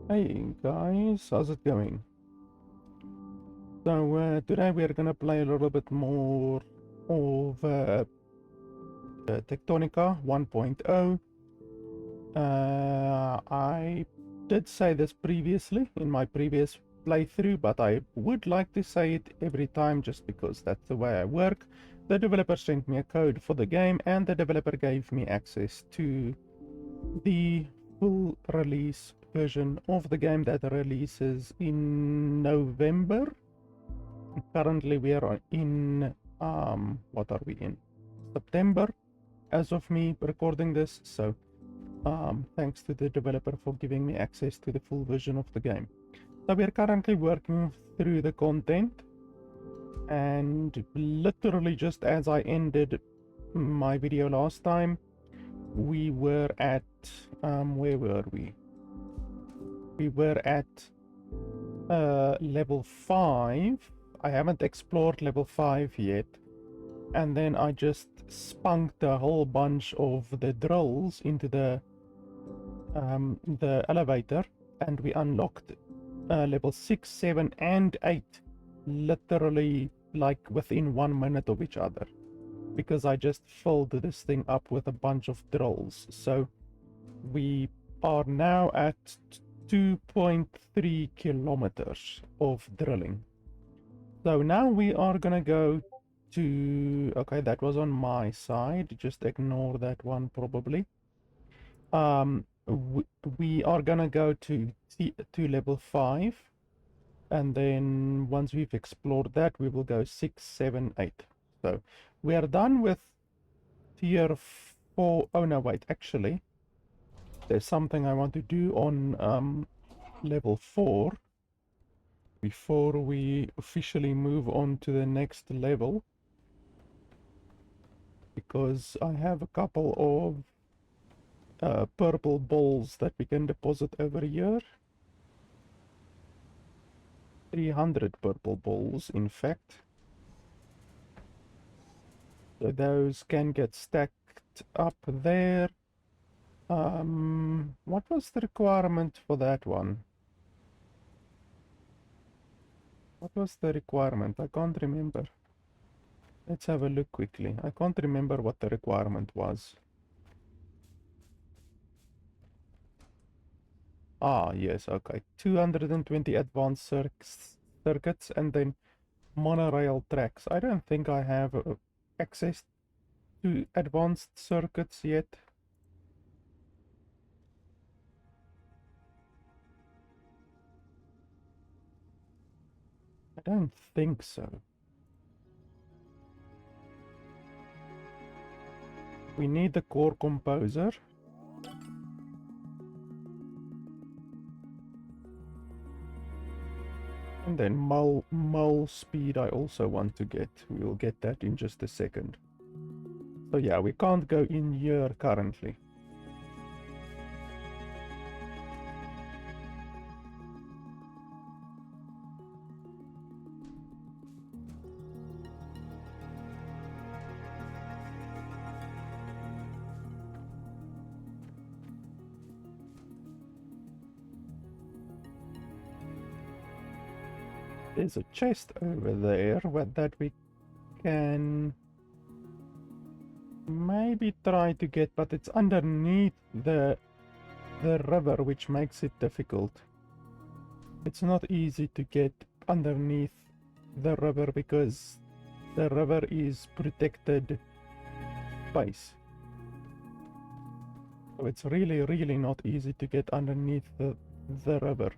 Hey guys, how's it going? So today we're gonna play a little bit more of Techtonica 1.0. I did say this previously in my previous playthrough, but I would like to say it every time just because that's the way I work. The developer sent me a code for the game and the developer gave me access to the full release version of the game that releases in November. Currently we are in what are we in? September as of me recording this, so thanks to the developer for giving me access to the full version of the game. So we're currently working through the content, and literally just as I ended my video last time, we were at where were we? We were at level 5. I haven't explored level 5 yet, and then I just spunked a whole bunch of the drills into the elevator, and we unlocked level 6, 7, and 8 literally like within 1 minute of each other, because I just filled this thing up with a bunch of drills. So we are now at 2.3 kilometers of drilling. So now we are gonna go to, okay, that was on my side, just ignore that one probably. We are gonna go to level 5, and then once we've explored that, we will go 6, 7, 8. So we are done with tier 4. Oh no, wait, actually there's something I want to do on level 4 before we officially move on to the next level, because I have a couple of purple balls that we can deposit over here. 300 purple balls, in fact. So those can get stacked up there. What was the requirement for that one? What was the requirement? I can't remember. Let's have a look quickly. I can't remember what the requirement was. Ah, yes, okay. 220 advanced circuits and then monorail tracks. I don't think I have access to advanced circuits yet. I don't think so. We need the core composer. And then mull speed I also want to get. We'll get that in just a second. So yeah, we can't go in here currently. There's a chest over there that we can maybe try to get, but it's underneath the river, which makes it difficult. It's not easy to get underneath the river because the river is protected space. So it's really not easy to get underneath the river.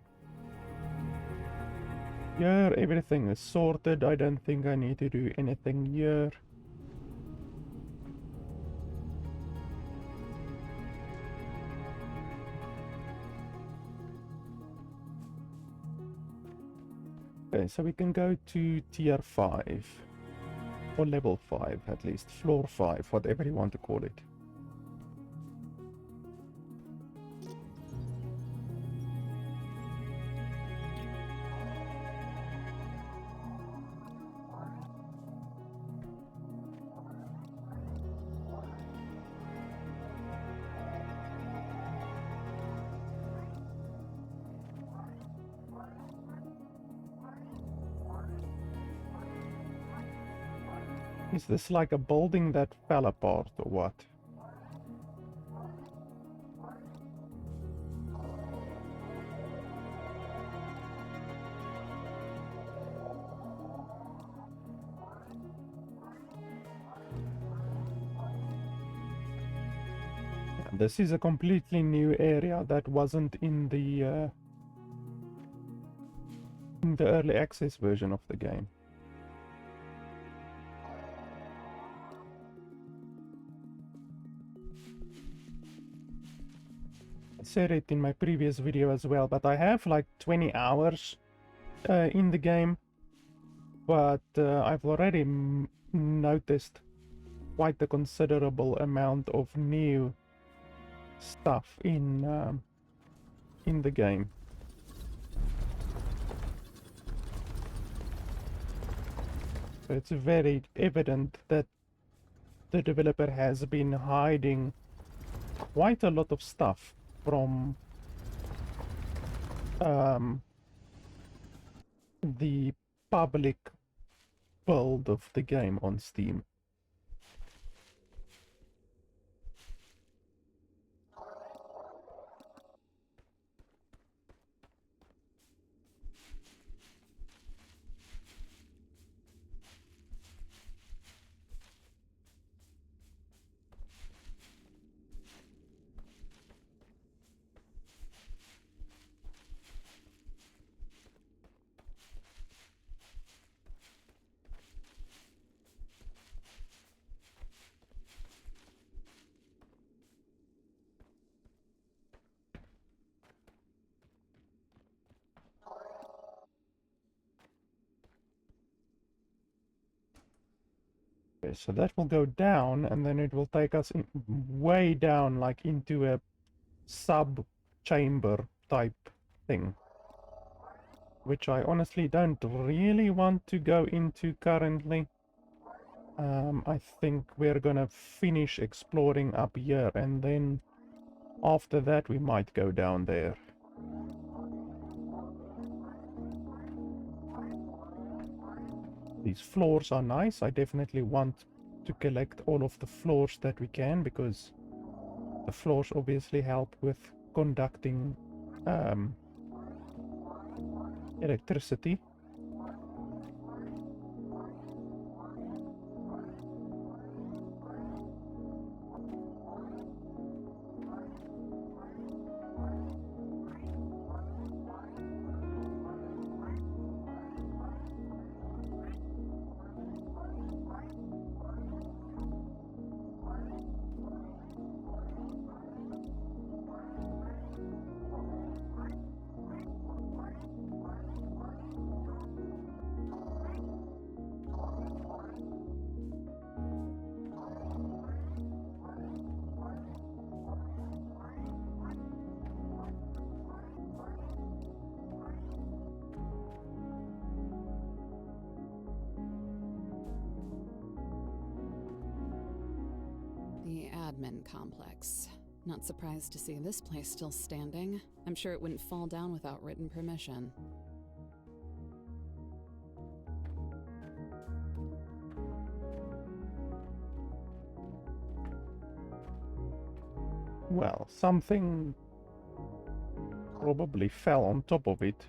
Here everything is sorted. I don't think I need to do anything here. Okay, so we can go to tier 5. Or level 5 at least. Floor 5, whatever you want to call it. Is this like a building that fell apart or what? This is a completely new area that wasn't in the early access version of the game. I said it in my previous video as well, but I have like 20 hours in the game, but I've already noticed quite a considerable amount of new stuff in the game. So it's very evident that the developer has been hiding quite a lot of stuff from the public build of the game on Steam. Okay, so that will go down, and then it will take us way down, like into a sub-chamber type thing, which I honestly don't really want to go into currently. I think we're gonna finish exploring up here, and then after that we might go down there. These floors are nice. I definitely want to collect all of the floors that we can, because the floors obviously help with conducting electricity. The admin complex. Not surprised to see this place still standing. I'm sure it wouldn't fall down without written permission. Well, something probably fell on top of it.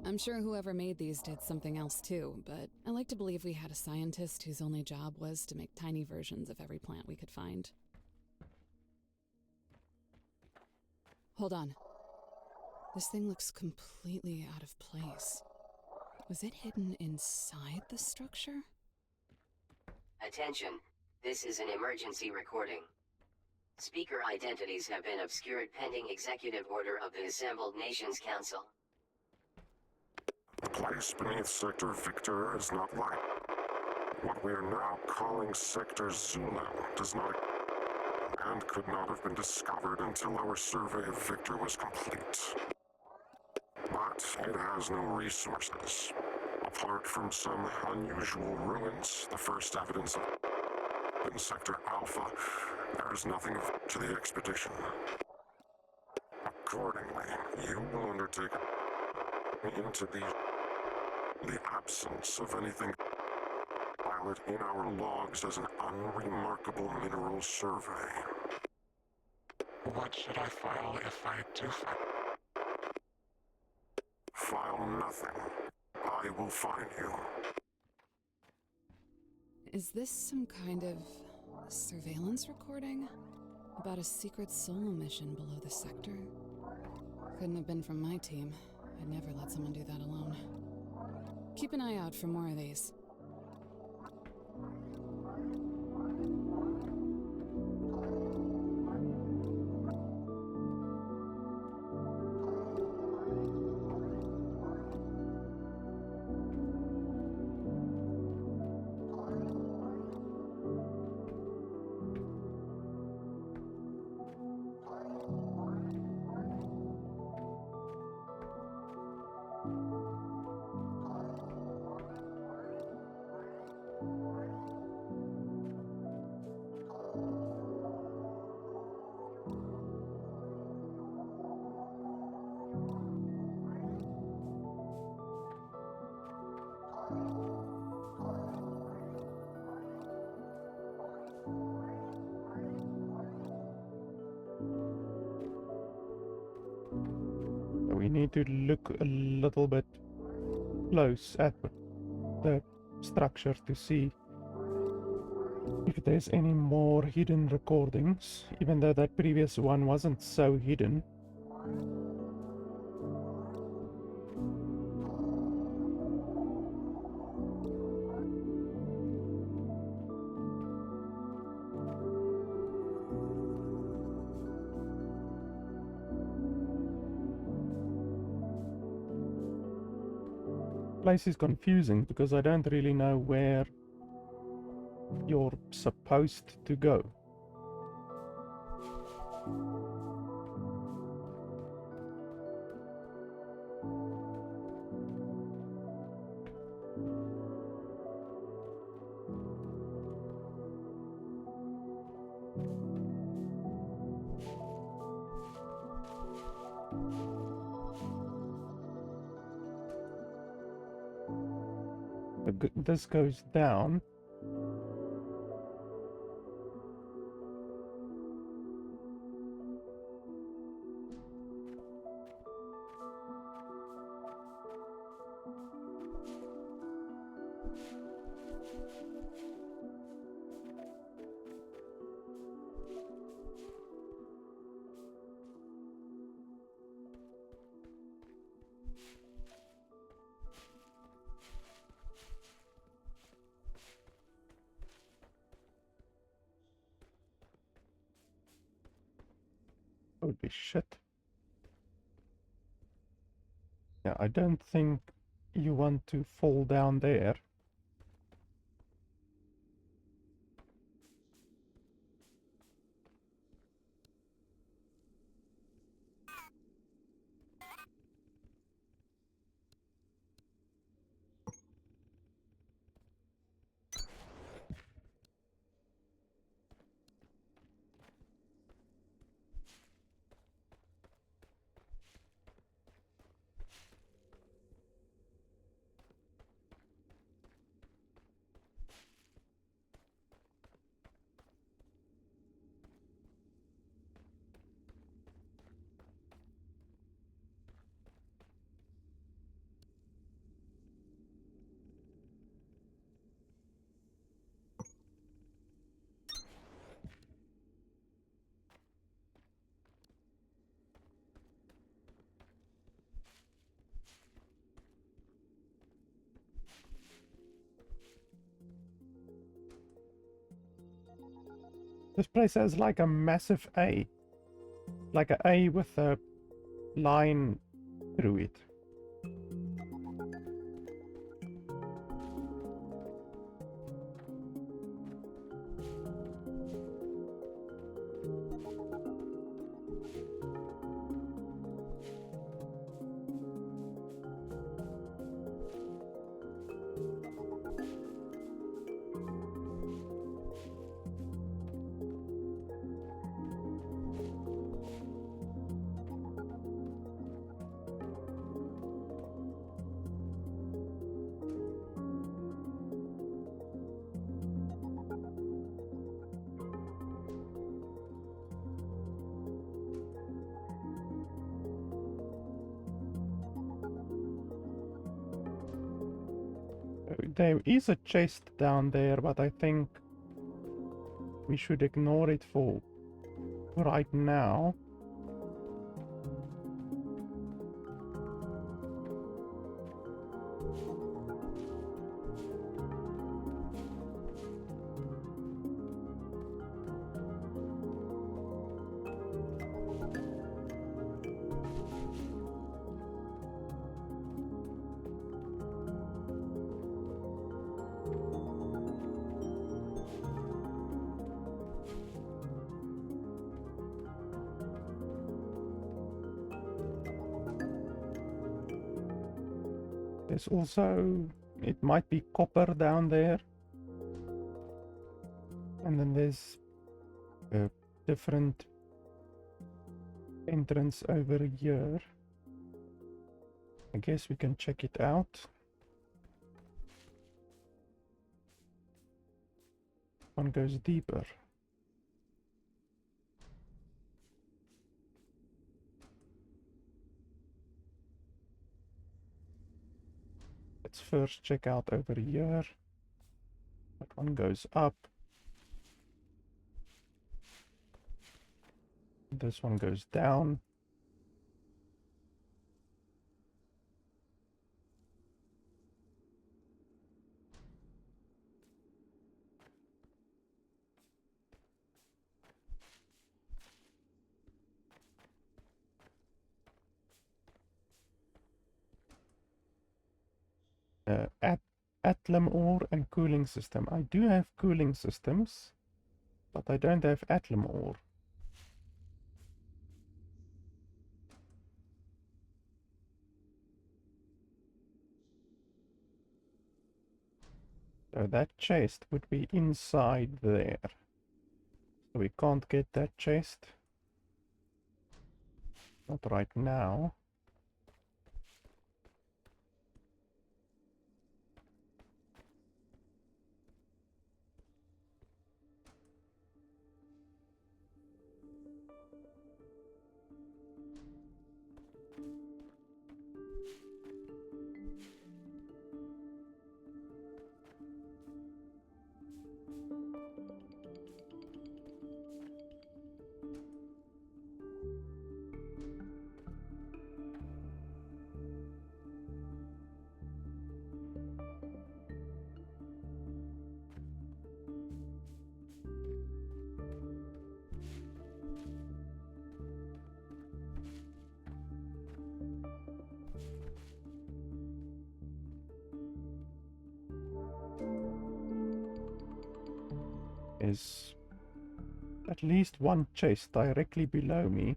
I'm sure whoever made these did something else too, but I like to believe we had a scientist whose only job was to make tiny versions of every plant we could find. Hold on. This thing looks completely out of place. Was it hidden inside the structure? Attention, this is an emergency recording. Speaker identities have been obscured pending executive order of the assembled Nations Council. The place beneath Sector Victor is not like what we are now calling Sector Zulu does not. and could not have been discovered until our survey of Victor was complete. But it has no resources. Apart from some unusual ruins, the first evidence of in Sector Alpha, there is nothing to the expedition. Accordingly, you will undertake into the absence of anything pilot in our logs as an unremarkable mineral survey. What should I file if I do file nothing? I will find you. Is this some kind of surveillance recording? About a secret solo mission below the sector? Couldn't have been from my team. I'd never let someone do that alone. Keep an eye out for more of these. We need to look a little bit close at the structure to see if there's any more hidden recordings, even though that previous one wasn't so hidden. Place is confusing because I don't really know where you're supposed to go. This goes down. Holy shit. Yeah, I don't think you want to fall down there. This place has like a massive A. Like an A with a line through it. There is a chest down there, but I think we should ignore it for right now. There's also, it might be copper down there. And then there's a different entrance over here. I guess we can check it out. One goes deeper. Let's first check out over here. That one goes up. This one goes down. Atlum ore and cooling system. I do have cooling systems, but I don't have Atlum ore. So that chest would be inside there. So we can't get that chest. Not right now. Is at least one chest directly below me.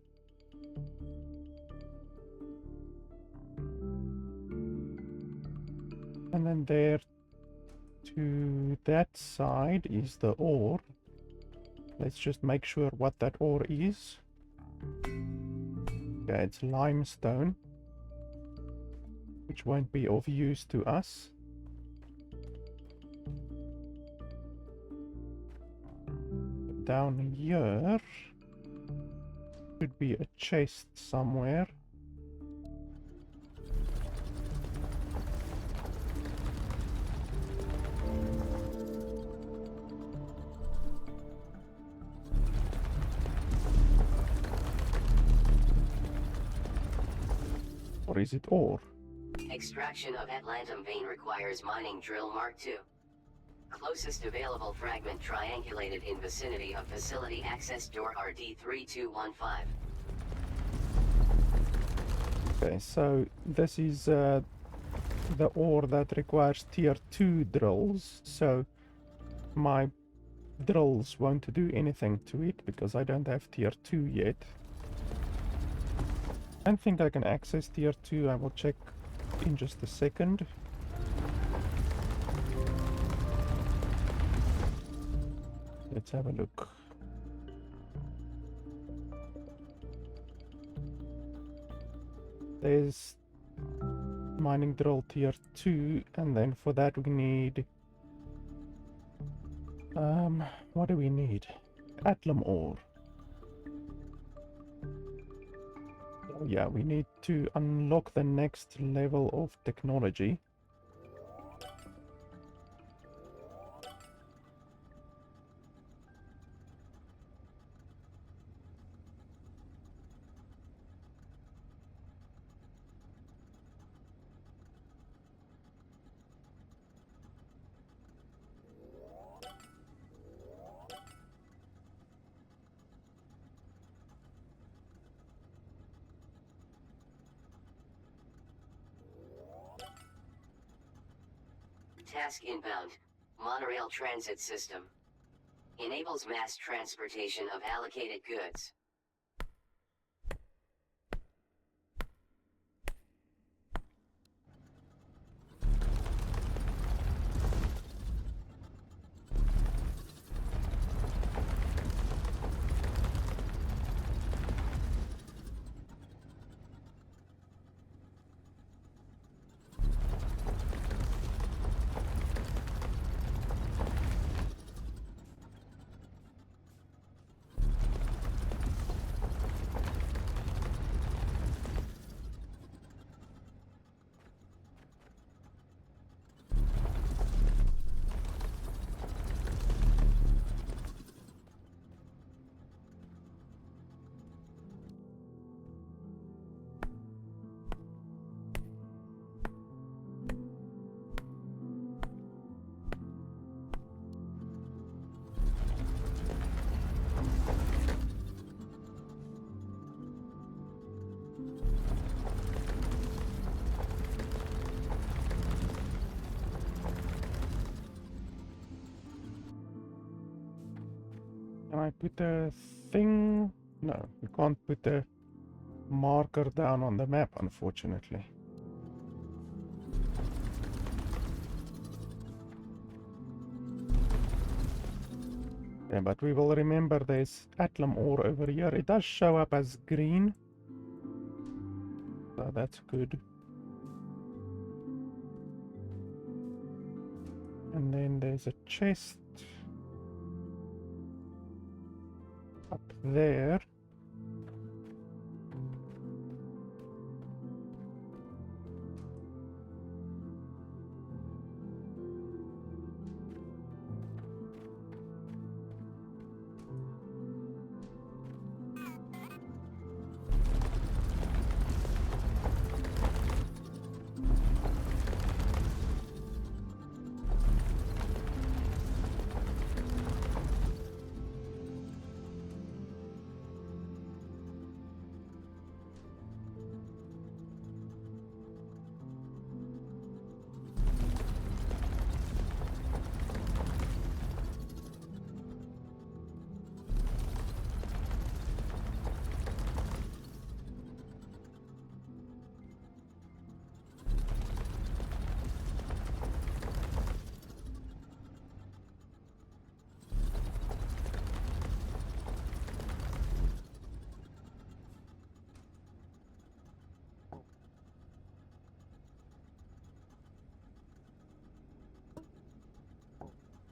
And then there to that side is the ore. Let's just make sure what that ore is. Yeah, it's limestone, which won't be of use to us. Down here should be a chest somewhere. Or is it ore? Extraction of Atlantum vein requires mining drill Mark II. Closest available fragment triangulated in vicinity of facility access door RD3215. Okay, so this is the ore that requires tier 2 drills, so my drills won't do anything to it because I don't have tier 2 yet. I don't think I can access tier 2, I will check in just a second. Let's have a look. There's mining drill tier 2, and then for that we need what do we need? Atlum ore. Oh yeah, we need to unlock the next level of technology. Task inbound. Monorail transit system. Enables mass transportation of allocated goods. Can I put a thing? No, we can't put a marker down on the map, unfortunately. Yeah, but we will remember there's Atlam ore over here. It does show up as green, so that's good. And then there's a chest up there.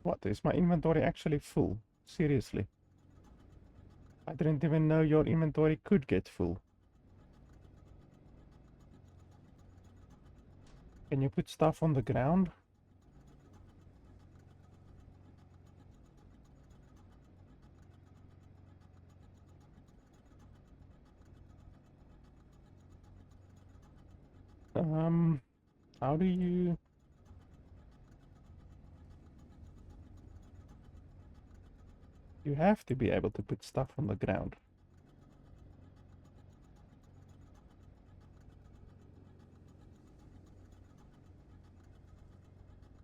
What, is my inventory actually full? Seriously? I didn't even know your inventory could get full. Can you put stuff on the ground? How do you... You have to be able to put stuff on the ground.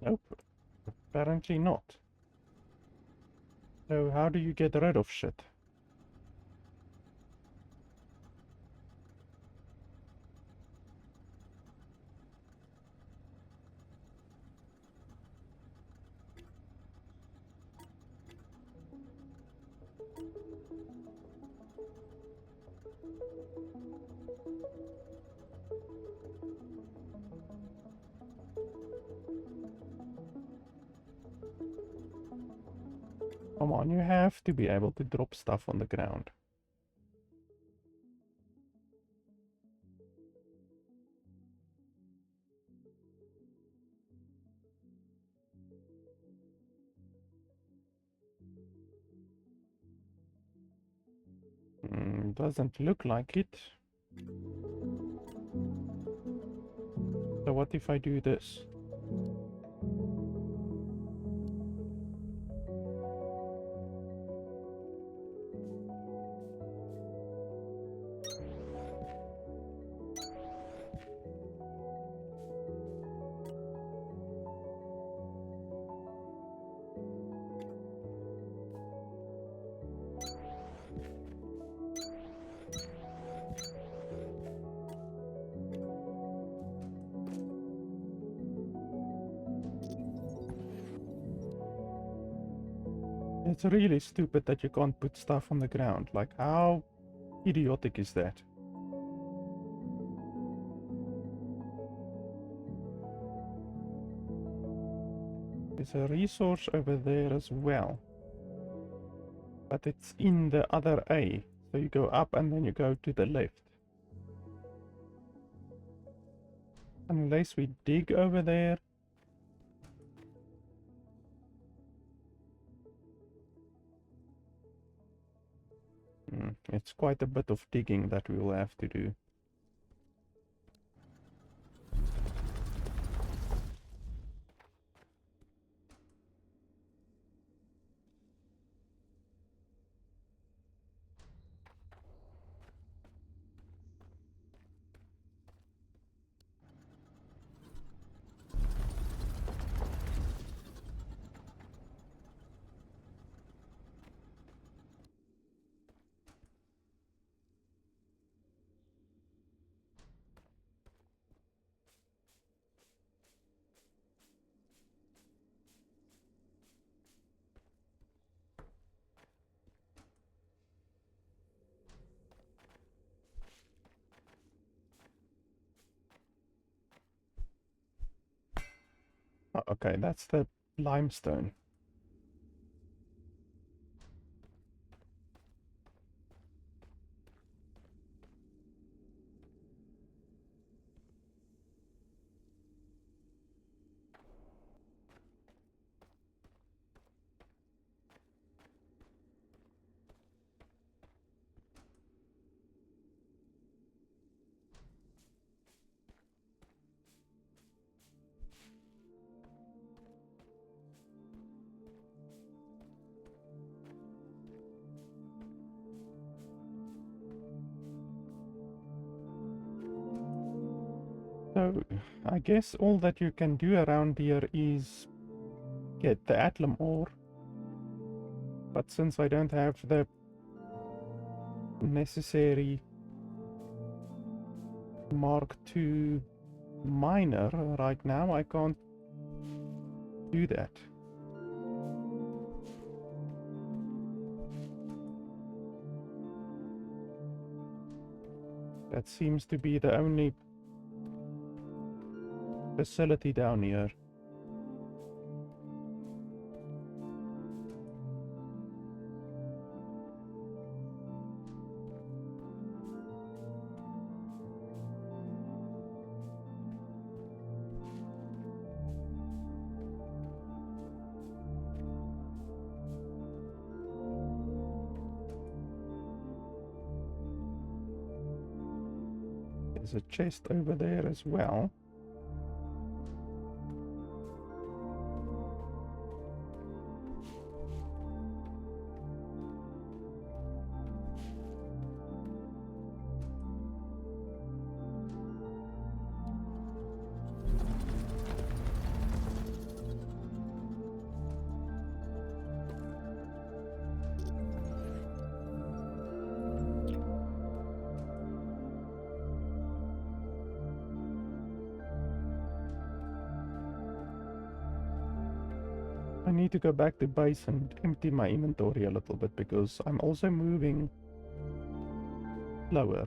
Nope, apparently not. So how do you get rid of shit? Come on, you have to be able to drop stuff on the ground. Doesn't look like it. So what if I do this? It's really stupid that you can't put stuff on the ground. Like, how idiotic is that? There's a resource over there as well. But it's in the other A. So you go up and then you go to the left. Unless we dig over there. It's quite a bit of digging that we will have to do. Oh, okay, that's the limestone. So, I guess all that you can do around here is get the Atlam ore. But since I don't have the necessary Mark II miner right now, I can't do that. That seems to be the only facility down here. There's a chest over there as well. I need to go back to base and empty my inventory a little bit because I'm also moving slower.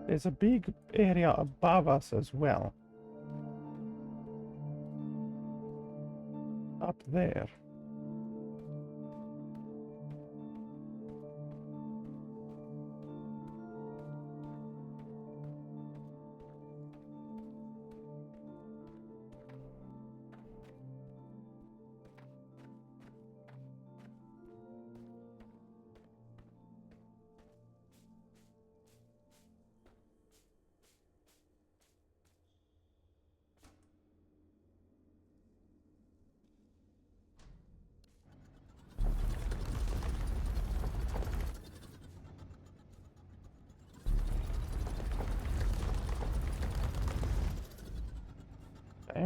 There's a big area above us as well. Up there.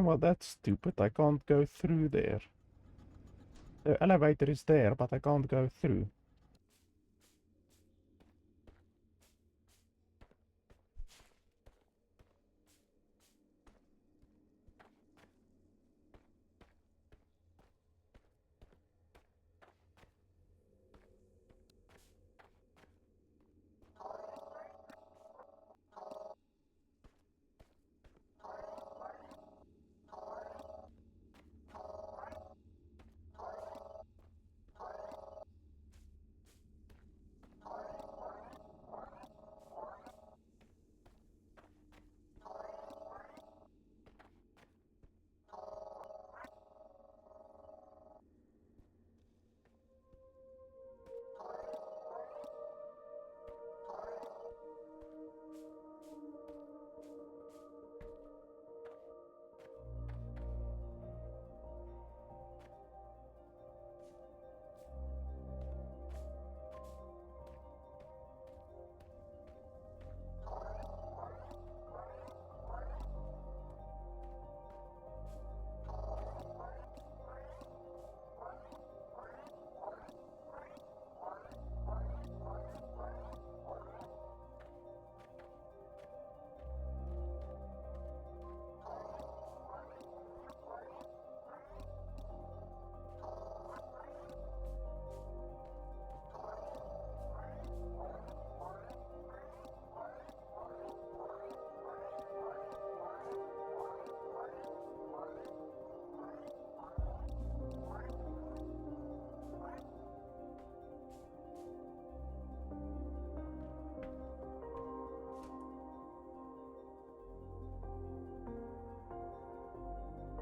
Well, that's stupid. I can't go through there. The elevator is there, but I can't go through.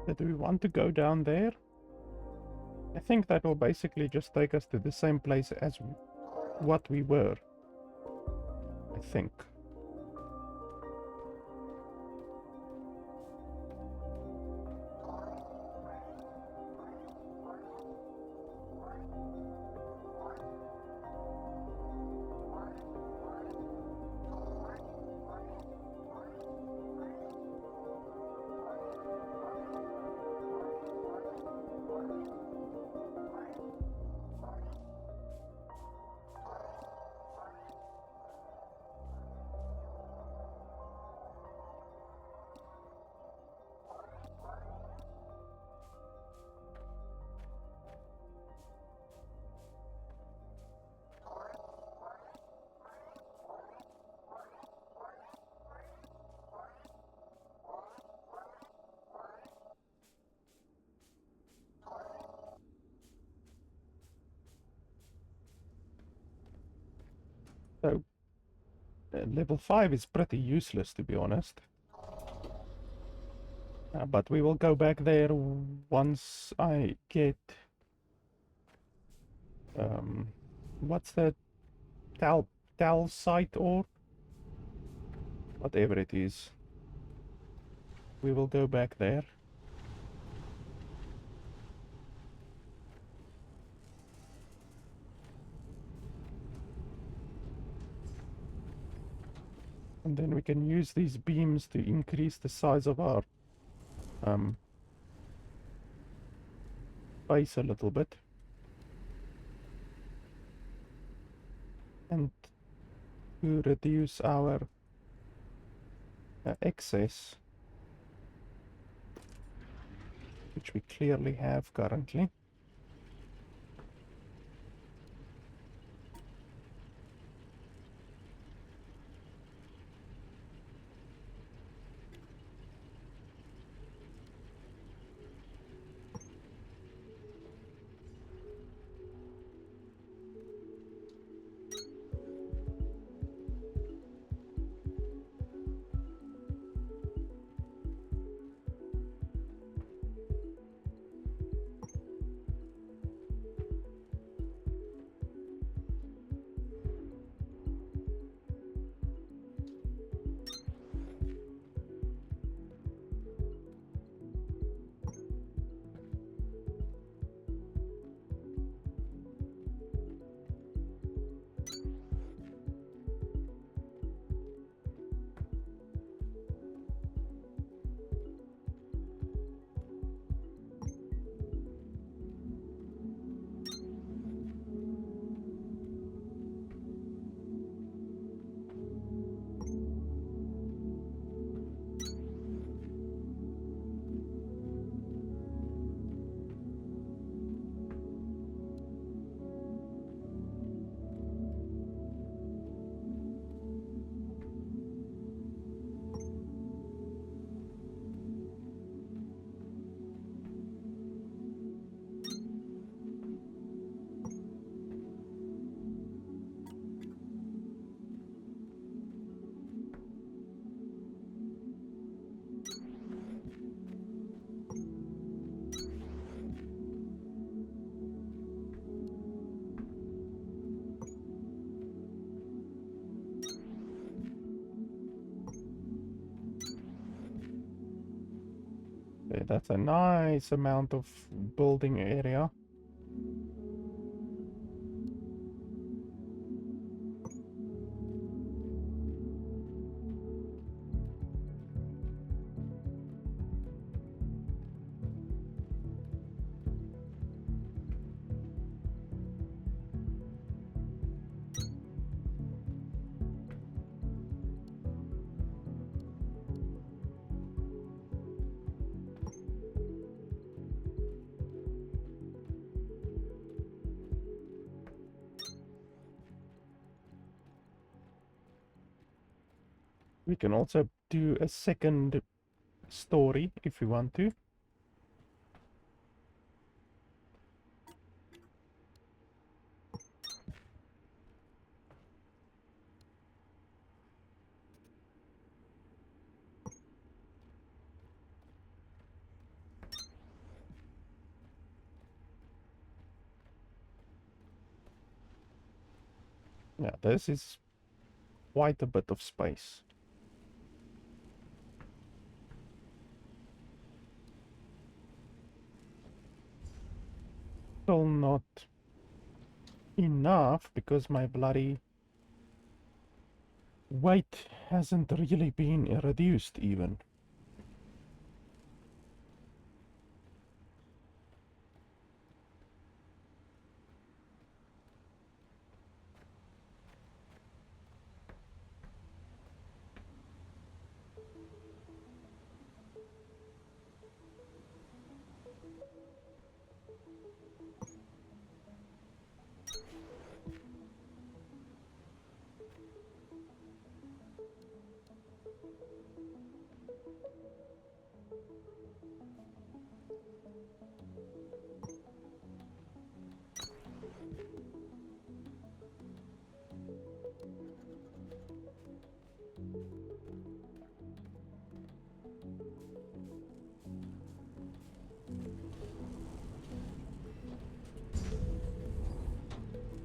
So do we want to go down there? I think that will basically just take us to the same place as what we were. I think. So, level 5 is pretty useless, to be honest. But we will go back there once I get... what's that? Talcite ore? Whatever it is. We will go back there. And then we can use these beams to increase the size of our base a little bit. And to reduce our excess, which we clearly have currently. Okay, that's a nice amount of building area. We can also do a second story if we want to. Yeah, this is quite a bit of space. Still not enough because my bloody weight hasn't really been reduced even.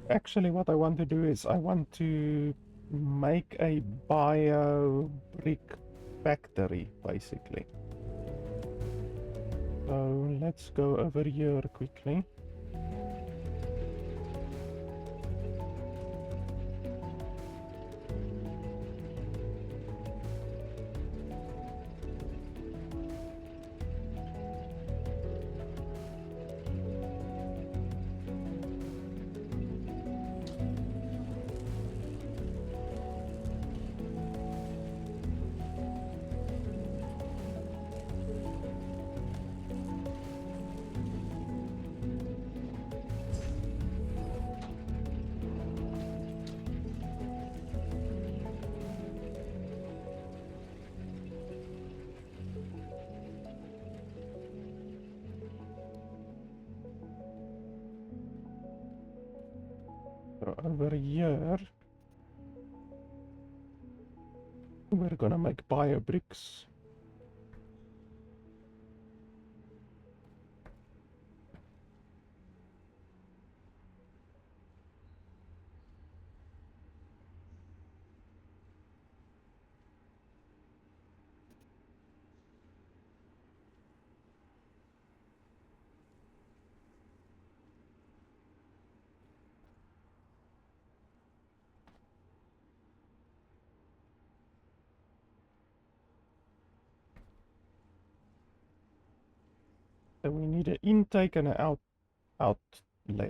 Actually, what I want to do is I want to make a bio brick factory, basically. So let's go over here quickly. So over here, we're gonna make bio bricks. So we need an intake and an outlet.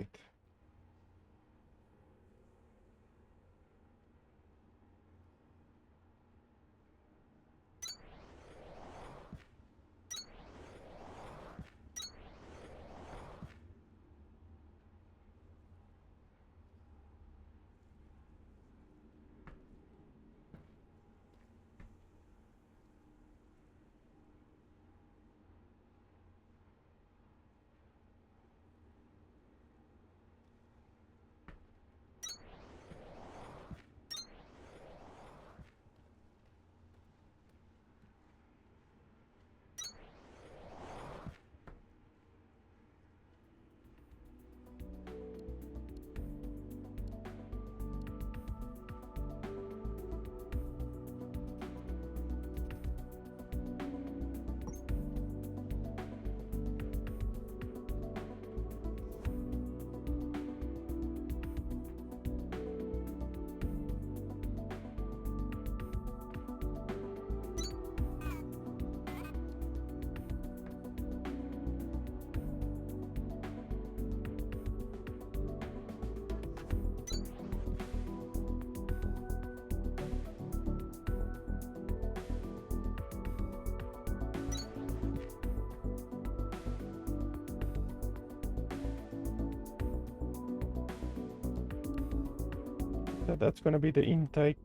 So that's gonna be the intake.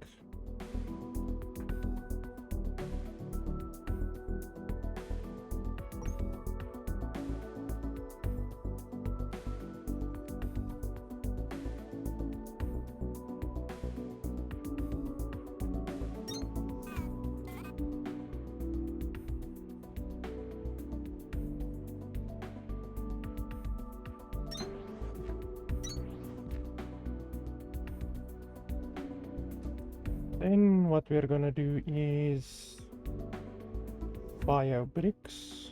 Then what we're gonna do is bio bricks.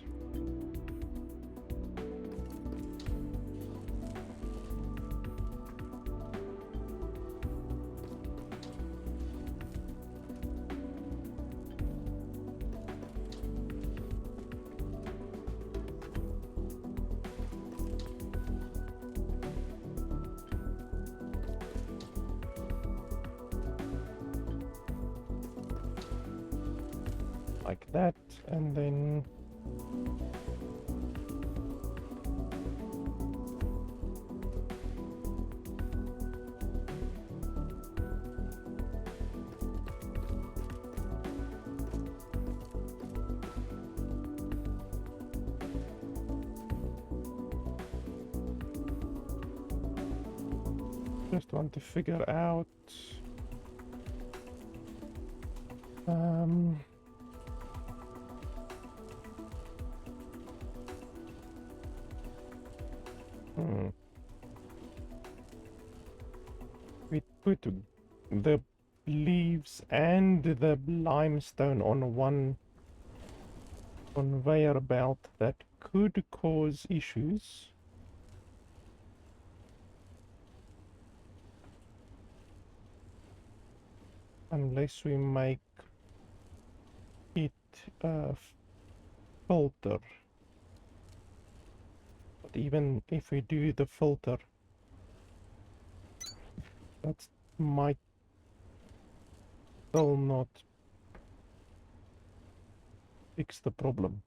Like that, and then just want to figure out we put the leaves and the limestone on one conveyor belt. That could cause issues. Unless we make it a filter. But even if we do the filter, that might still not fix the problem.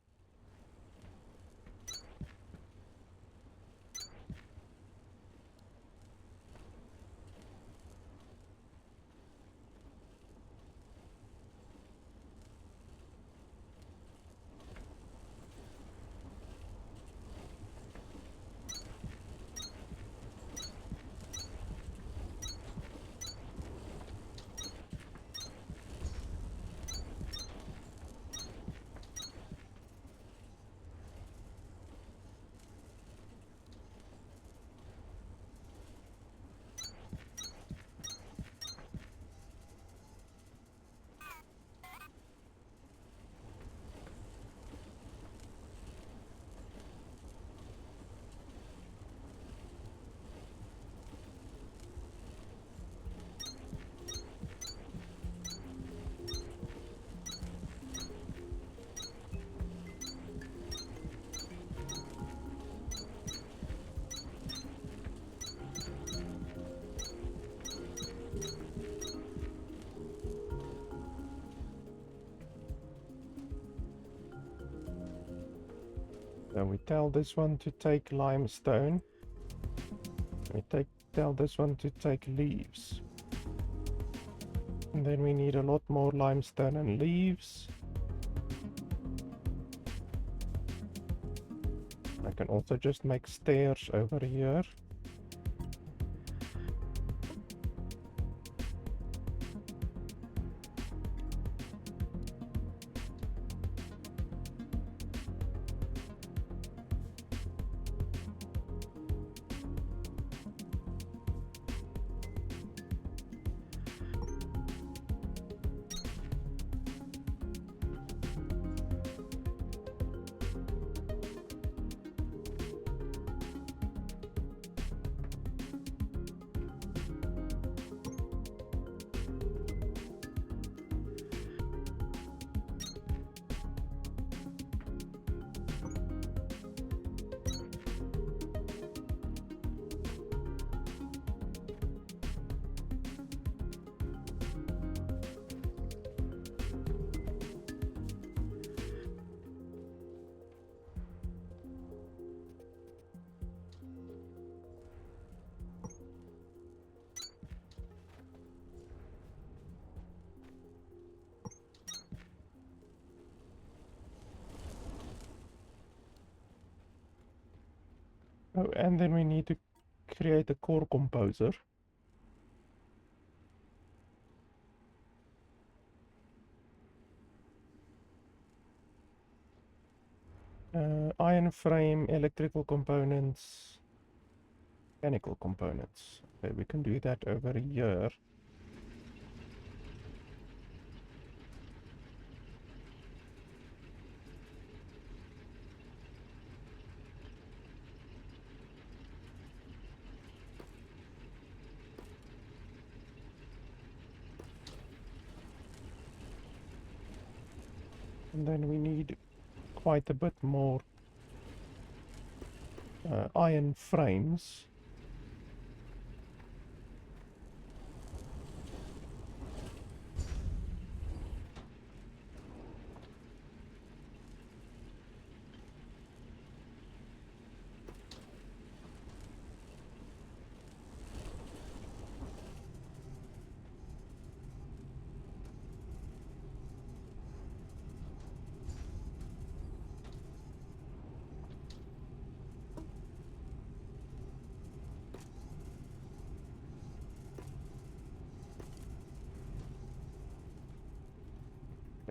So we tell this one to take limestone. Tell this one to take leaves. And then we need a lot more limestone and leaves. I can also just make stairs over here. Oh, and then we need to create a core composer. Iron frame, electrical components, mechanical components. Okay, we can do that over here. And then we need quite a bit more iron frames.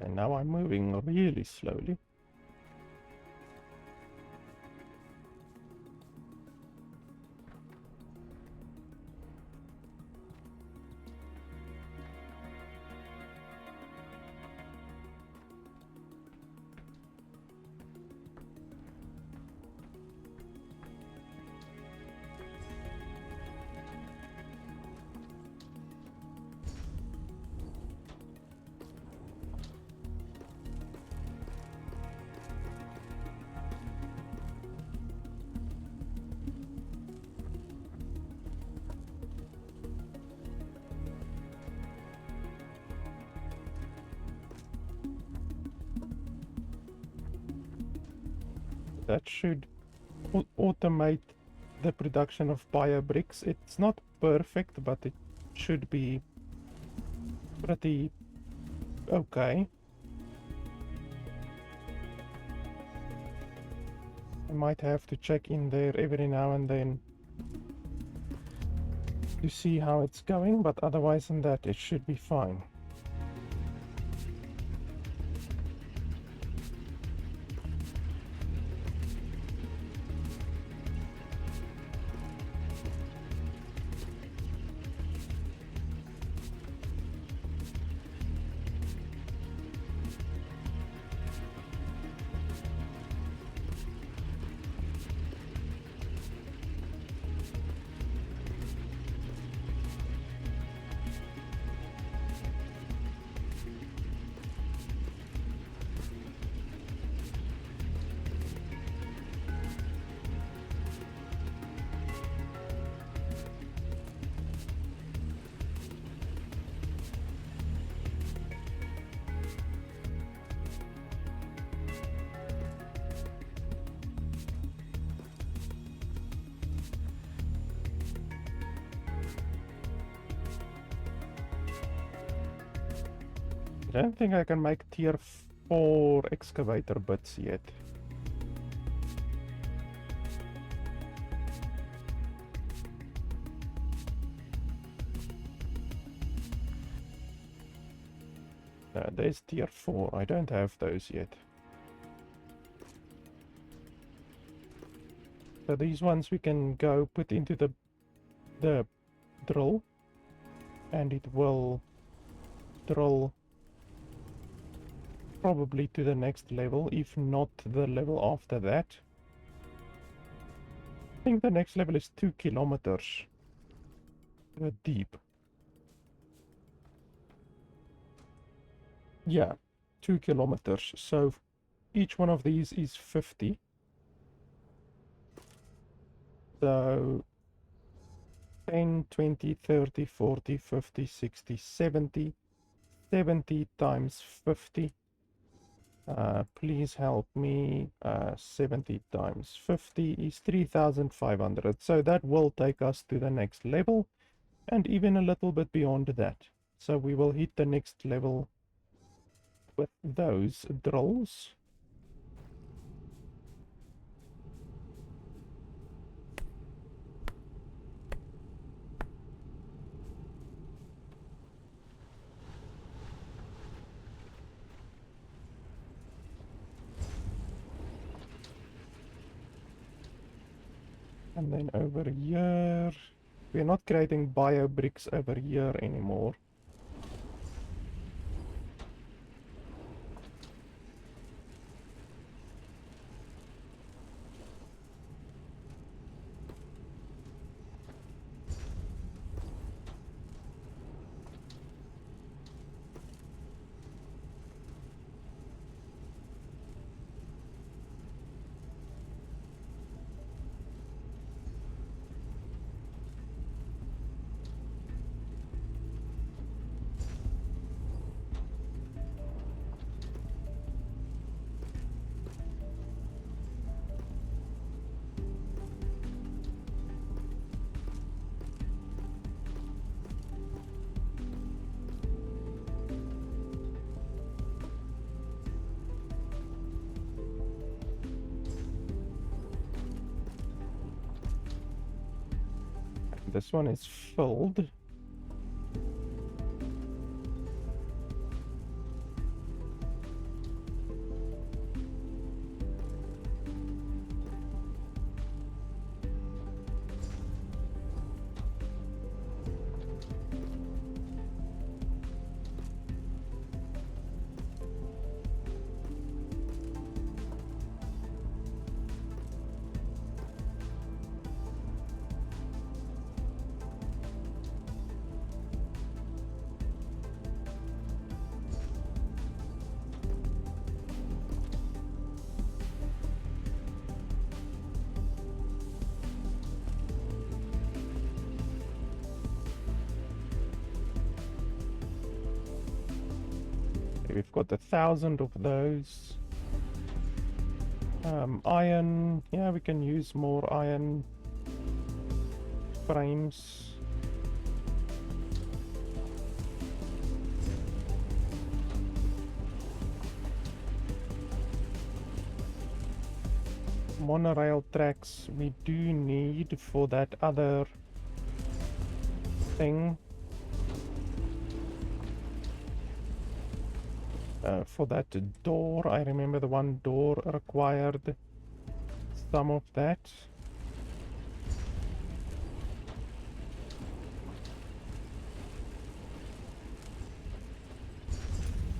And now I'm moving really slowly. That should automate the production of bio bricks. It's not perfect, but it should be pretty okay. I might have to check in there every now and then to see how it's going, but otherwise than that, it should be fine. I don't think I can make tier 4 excavator bits yet. No, there's tier 4. I don't have those yet. So these ones we can go put into the drill, and it will drill probably to the next level, if not the level after that. I think the next level is 2 kilometers deep. Yeah, 2 kilometers. So each one of these is 50. So 10, 20, 30, 40, 50, 60, 70. 70 times 50. Please help me. 70 times 50 is 3,500. So that will take us to the next level, and even a little bit beyond that. So we will hit the next level with those drills. And then over here, we're not creating bio bricks over here anymore. This one is filled. We've got 1,000 of those. Iron, yeah, we can use more iron frames. Monorail tracks we do need for that other thing. For that door, I remember the one door required some of that.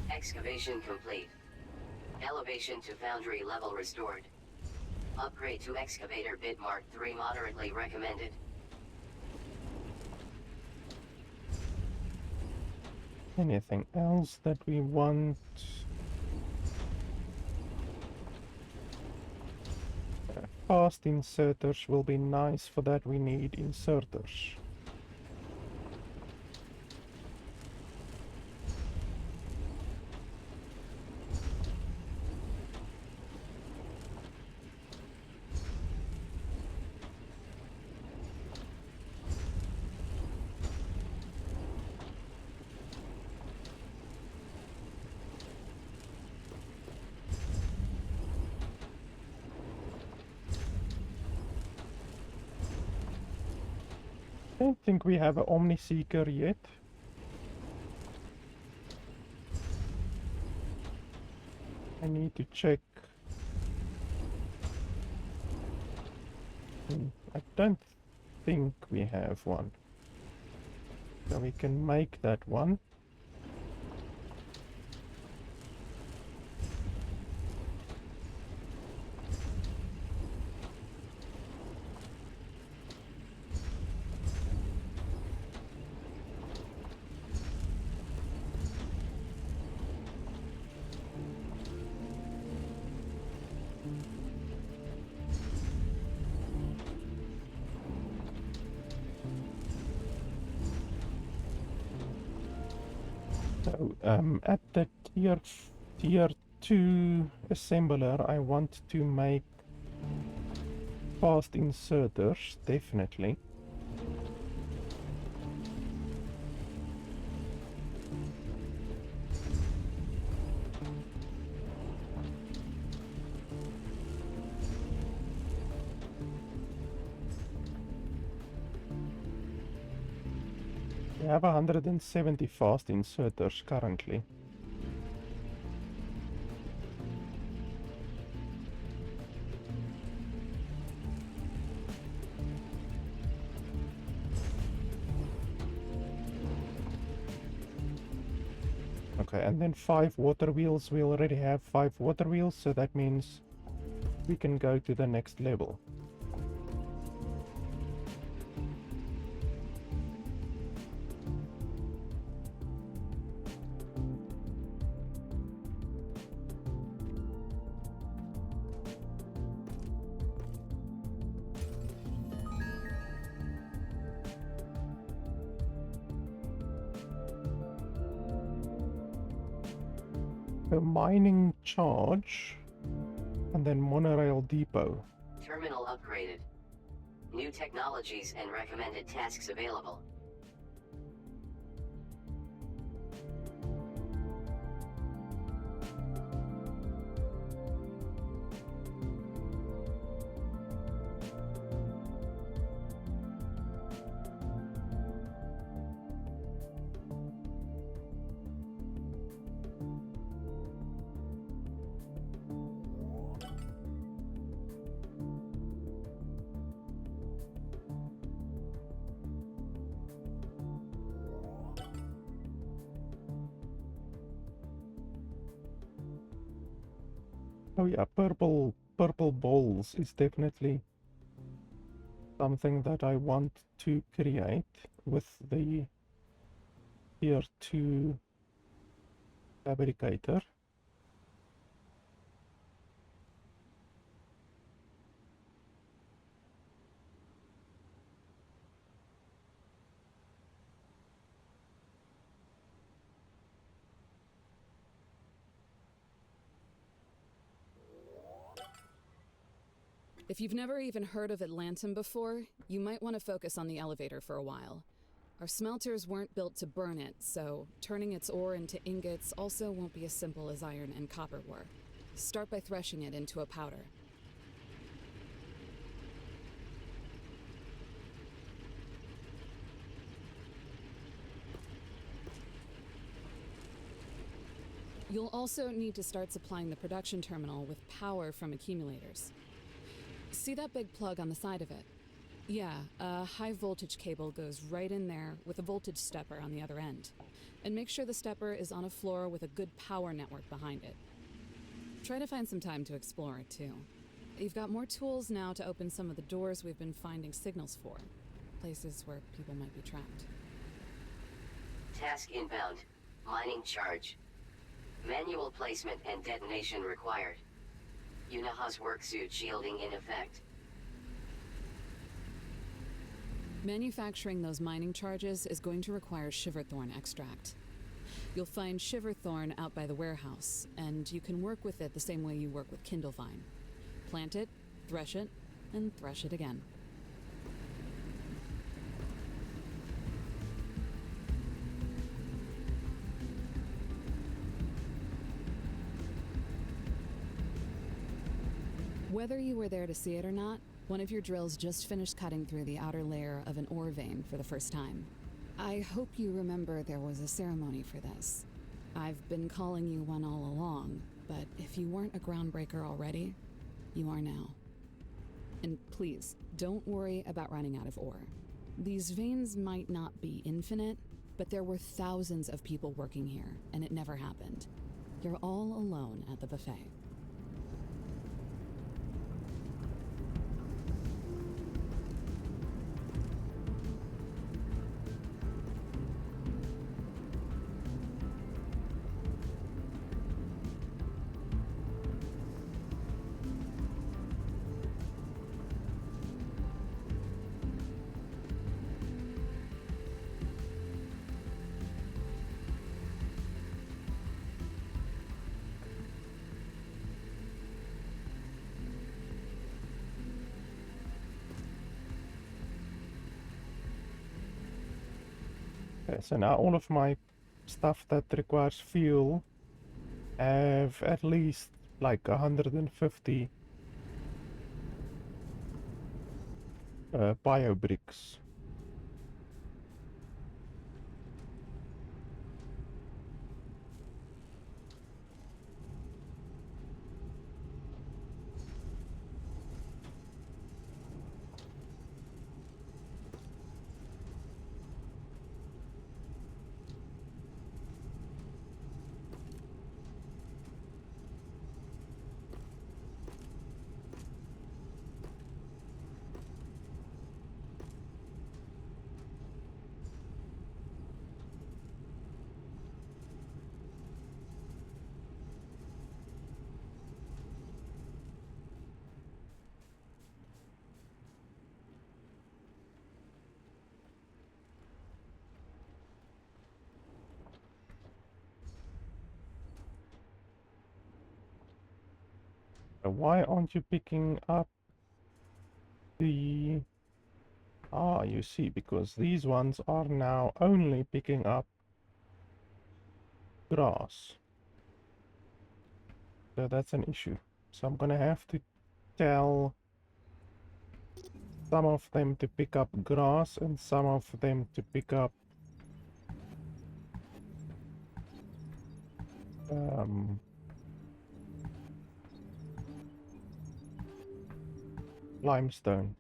Excavation complete. Elevation to foundry level restored. Upgrade to excavator bit Mark 3 moderately recommended. Anything else that we want? Fast inserters will be nice. For that we need inserters. I don't think we have an Omni Seeker yet. I need to check. I don't think we have one. So we can make that one. So at the tier 2 assembler, I want to make fast inserters, definitely. We have 170 fast inserters currently. Okay, and then 5 water wheels. We already have 5 water wheels, so that means we can go to the next level. A mining charge, and then monorail depot. Terminal upgraded. New technologies and recommended tasks available. Oh yeah, purple balls is definitely something that I want to create with the tier 2 fabricator. If you've never even heard of Atlantum before, you might want to focus on the elevator for a while. Our smelters weren't built to burn it, so turning its ore into ingots also won't be as simple as iron and copper were. Start by threshing it into a powder. You'll also need to start supplying the production terminal with power from accumulators. See that big plug on the side of it? Yeah, a high voltage cable goes right in there with a voltage stepper on the other end. And make sure the stepper is on a floor with a good power network behind it. Try to find some time to explore it too. You've got more tools now to open some of the doors we've been finding signals for. Places where people might be trapped. Task inbound. Mining charge. Manual placement and detonation required. Unaha's worksuit shielding in effect. Manufacturing those mining charges is going to require shiverthorn extract. You'll find shiverthorn out by the warehouse, and you can work with it the same way you work with kindlevine. Plant it, thresh it, and thresh it again. Whether you were there to see it or not, one of your drills just finished cutting through the outer layer of an ore vein for the first time. I hope you remember there was a ceremony for this. I've been calling you one all along, but if you weren't a groundbreaker already, you are now. And please, don't worry about running out of ore. These veins might not be infinite, but there were thousands of people working here, and it never happened. You're all alone at the buffet. Okay, so now all of my stuff that requires fuel have at least like 150 bio bricks. Why aren't you picking up the... Ah, you see, because these ones are now only picking up grass. So that's an issue. So I'm gonna have to tell some of them to pick up grass and some of them to pick up limestone.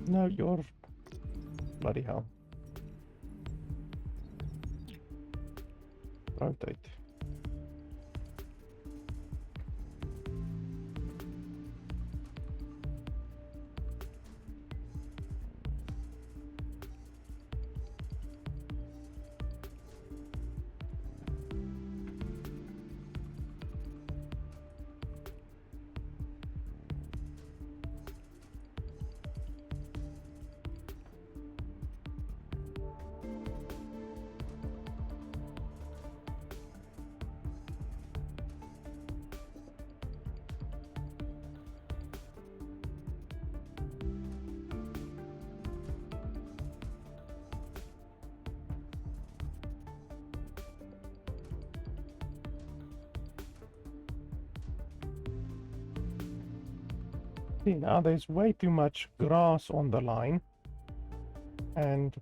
No, you're... Bloody hell. Rotate. See, now there's way too much grass on the line, and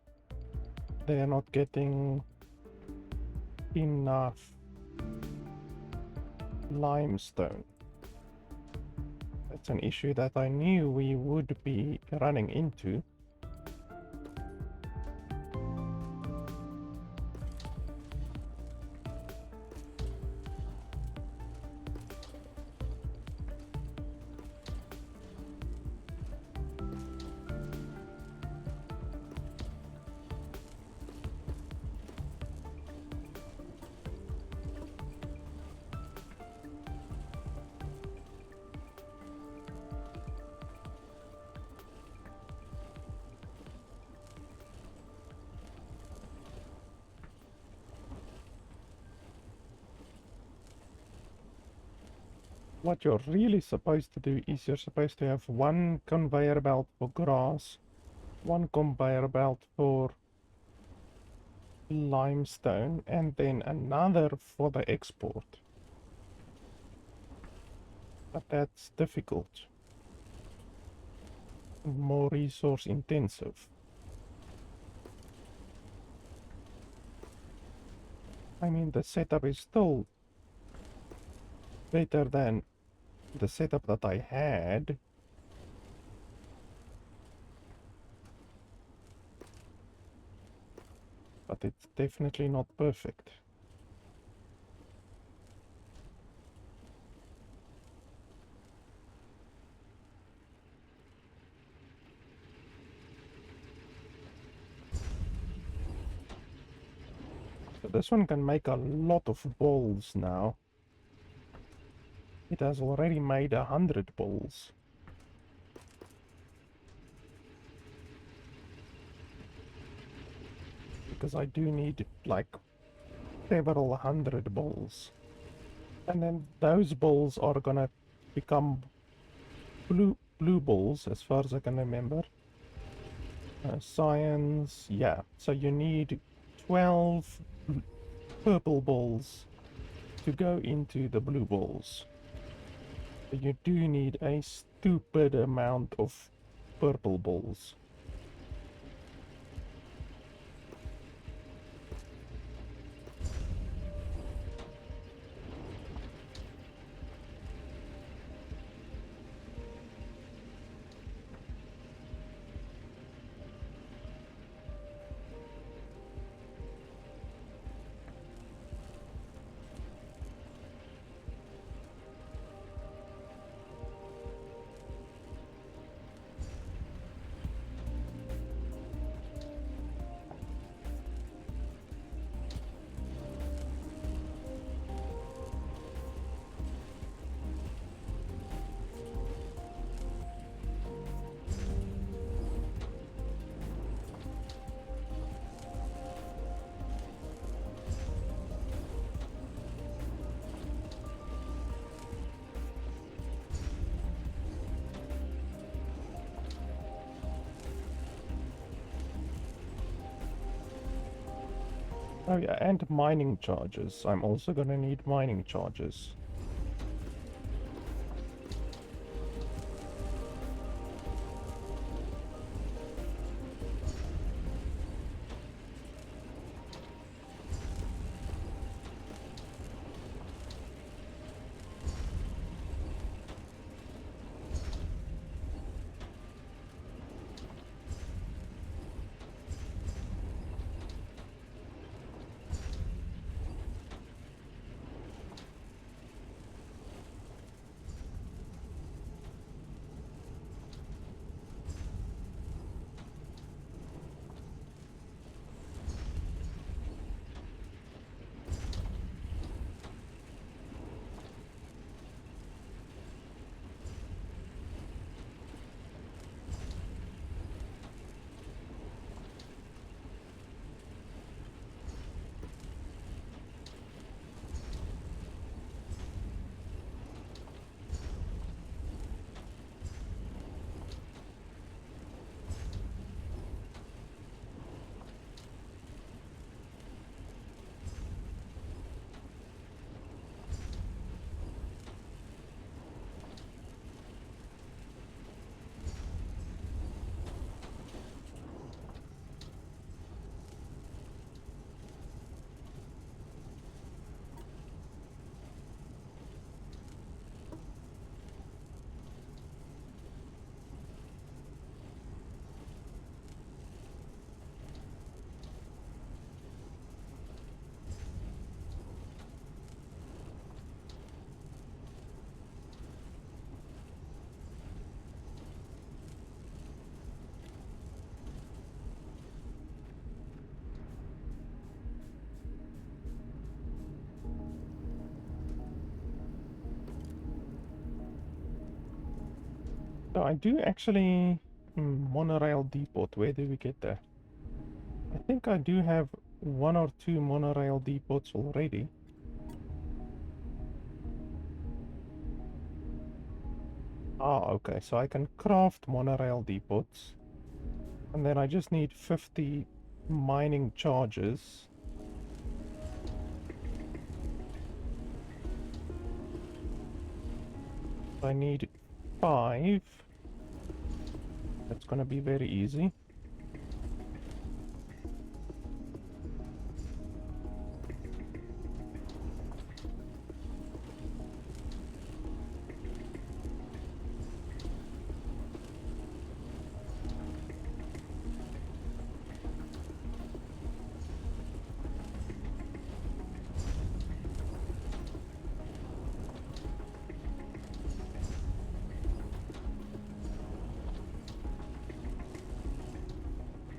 they're not getting enough limestone. That's an issue that I knew we would be running into. What you're really supposed to do is you're supposed to have one conveyor belt for grass, one conveyor belt for limestone, and then another for the export. But that's difficult. More resource intensive. I mean, the setup is still better than the setup that I had. But it's definitely not perfect. So this one can make a lot of balls now. It has already made 100 balls. Because I do need like several hundred balls. And then those balls are gonna become blue balls as far as I can remember. Science, yeah. So you need 12 purple balls to go into the blue balls. You do need a stupid amount of purple balls. Oh yeah, and mining charges. I'm also gonna need mining charges. So I do actually... monorail depot, where do we get that? I think I do have 1 or 2 monorail depots already. Ah, okay, so I can craft monorail depots. And then I just need 50 mining charges. I need 5. That's gonna be very easy.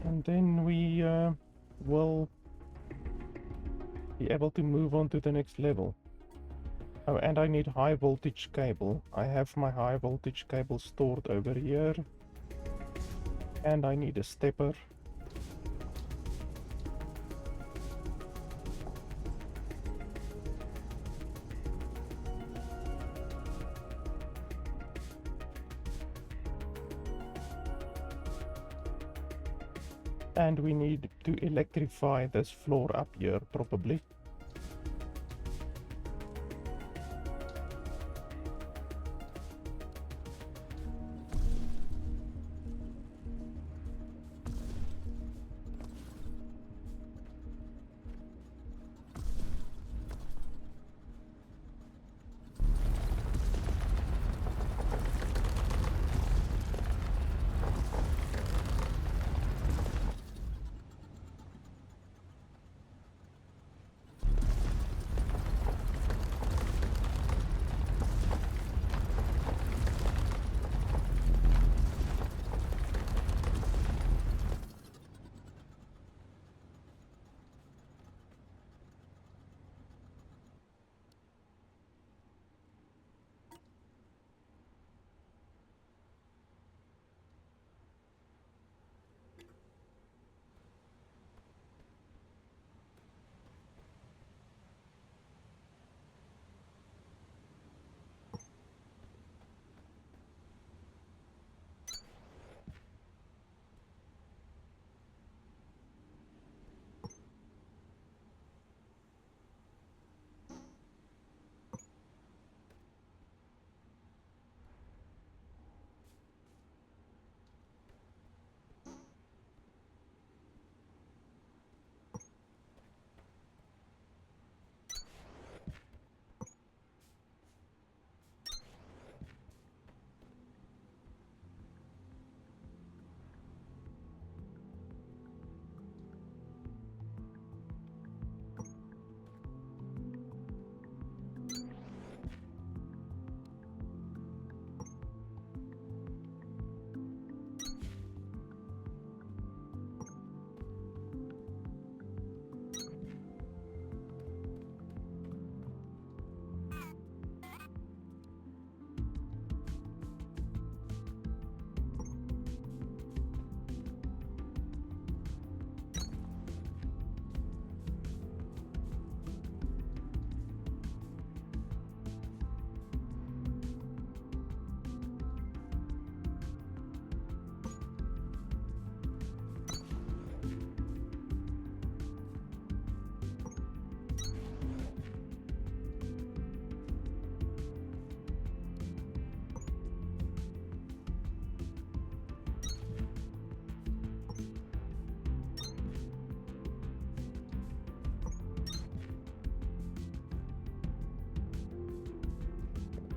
And then we will be able to move on to the next level. Oh, and I need high voltage cable. I have my high voltage cable stored over here. And I need a stepper. And we need to electrify this floor up here, probably.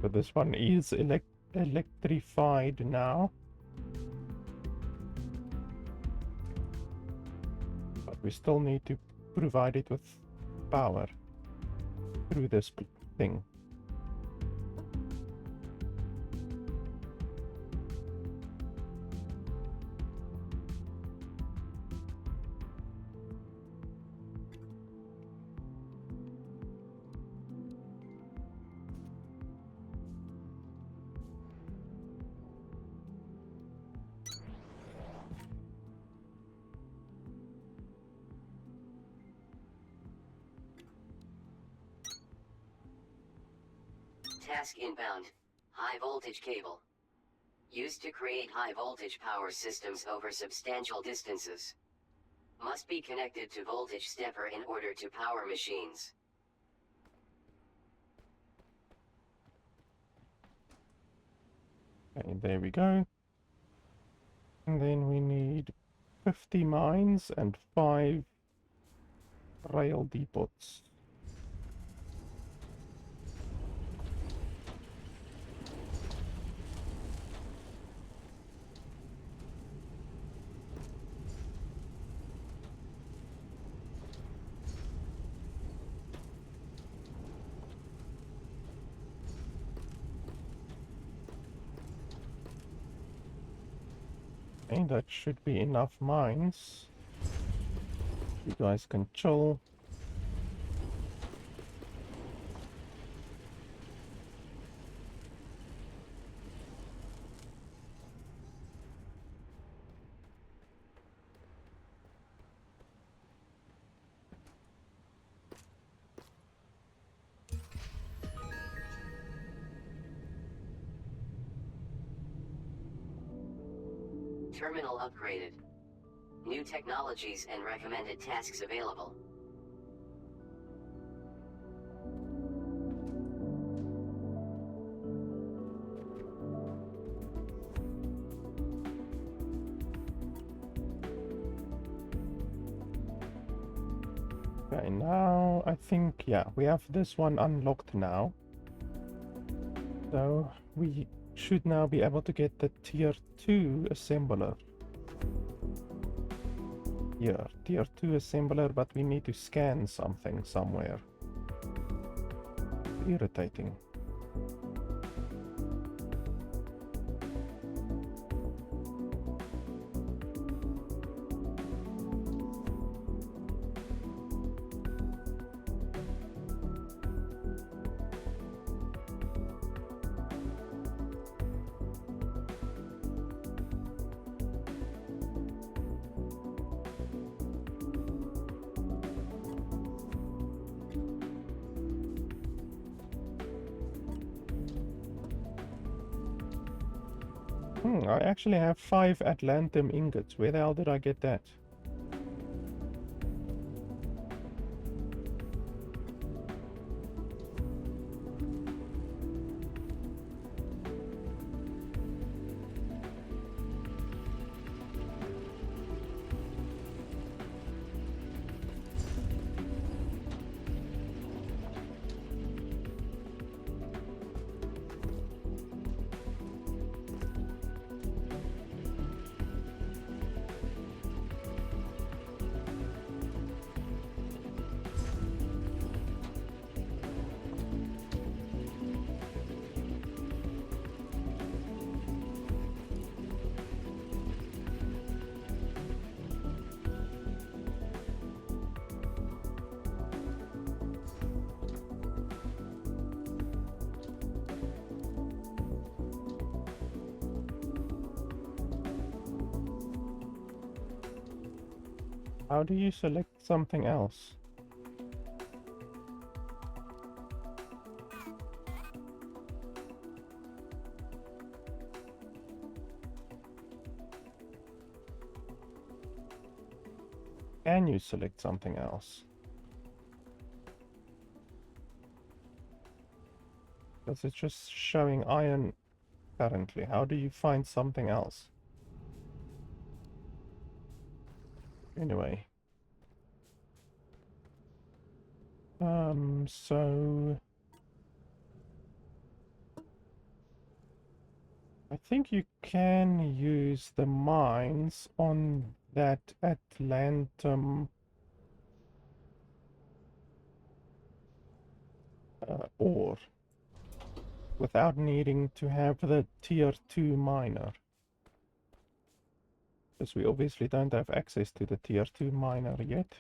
So this one is electrified now. But we still need to provide it with power through this thing. Task inbound. High voltage cable. Used to create high voltage power systems over substantial distances. Must be connected to voltage stepper in order to power machines. Okay, there we go. And then we need 50 mines and 5 rail depots. Okay, that should be enough mines. You guys can chill. Terminal upgraded. New technologies and recommended tasks available. Okay, now I think, yeah, we have this one unlocked now. So we should now be able to get the tier 2 assembler. Here, tier 2 assembler, but we need to scan something somewhere. Irritating. I actually have 5 Atlantum ingots. Where the hell did I get that? How do you select something else? Can you select something else? Because it's just showing iron currently. How do you find something else? Anyway. So I think you can use the mines on that Atlantum ore without needing to have the tier 2 miner. Because we obviously don't have access to the tier 2 miner yet.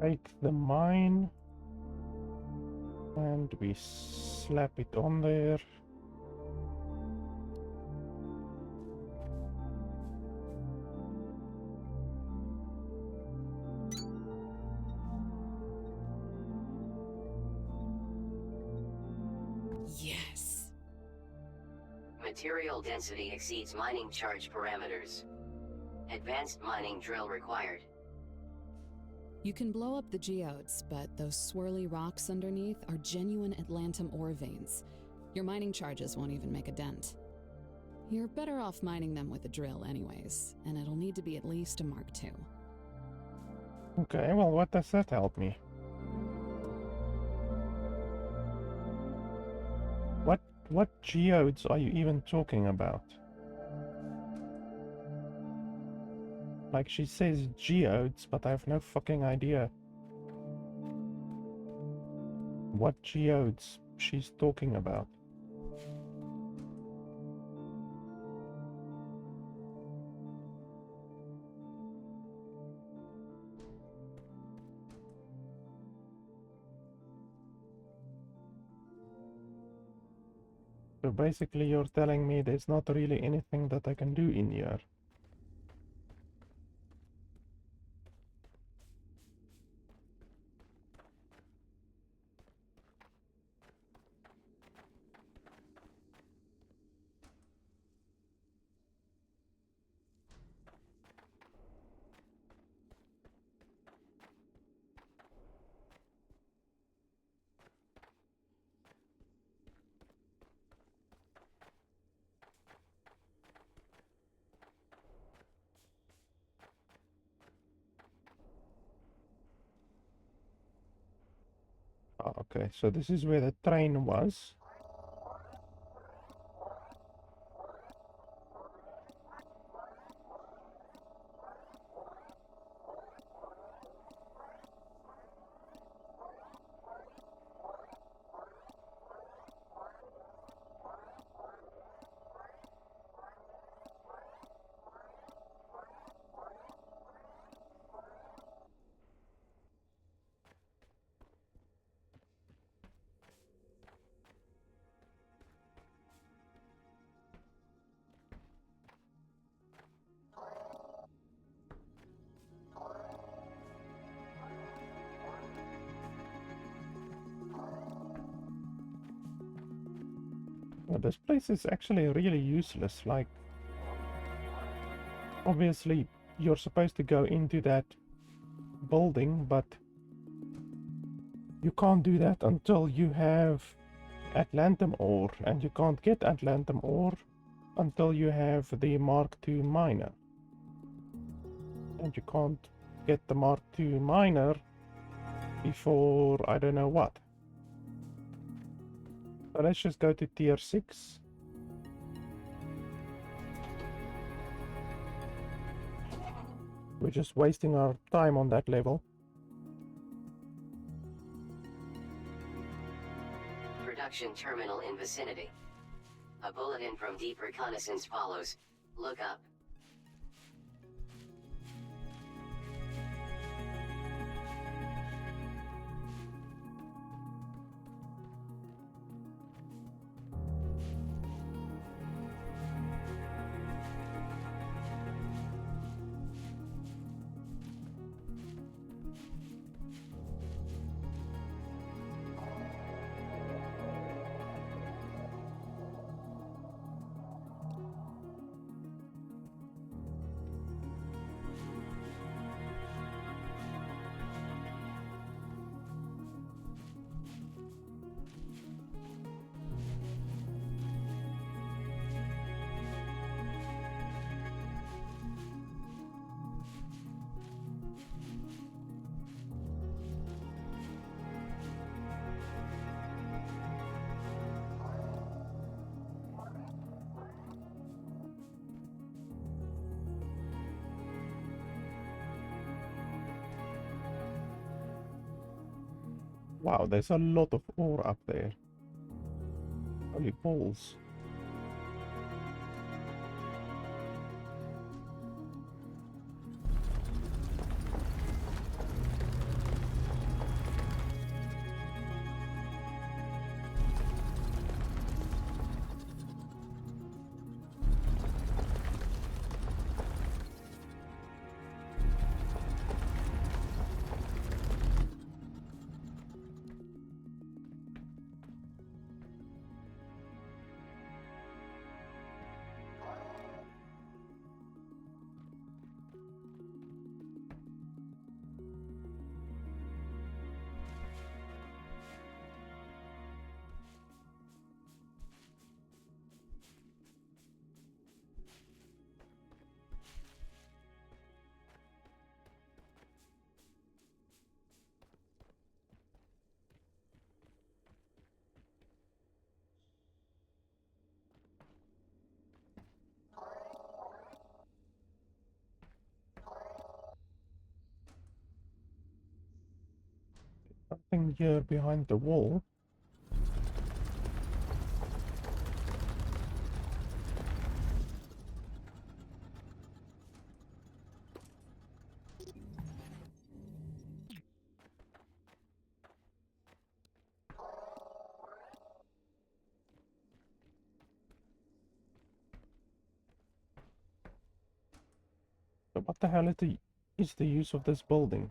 take the mine and we slap it on there. Yes. Material density exceeds mining charge parameters. Advanced mining drill required. You can blow up the geodes, but those swirly rocks underneath are genuine Atlantum ore veins. Your mining charges won't even make a dent. You're better off mining them with a drill anyways, and it'll need to be at least a Mark II. Okay, well, what does that help me? What geodes are you even talking about? Like, she says geodes, but I have no fucking idea what geodes she's talking about. So basically you're telling me there's not really anything that I can do in here. Oh, okay, so this is where the train was. Well, this place is actually really useless. Like, obviously you're supposed to go into that building, but you can't do that until you have Atlantum ore, and you can't get Atlantum ore until you have the Mark II miner. And you can't get the Mark II miner before I don't know what. So let's just go to tier 6. We're just wasting our time on that level. Production terminal in vicinity. A bulletin from deep reconnaissance follows. Look up. Wow, there's a lot of ore up there. Holy balls. in here behind the wall. But what the hell is the use of this building?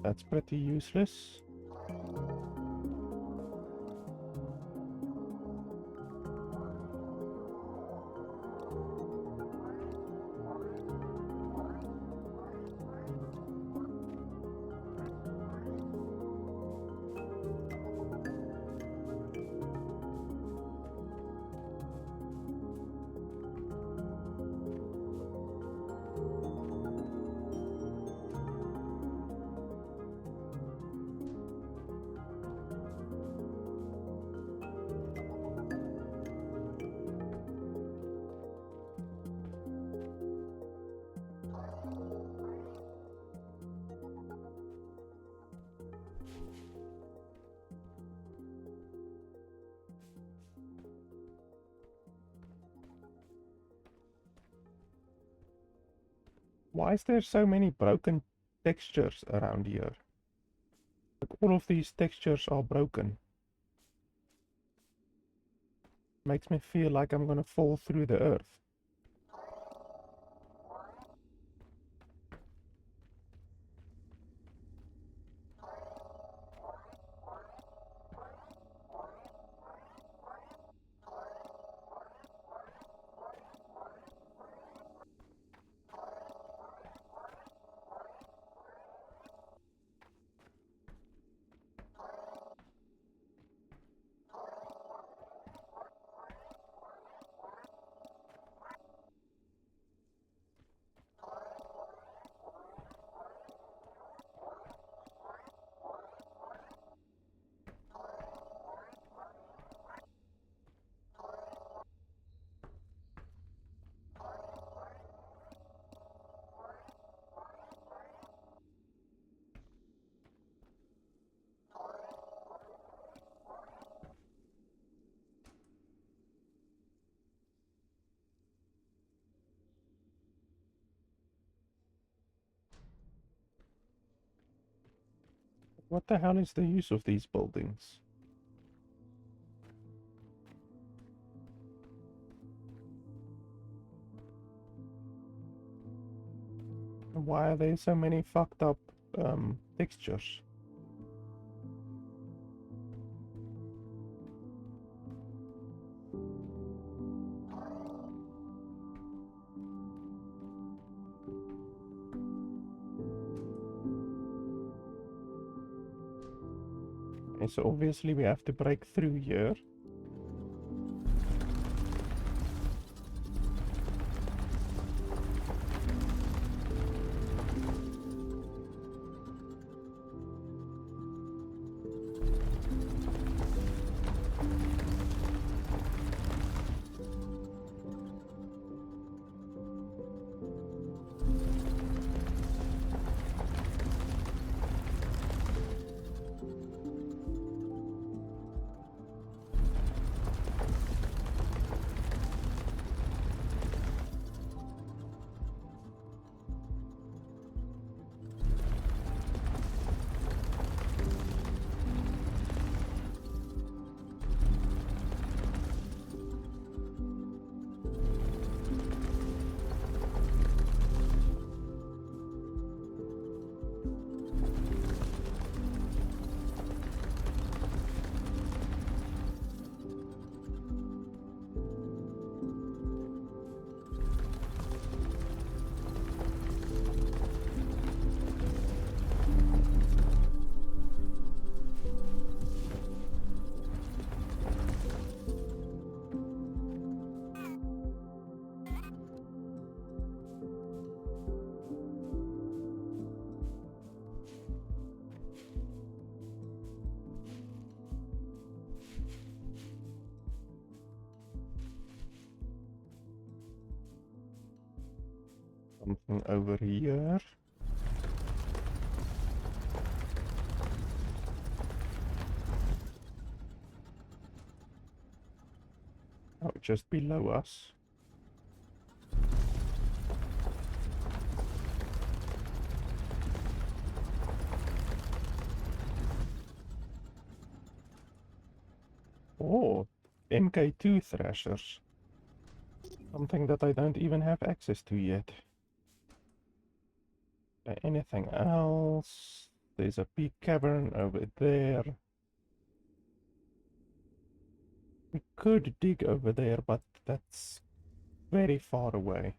That's pretty useless. Why is there so many broken textures around here? Like all of these textures are broken. Makes me feel like I'm gonna fall through the earth. What the hell is the use of these buildings? And why are there so many fucked up textures? Okay, so obviously we have to break through here. Something over here. Oh, just below us. Oh, MK2 thrashers. Something that I don't even have access to yet. Anything else? There's a big cavern over there. We could dig over there, but that's very far away.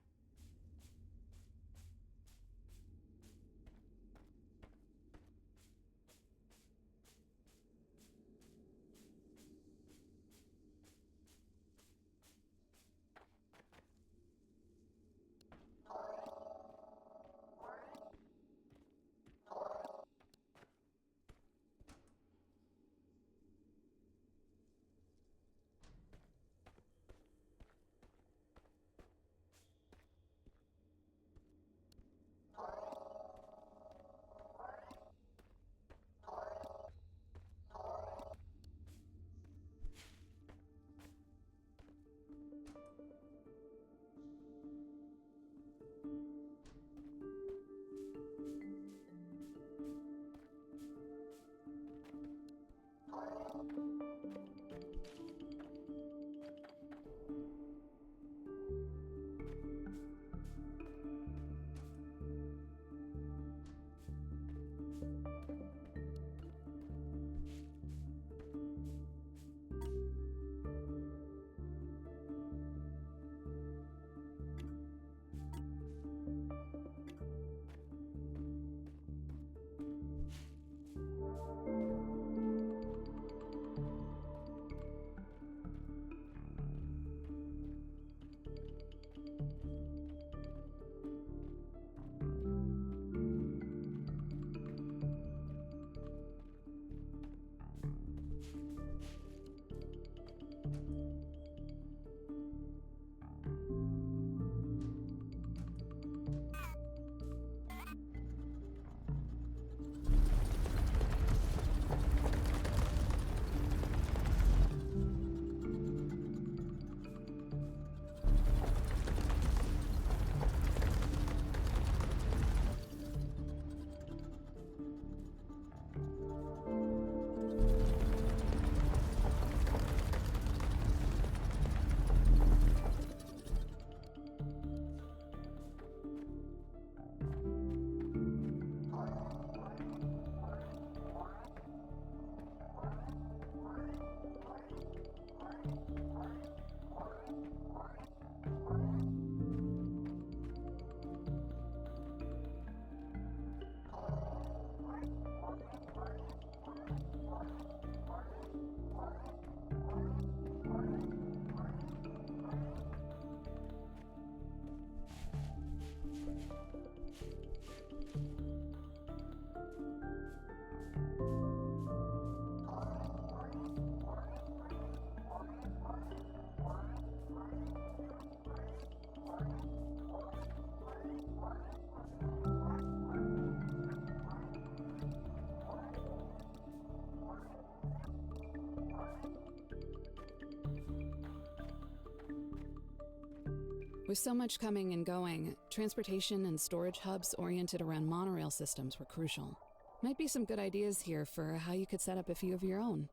With so much coming and going, transportation and storage hubs oriented around monorail systems were crucial. Might be some good ideas here for how you could set up a few of your own.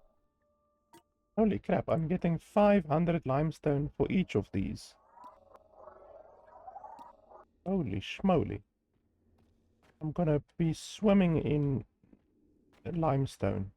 Holy crap, I'm getting 500 limestone for each of these. Holy schmoly. I'm gonna be swimming in limestone.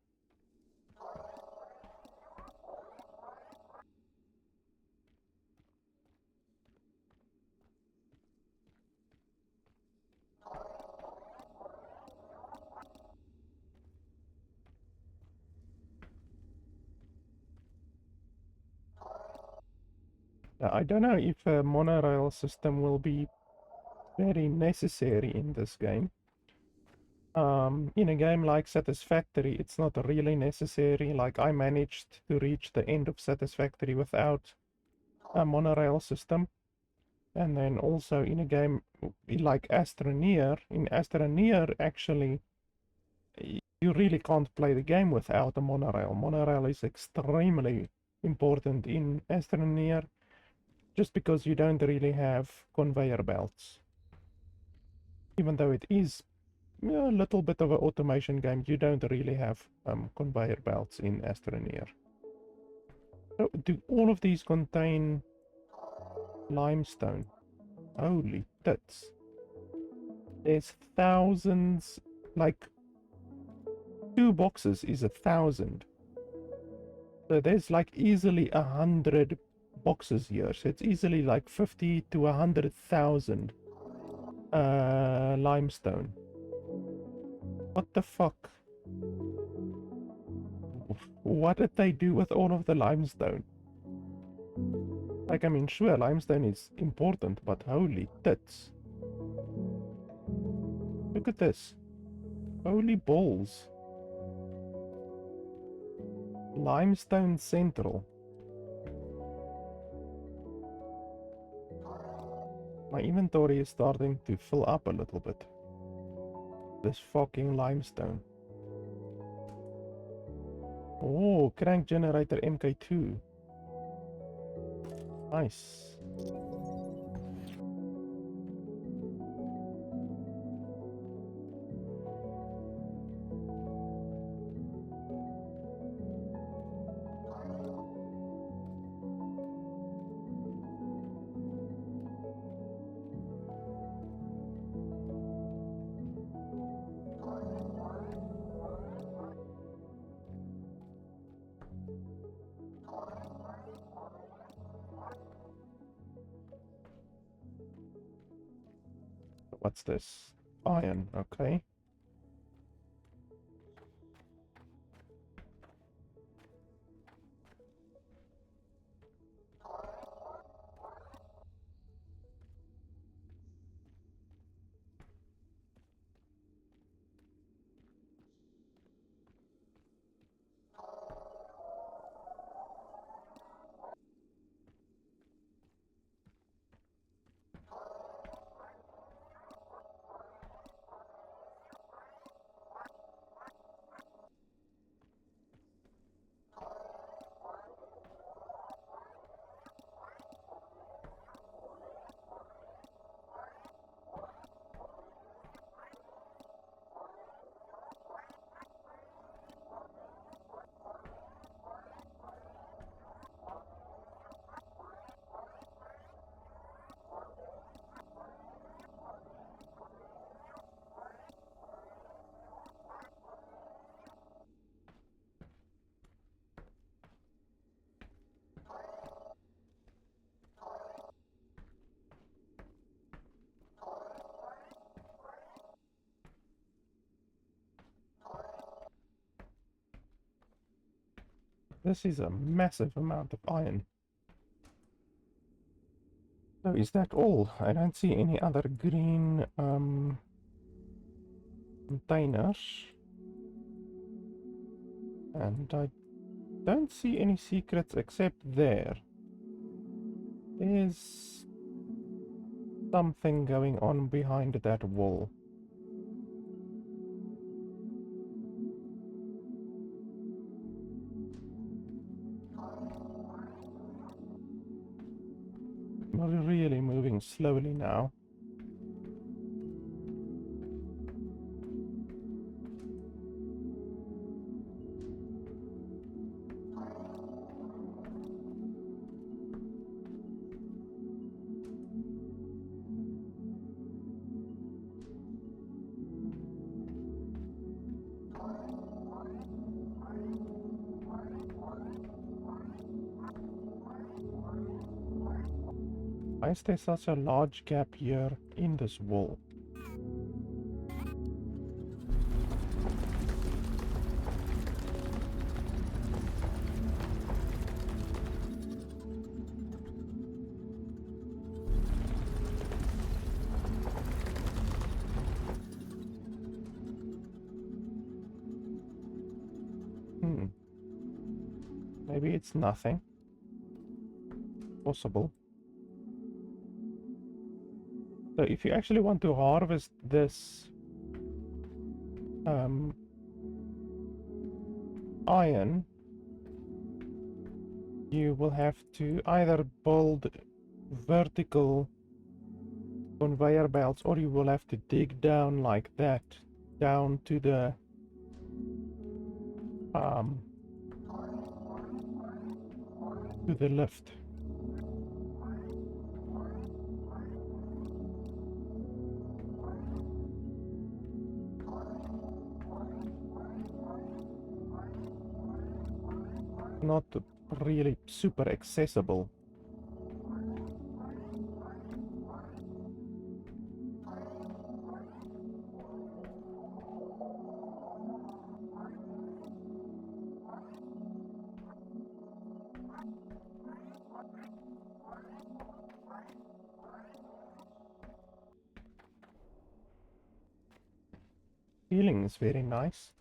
I don't know if a monorail system will be very necessary in this game. In a game like Satisfactory, it's not really necessary. Like, I managed to reach the end of Satisfactory without a monorail system. And then also in a game like Astroneer, in Astroneer actually you really can't play the game without a monorail. Monorail is extremely important in Astroneer just because you don't really have conveyor belts. Even though it is a little bit of an automation game, you don't really have conveyor belts in Astroneer. So, do all of these contain limestone? Holy tits. There's thousands, like 2 boxes is 1,000. So there's like easily 100 boxes here. So it's easily like 50 to 100,000 limestone. What the fuck? What did they do with all of the limestone? Like, I mean, sure, limestone is important, but holy tits. Look at this. Holy balls. Limestone Central. My inventory is starting to fill up a little bit. This fucking limestone. Oh, crank generator MK2. Nice. What's this? Iron, okay. This is a massive amount of iron. So is that all? I don't see any other green containers. And I don't see any secrets except there. There's something going on behind that wall. We're really moving slowly now. Why is there such a large gap here in this wall? Maybe it's nothing. Possible. So if you actually want to harvest this iron, you will have to either build vertical conveyor belts, or you will have to dig down like that, down to the lift. Not really super accessible. Feeling is very nice.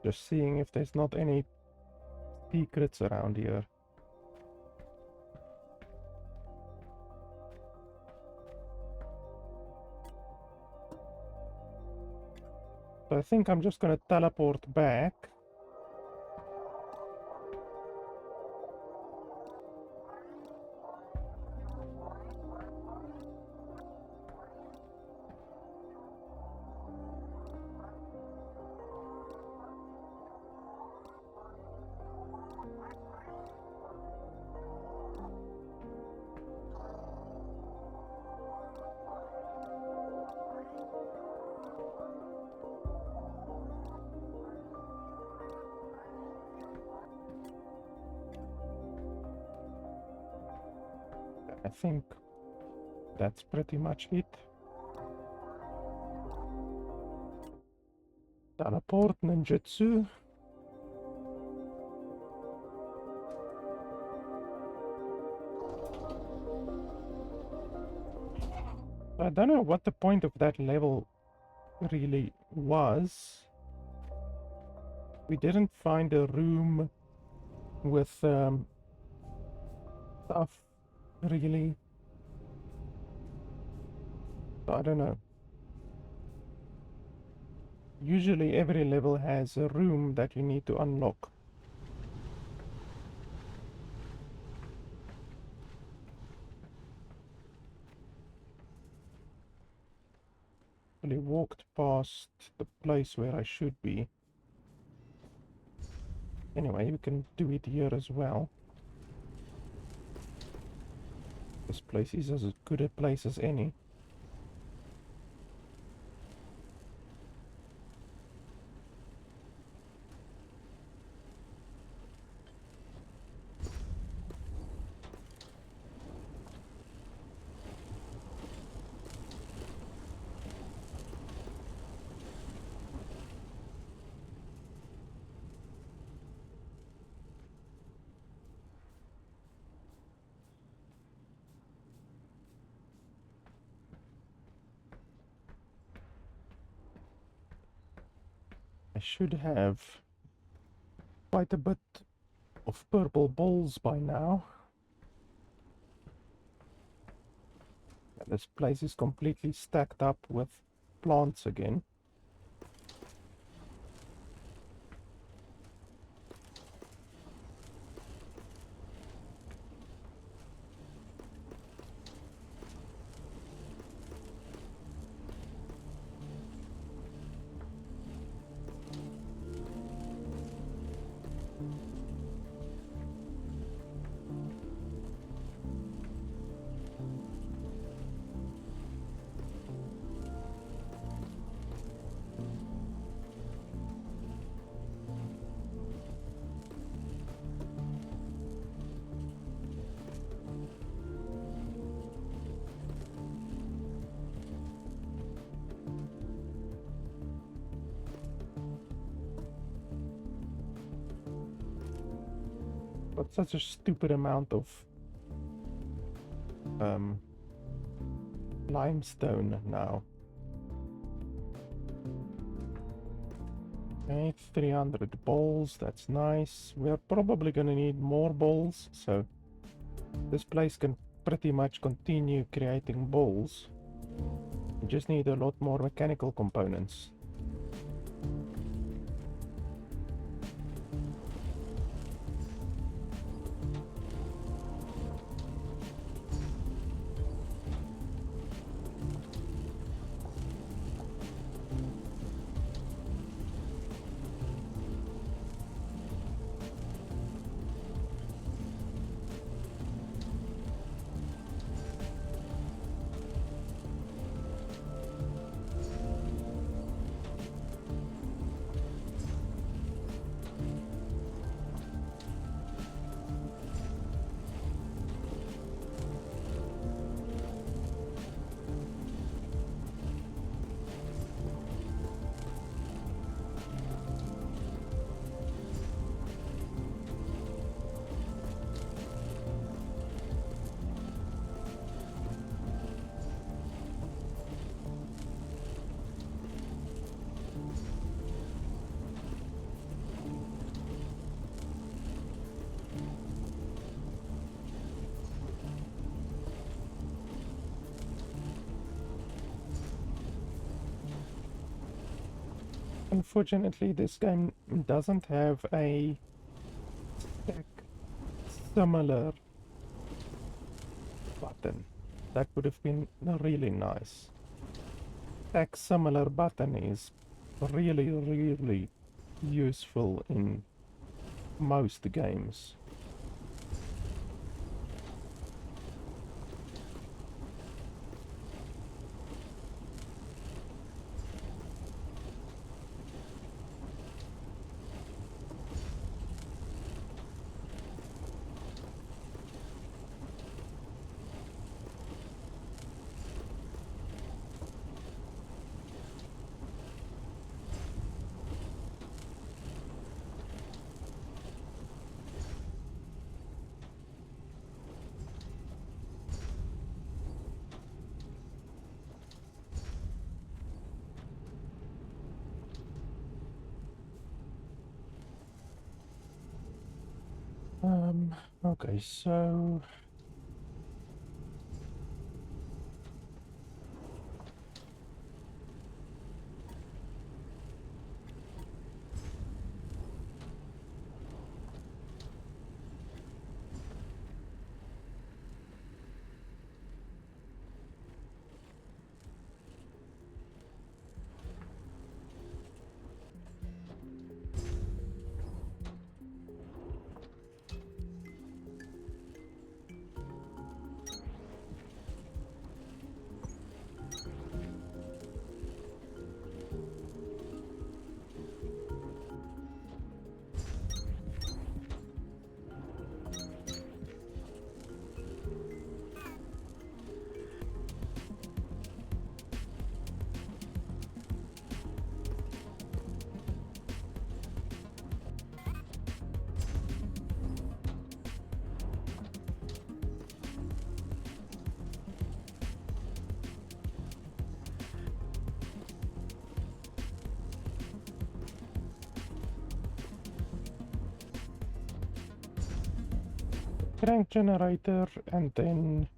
Just seeing if there's not any secrets around here. So I think I'm just gonna teleport back. I think that's pretty much it. Teleport ninjutsu. I don't know what the point of that level really was. We didn't find a room with stuff really. I don't know. Usually every level has a room that you need to unlock. I walked past the place where I should be. Anyway, we can do it here as well. This place is as good a place as any. should have quite a bit of purple balls by now. And this place is completely stacked up with plants again. But such a stupid amount of limestone now. Okay, 300 balls, that's nice. We're probably gonna need more balls, so this place can pretty much continue creating balls. We just need a lot more mechanical components. Unfortunately, this game doesn't have a stack similar button. That would have been really nice. Stack similar button is really useful in most games. Okay, so crank generator and then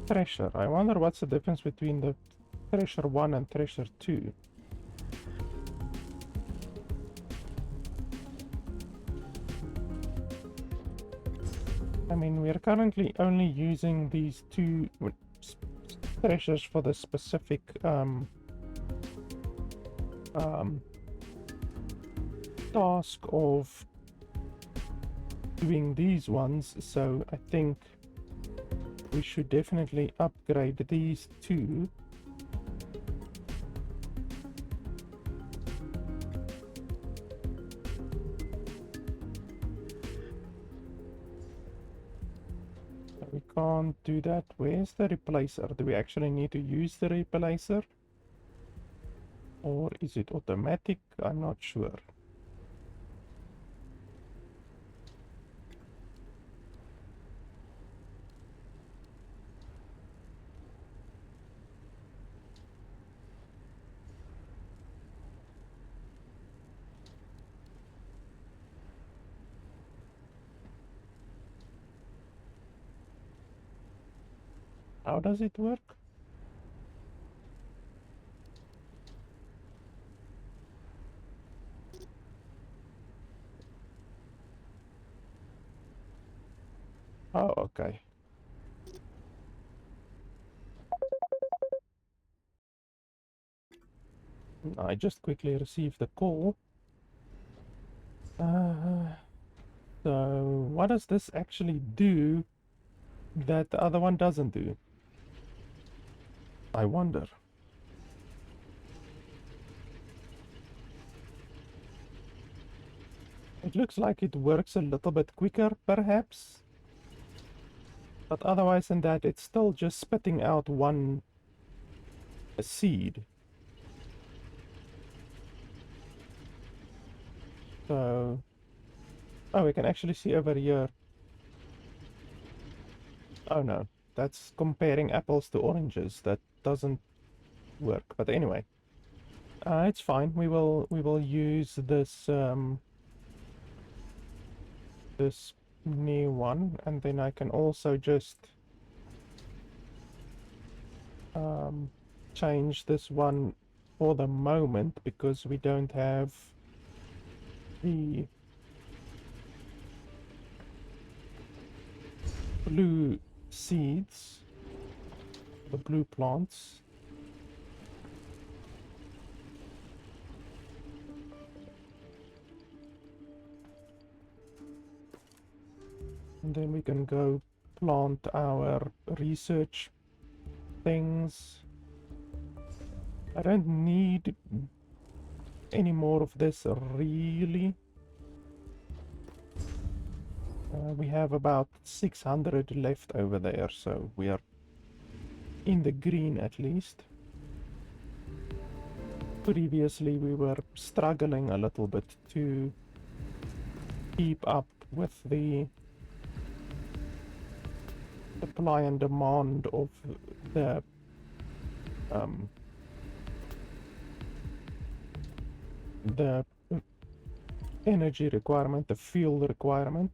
thresher. I wonder what's the difference between the thresher 1 and thresher 2. I mean, we are currently only using these two threshers for the specific task of doing these ones, so I think we should definitely upgrade these two. We can't do that. Where's the replacer? Do we actually need to use the replacer? Or is it automatic? I'm not sure. How does it work? Oh, okay. I just quickly received the call. So what does this actually do that the other one doesn't do? I wonder. It looks like it works a little bit quicker, perhaps. But otherwise than that, it's still just spitting out a seed. So... oh, we can actually see over here. Oh no, that's comparing apples to oranges. That doesn't work. But anyway, it's fine. We will use this this new one, and then I can also just change this one for the moment because we don't have the blue seeds, the blue plants. And then we can go plant our research things. I don't need any more of this really. We have about 600 left over there, so we are in the green at least. Previously we were struggling a little bit to keep up with the supply and demand of the energy requirement, the fuel requirement.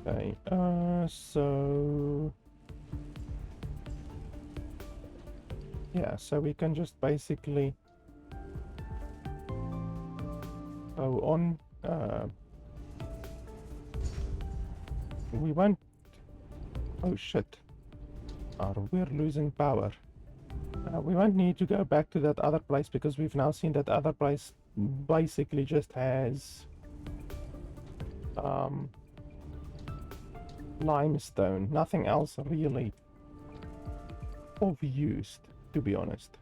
Okay, so yeah, so we can just basically go on. We won't. Oh shit! We're losing power. We won't need to go back to that other place because we've now seen that other place basically just has limestone. Nothing else really overused, to be honest.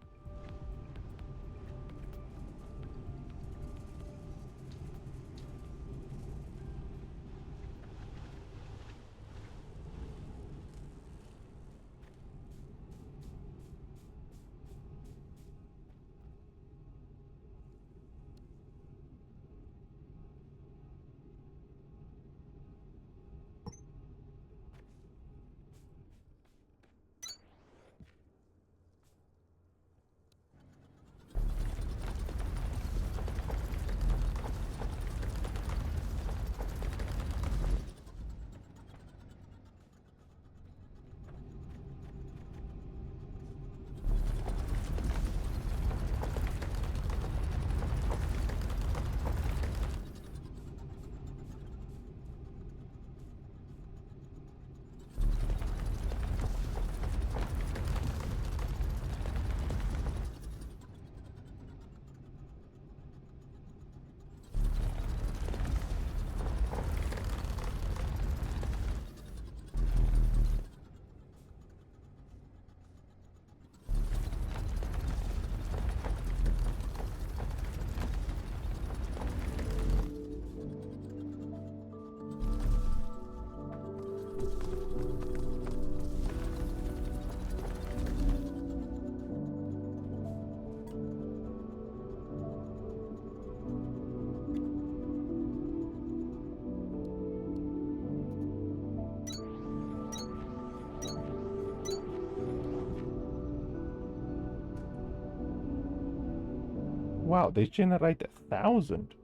Wow, they generate 1,000.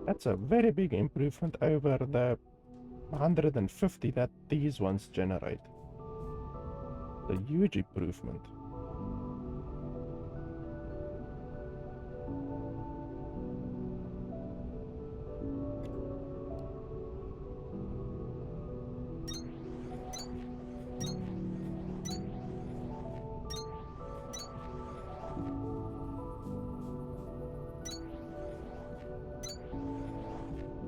That's a very big improvement over the 150 that these ones generate. A huge improvement.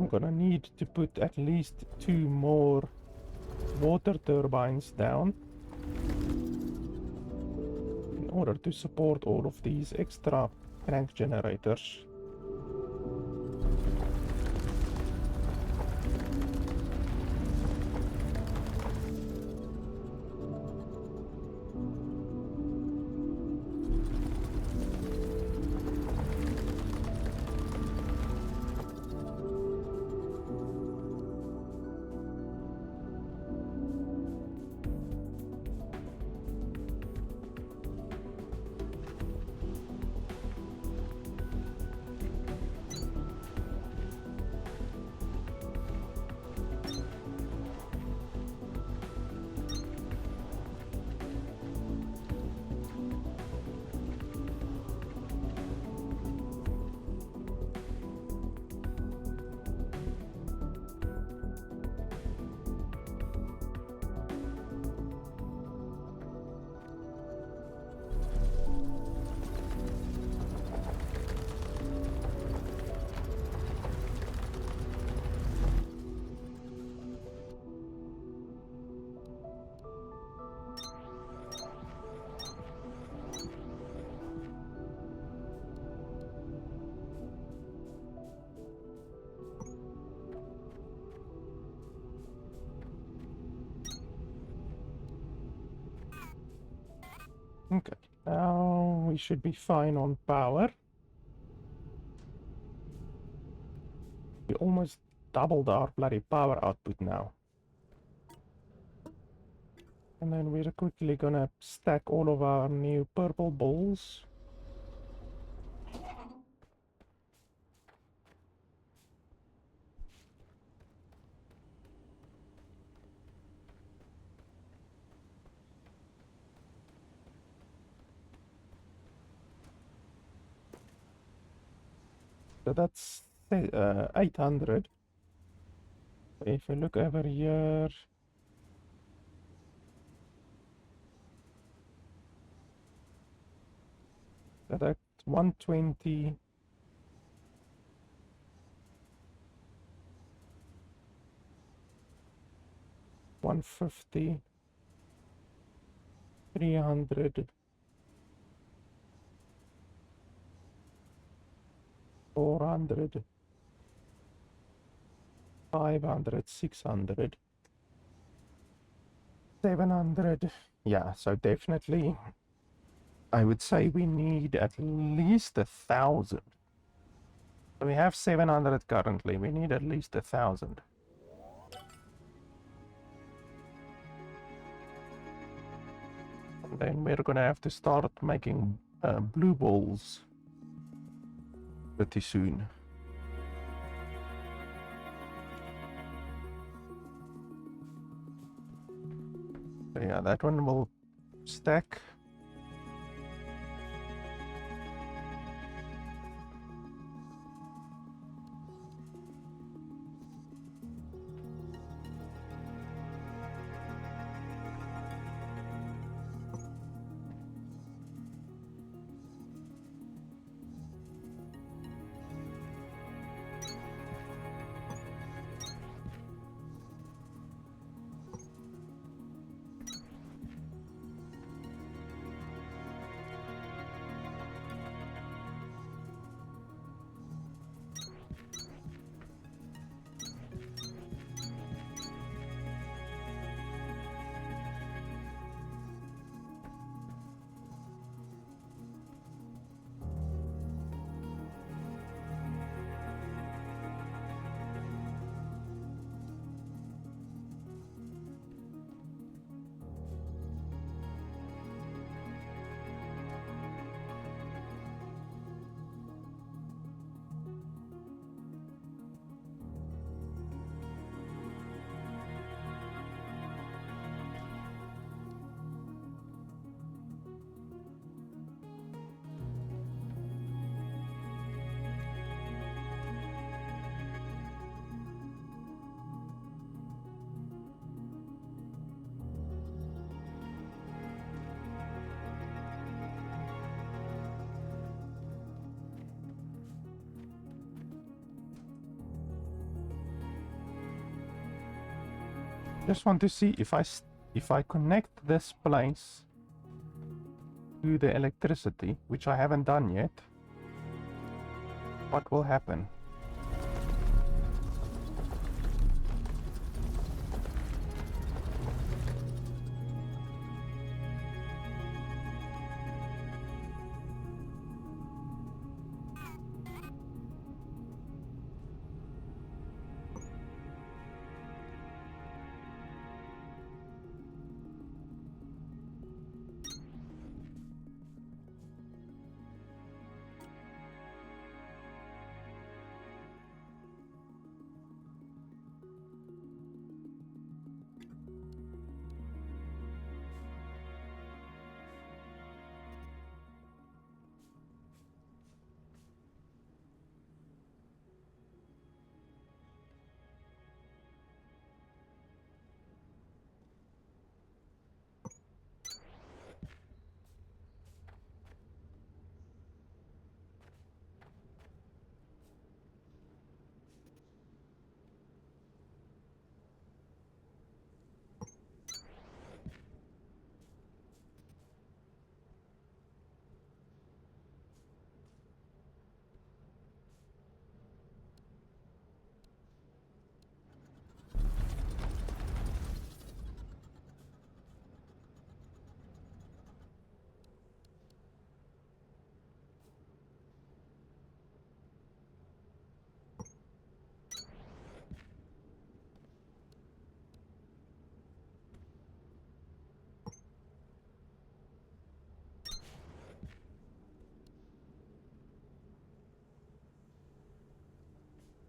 I'm gonna need to put at least 2 more water turbines down in order to support all of these extra crank generators. Okay, now we should be fine on power. We almost doubled our bloody power output now. And then we're quickly gonna stack all of our new purple balls. So that's 800. If you look over here, that at 120. 150, 300, 400, 500, 600, 700. Yeah, so definitely I would say we need at least 1,000. So we have 700 currently, we need at least 1,000. Then we're gonna have to start making blue balls pretty soon. So yeah, that one will stack. Just want to see if I connect this place to the electricity, which I haven't done yet, what will happen?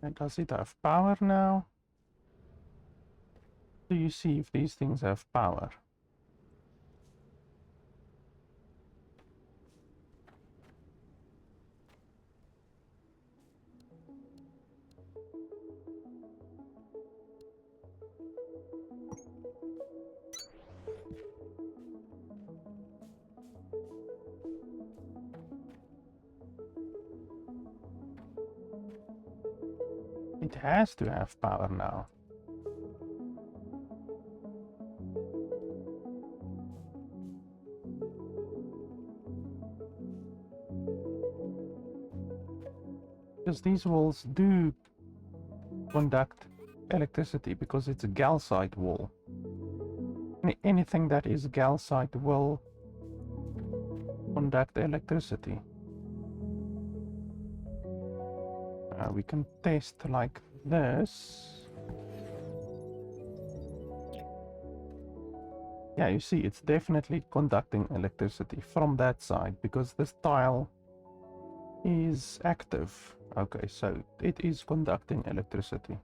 And does it have power now? Do you see if these things have power? It has to have power now. Because these walls do conduct electricity because it's a calcite wall. Anything that is calcite will conduct electricity. We can test like this. Yeah, you see, it's definitely conducting electricity from that side because this tile is active. Okay, so it is conducting electricity.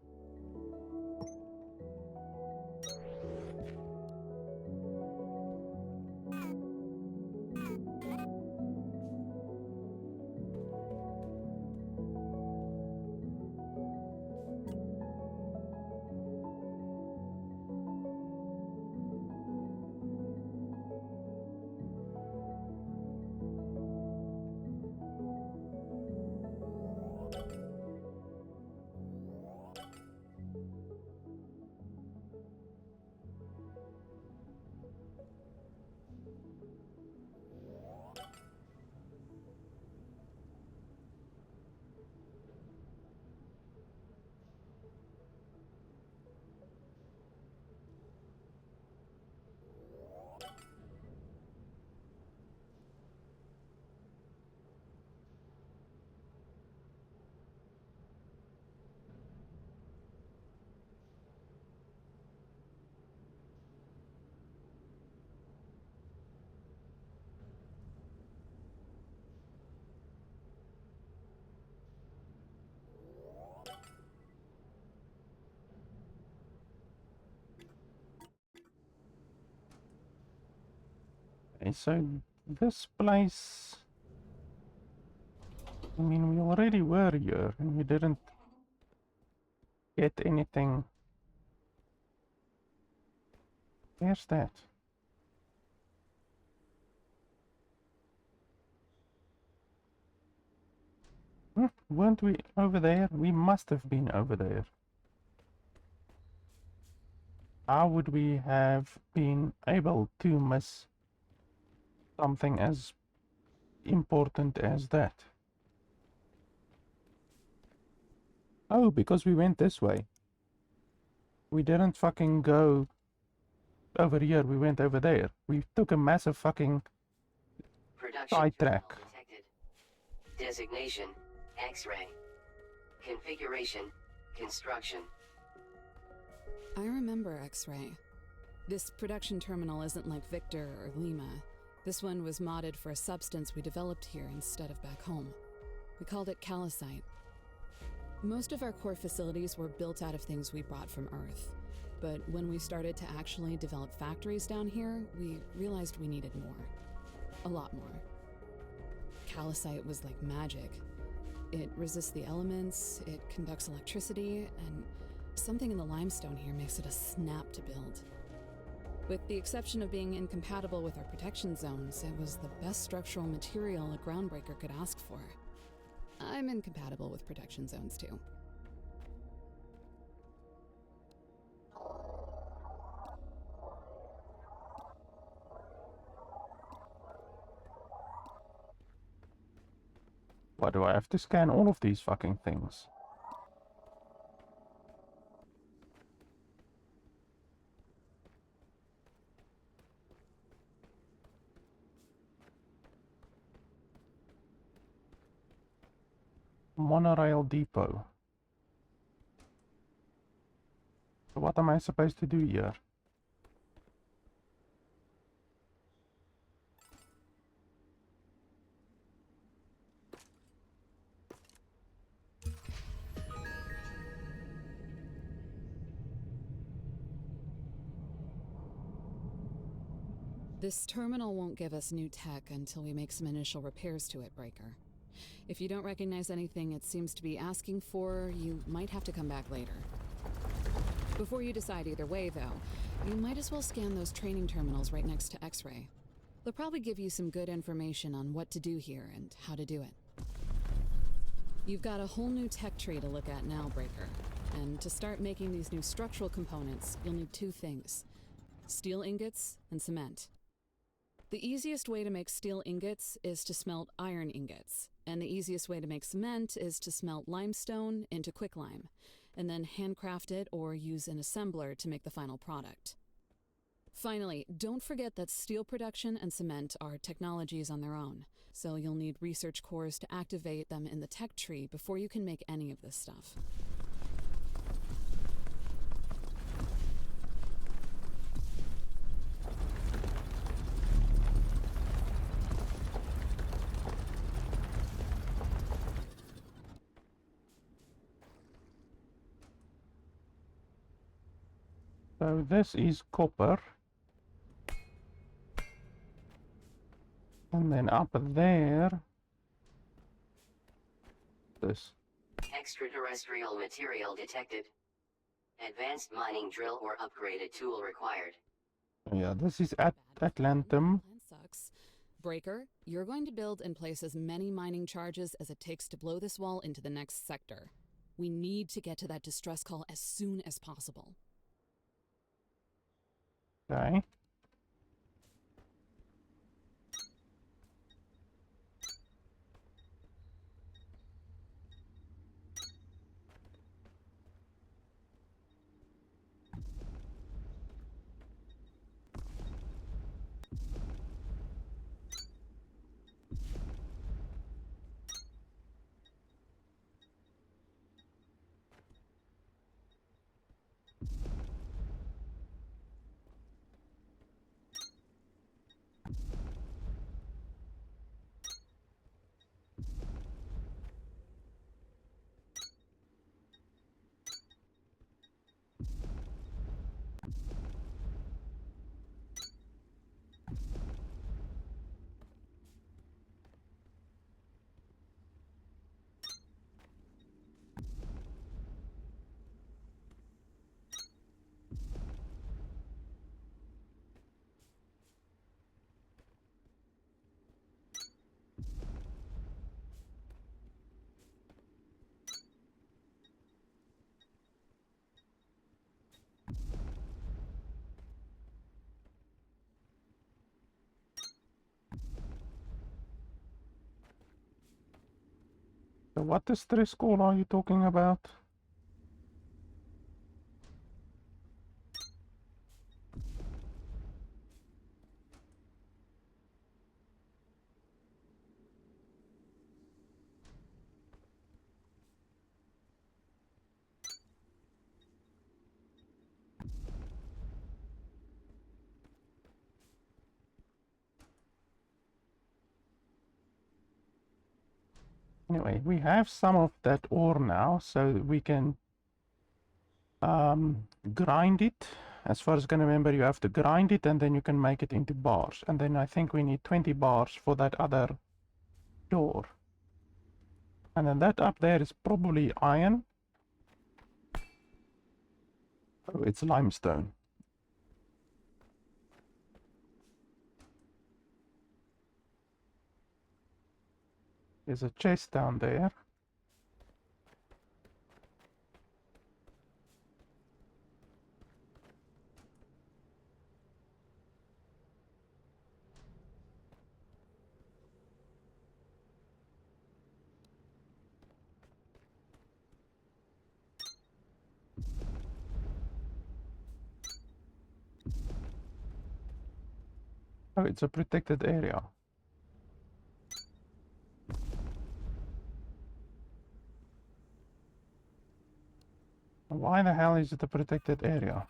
Okay, so this place, I mean, we already were here and we didn't get anything. Where's that? Weren't we over there? We must have been over there. How would we have been able to miss something as important as that? Oh, because we went this way. We didn't fucking go over here, we went over there. We took a massive fucking side track. Detected. Designation, X-ray. Configuration, construction. I remember X-ray. This production terminal isn't like Victor or Lima. This one was modded for a substance we developed here instead of back home. We called it calcite. Most of our core facilities were built out of things we brought from Earth. But when we started to actually develop factories down here, we realized we needed more. A lot more. Calcite was like magic. It resists the elements, it conducts electricity, and something in the limestone here makes it a snap to build. With the exception of being incompatible with our protection zones, it was the best structural material a groundbreaker could ask for. I'm incompatible with protection zones too. Why do I have to scan all of these fucking things? Monorail depot. So what am I supposed to do here? This terminal won't give us new tech until we make some initial repairs to it, Breaker. If you don't recognize anything it seems to be asking for, you might have to come back later. Before you decide either way, though, you might as well scan those training terminals right next to X-ray. They'll probably give you some good information on what to do here and how to do it. You've got a whole new tech tree to look at now, Breaker. And to start making these new structural components, you'll need two things: steel ingots and cement. The easiest way to make steel ingots is to smelt iron ingots, and the easiest way to make cement is to smelt limestone into quicklime, and then handcraft it or use an assembler to make the final product. Finally, don't forget that steel production and cement are technologies on their own, so you'll need research cores to activate them in the tech tree before you can make any of this stuff. So this is copper. And then up there, this. Extraterrestrial material detected. Advanced mining drill or upgraded tool required. Yeah, this is at Atlantum. Plan sucks. Breaker, you're going to build and place as many mining charges as it takes to blow this wall into the next sector. We need to get to that distress call as soon as possible. Okay. So what distress call are you talking about? Anyway, we have some of that ore now, so we can grind it. As far as I can remember, you have to grind it and then you can make it into bars. And then I think we need 20 bars for that other door. And then that up there is probably iron. Oh, it's limestone. There's a chest down there. Oh, it's a protected area. Why the hell is it a protected area?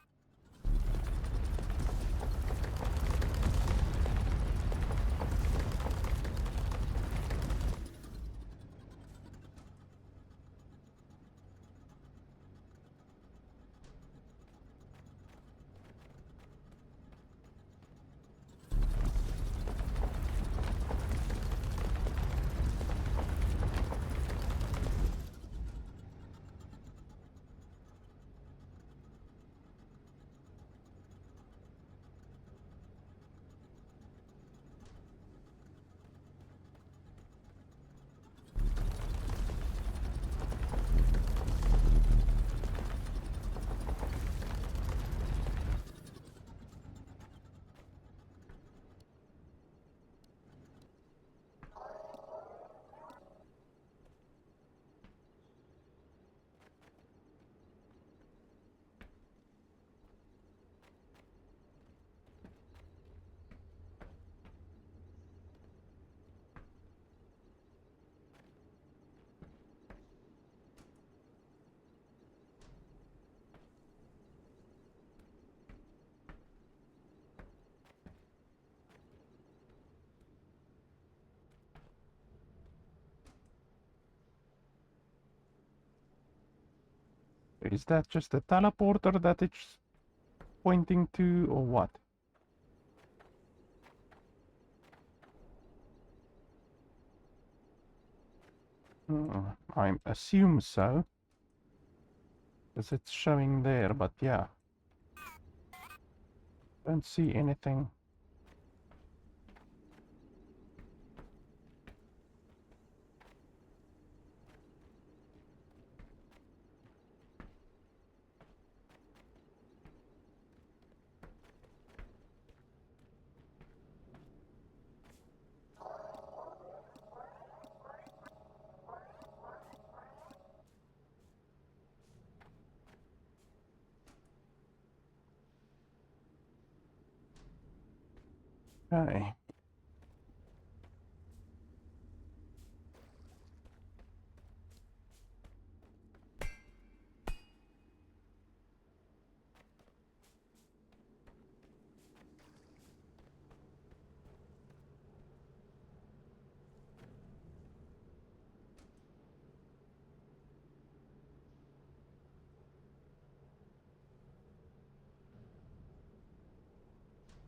Is that just a teleporter that it's pointing to, or what? I assume so. Because it's showing there, but yeah. Don't see anything. Okay.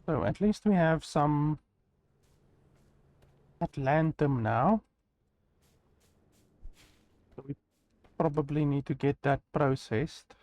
So at least we have some Atlantum now. So we probably need to get that processed.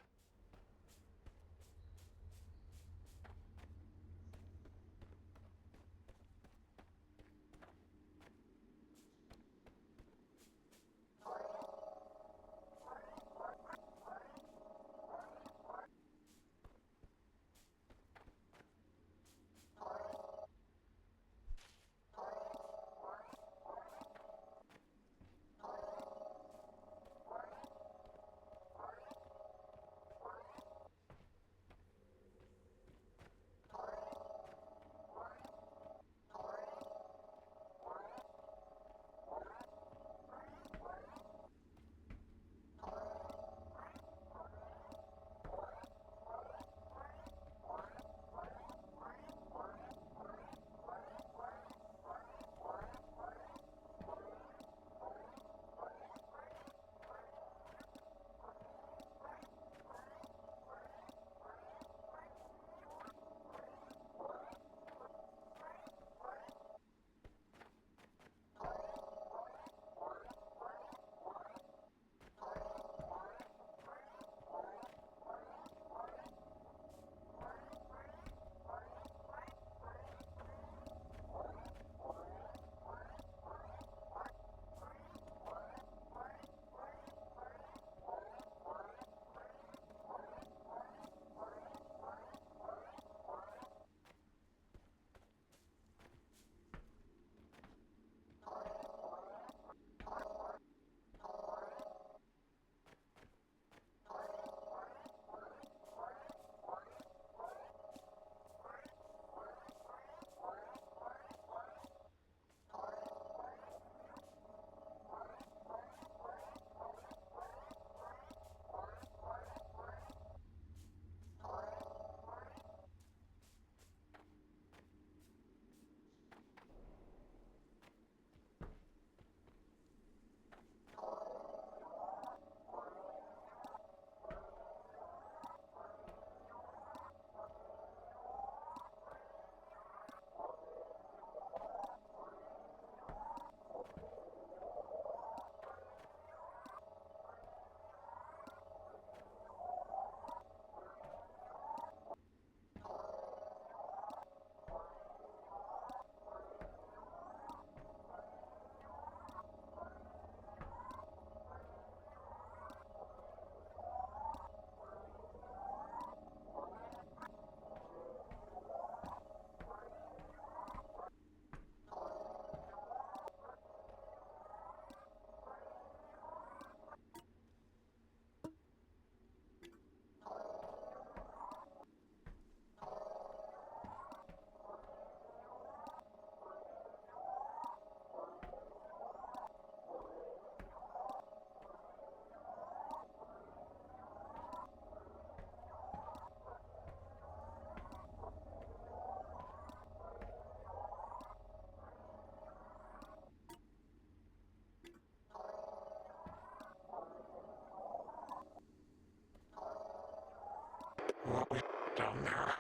what we down there,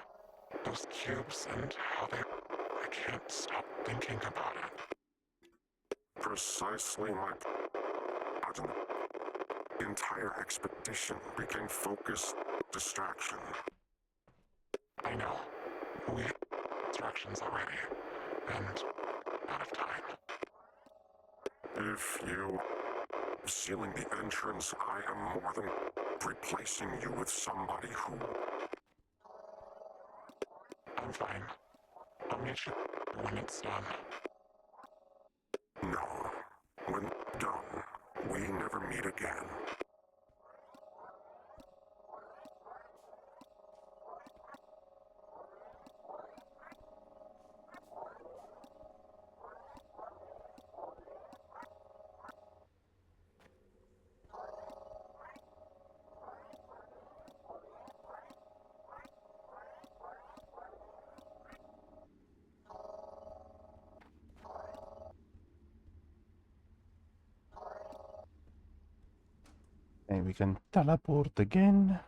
those cubes and how they... I can't stop thinking about it. Precisely my... The entire expedition became focused distraction. I know. We had distractions already, and out of time. If you... sealing the entrance, I am more than replacing you with somebody who... I'm fine. I'll meet you when it's done. No. When done, we never meet again. Okay, we can teleport again.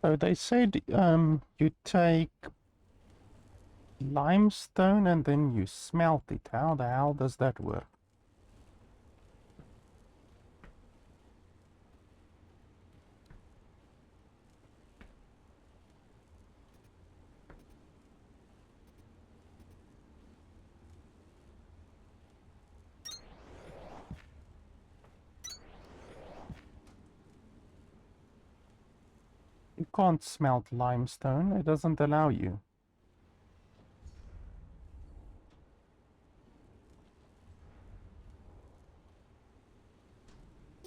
So they said you take limestone and then you smelt it. How the hell does that work? You can't smelt limestone, it doesn't allow you.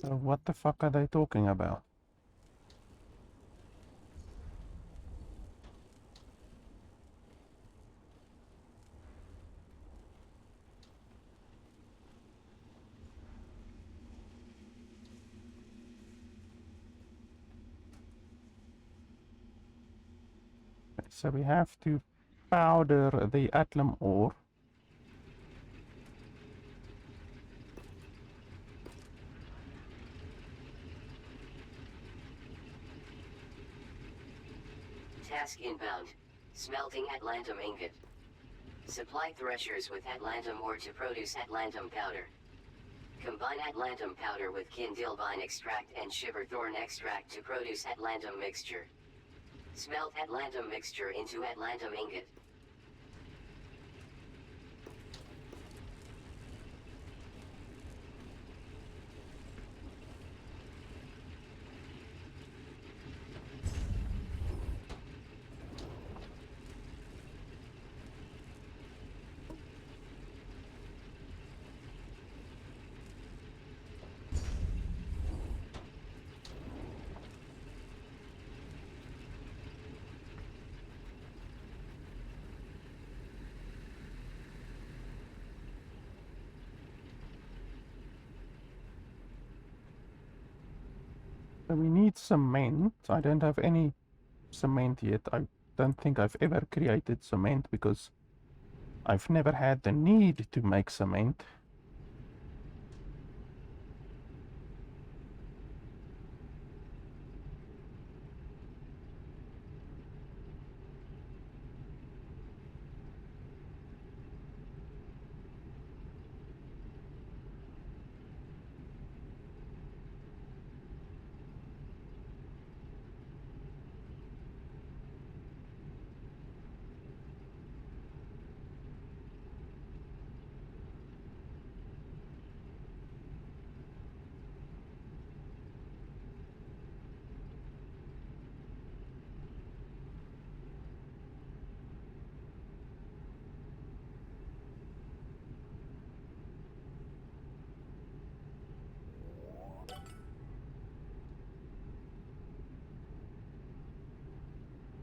So what the fuck are they talking about? So we have to powder the Atlam ore. Task inbound. Smelting Atlantum ingot. Supply threshers with Atlantum ore to produce Atlantum powder. Combine Atlantum powder with Kindilvine extract and Shiverthorn extract to produce Atlantum mixture. Smelt Atlantum mixture into Atlantum ingot. So we need cement. I don't have any cement yet. I don't think I've ever created cement because I've never had the need to make cement.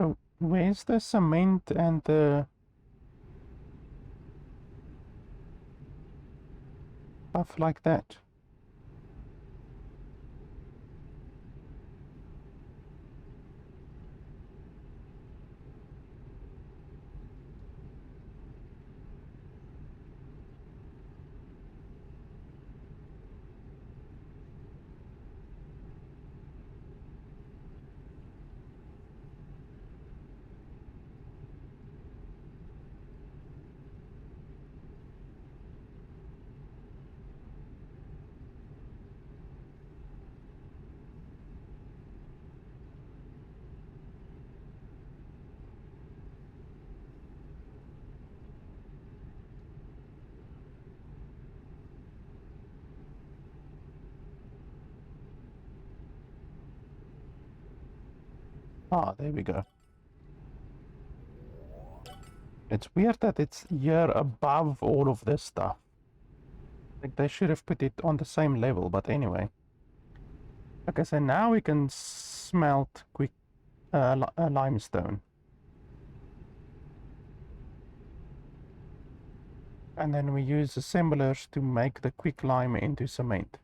So where's the cement and the stuff like that? Ah, there we go. It's weird that it's here above all of this stuff. Like they should have put it on the same level, but anyway. Okay, so now we can smelt limestone. And then we use assemblers to make the quicklime into cement.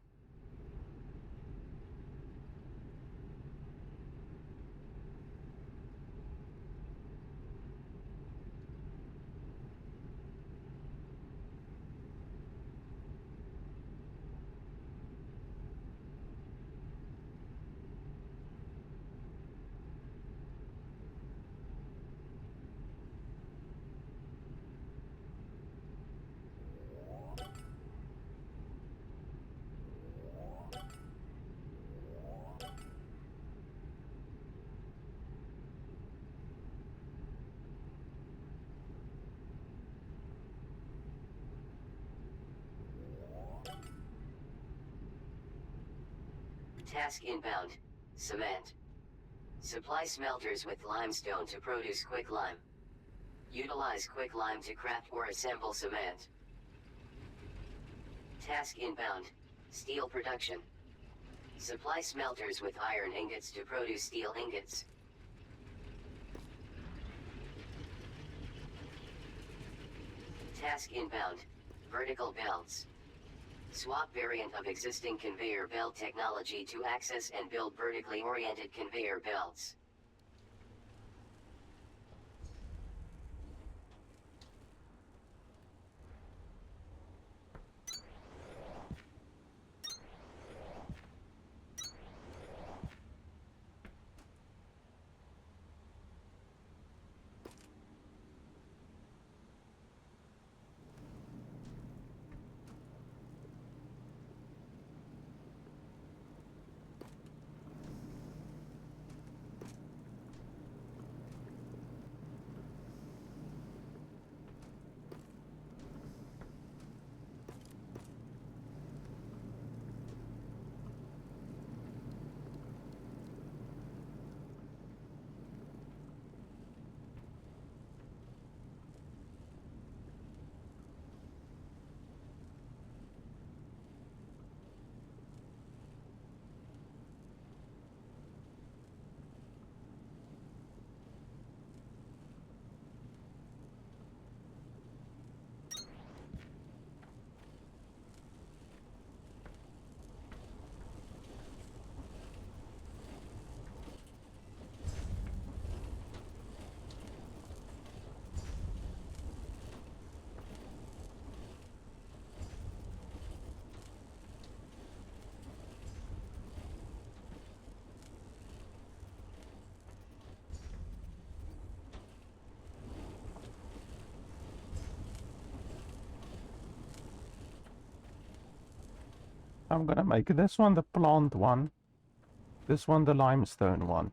Task inbound. Cement. Supply smelters with limestone to produce quicklime. Utilize quicklime to craft or assemble cement. Task inbound. Steel production. Supply smelters with iron ingots to produce steel ingots. Task inbound. Vertical belts. Swap variant of existing conveyor belt technology to access and build vertically oriented conveyor belts. I'm gonna make this one the plant one, this one the limestone one.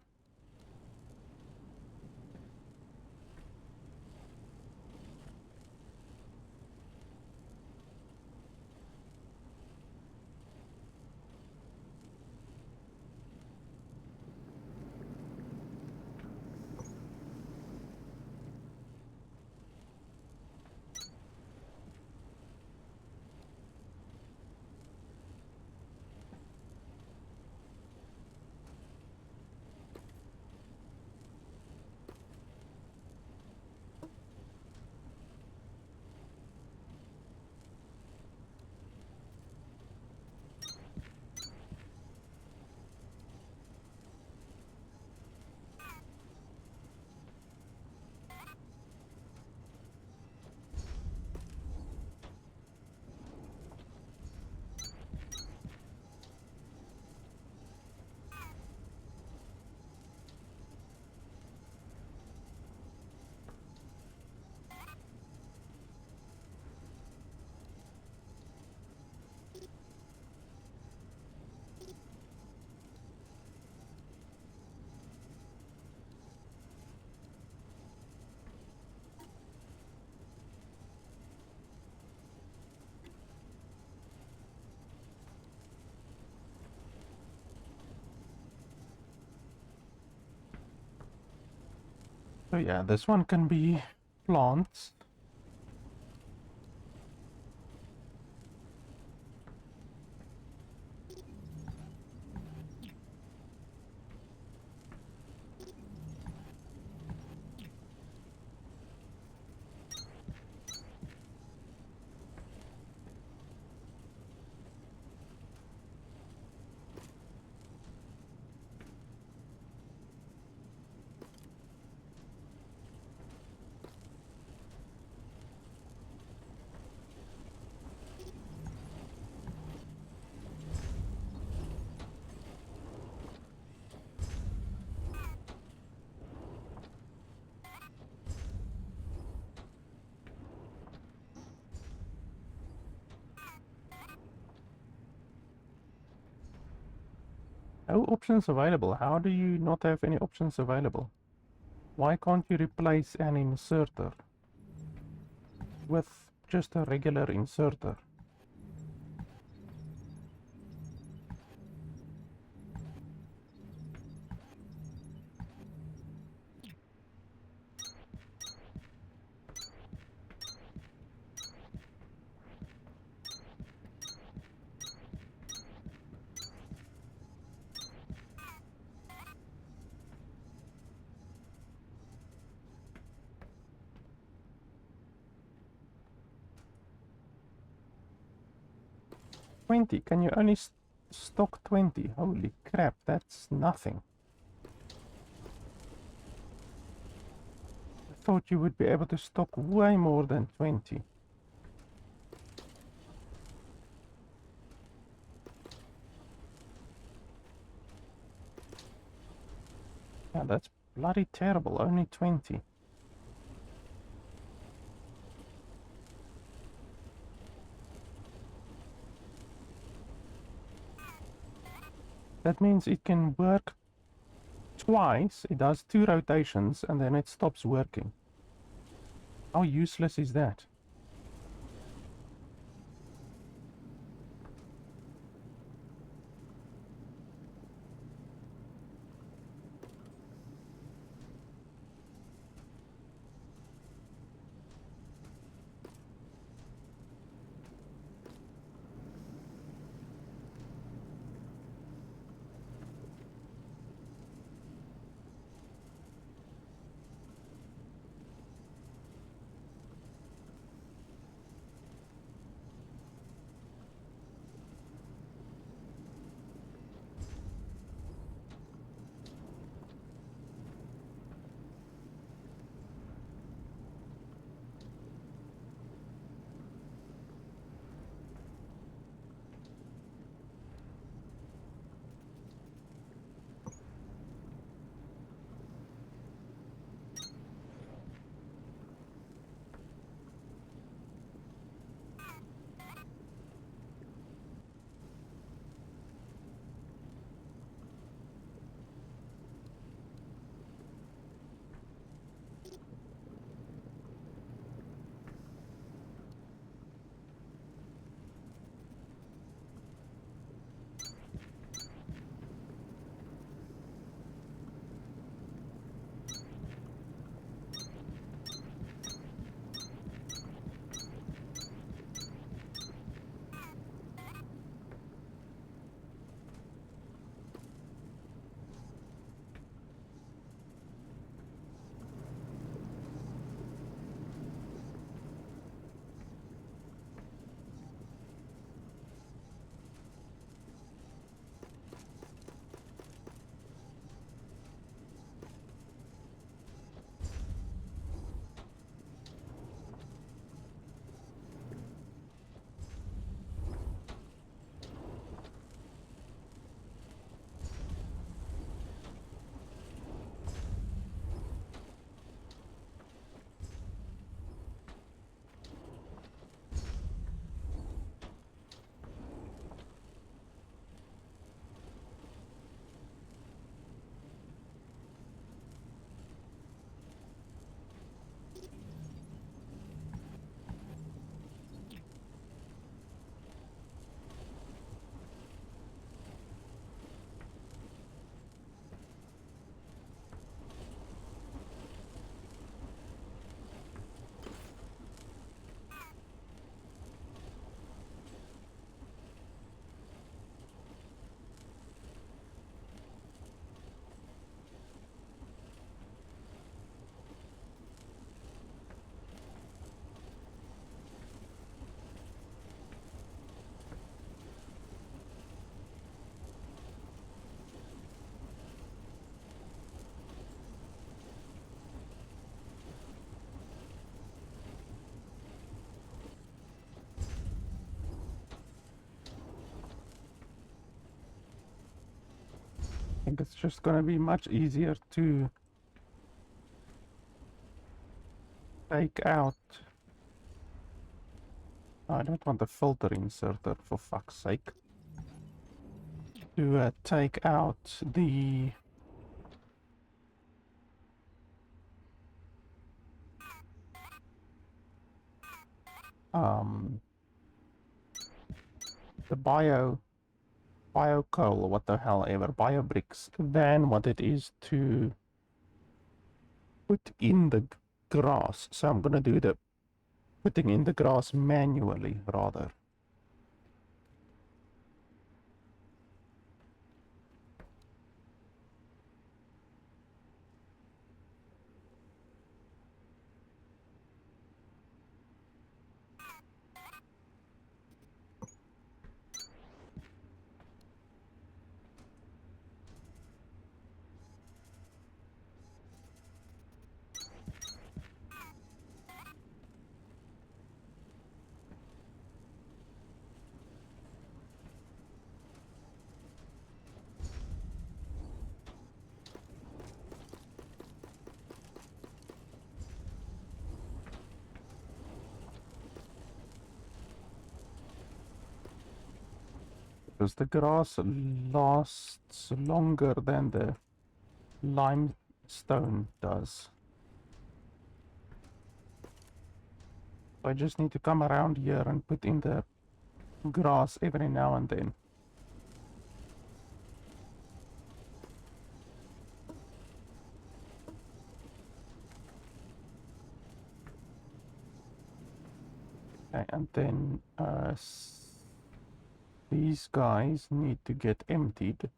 So yeah, this one can be plants. No options available. How do you not have any options available? Why can't you replace an inserter with just a regular inserter? Can you only stock 20? Holy crap, that's nothing. I thought you would be able to stock way more than 20. Yeah, that's bloody terrible, only 20. That means it can work twice, it does 2 rotations, and then it stops working. How useless is that? think it's just gonna be much easier to take out. I don't want a filter inserter, for fuck's sake. To take out the um the bio coal, what the hell ever, bio bricks, than what it is to put in the grass. So I'm gonna do the putting in the grass manually rather. Because the grass lasts longer than the limestone does. So I just need to come around here and put in the grass every now and then. Okay, and then these guys need to get emptied.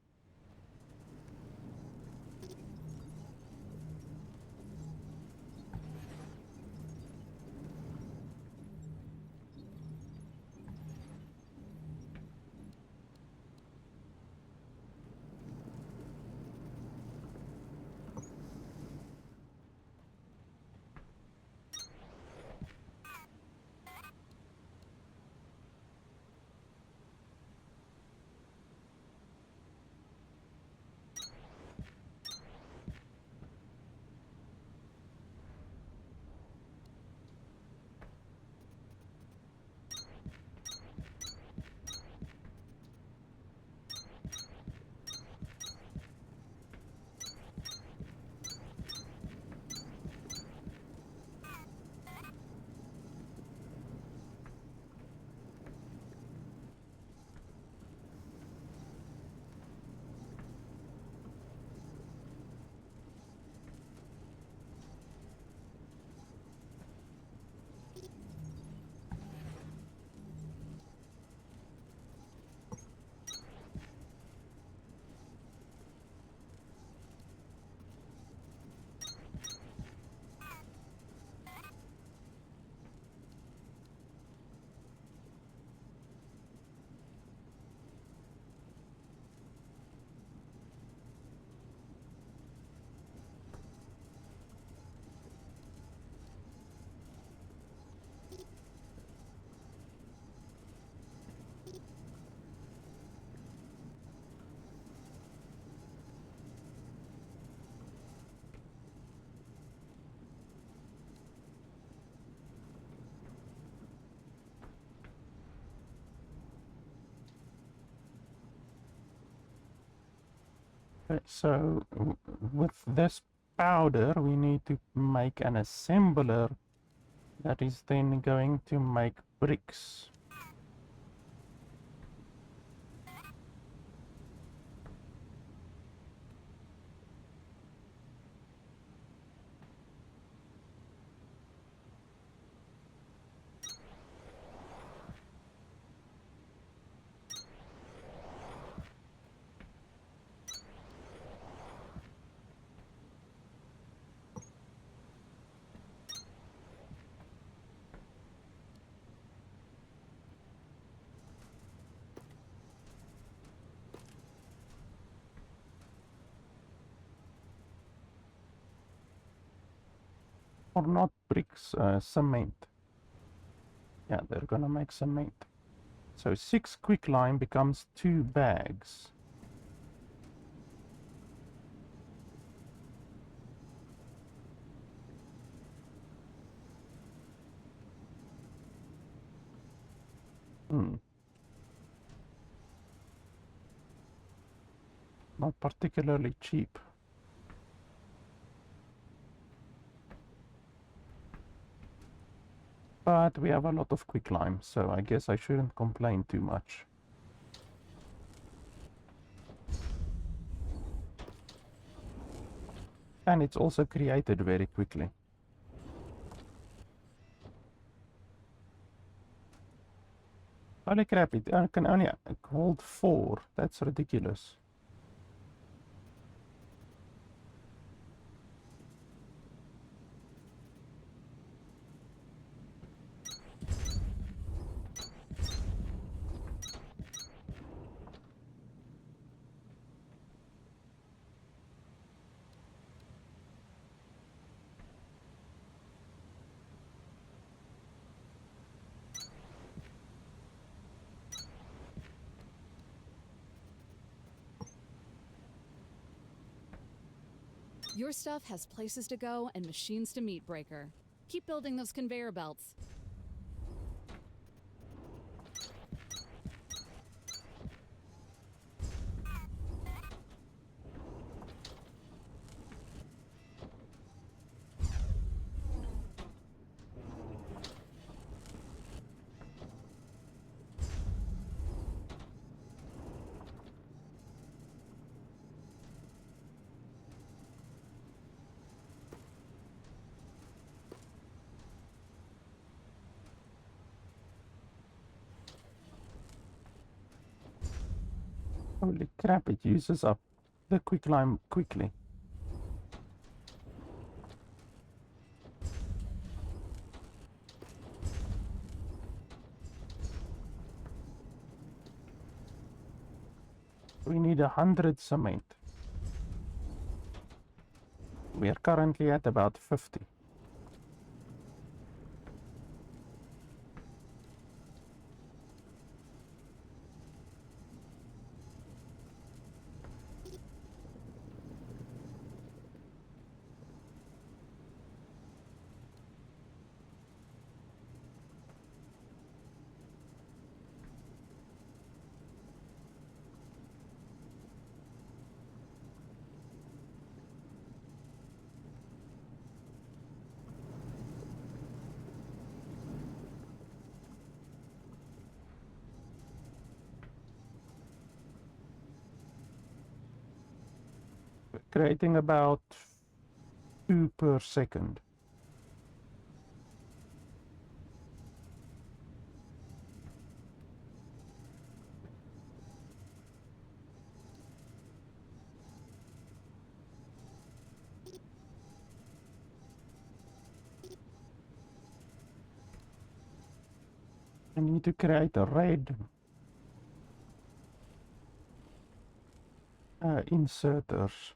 Okay, so with this powder we need to make an assembler that is then going to make bricks. Or not bricks, cement. Yeah, they're gonna make cement. So 6 quicklime becomes 2 bags. Not particularly cheap. But we have a lot of quicklime, so I guess I shouldn't complain too much. And it's also created very quickly. Holy crap, it can only hold 4. That's ridiculous. Your stuff has places to go and machines to meet, Breaker. Keep building those conveyor belts. Holy crap, it uses up the quicklime quickly. We need 100 cement. We are currently at about 50. Creating about 2 per second. I need to create a red inserters.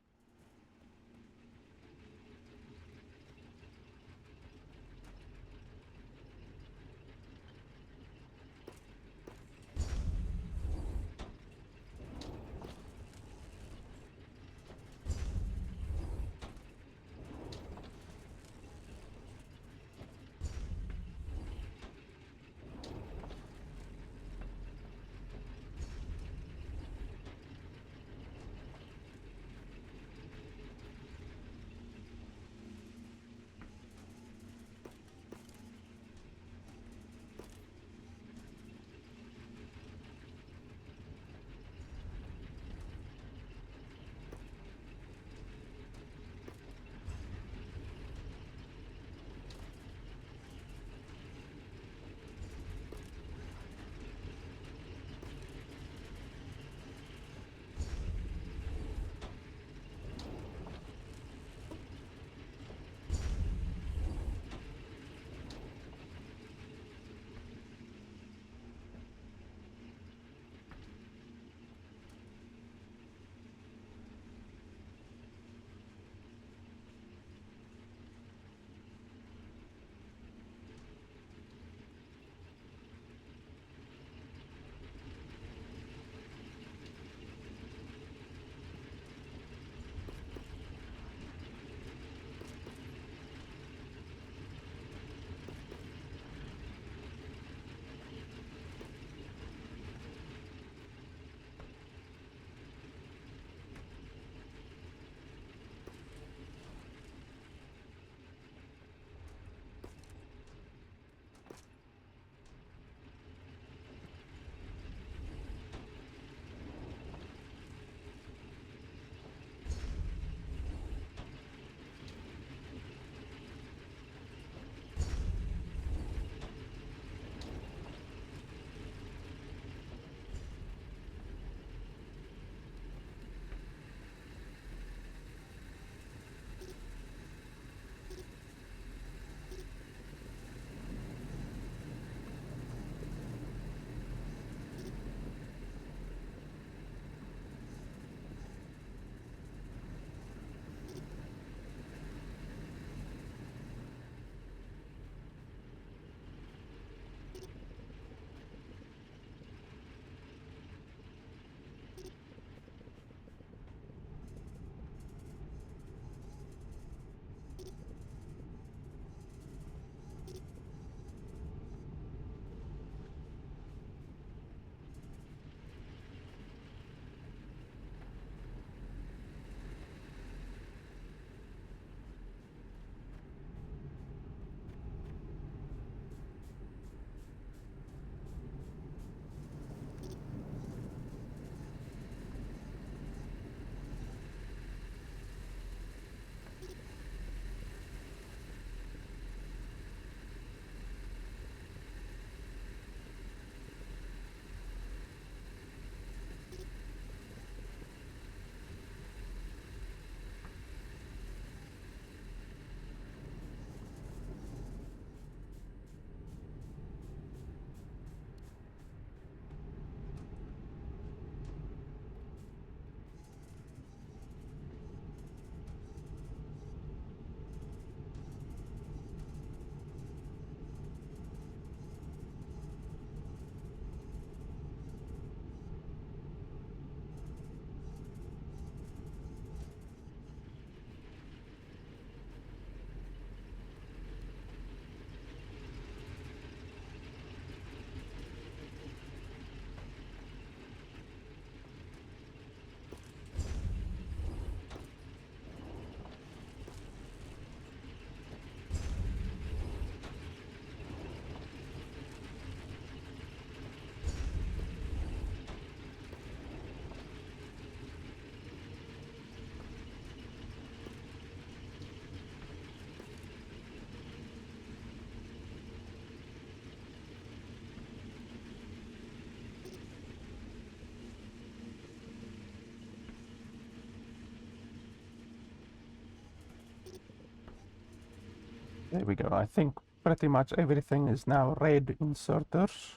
There we go. I think pretty much everything is now red inserters.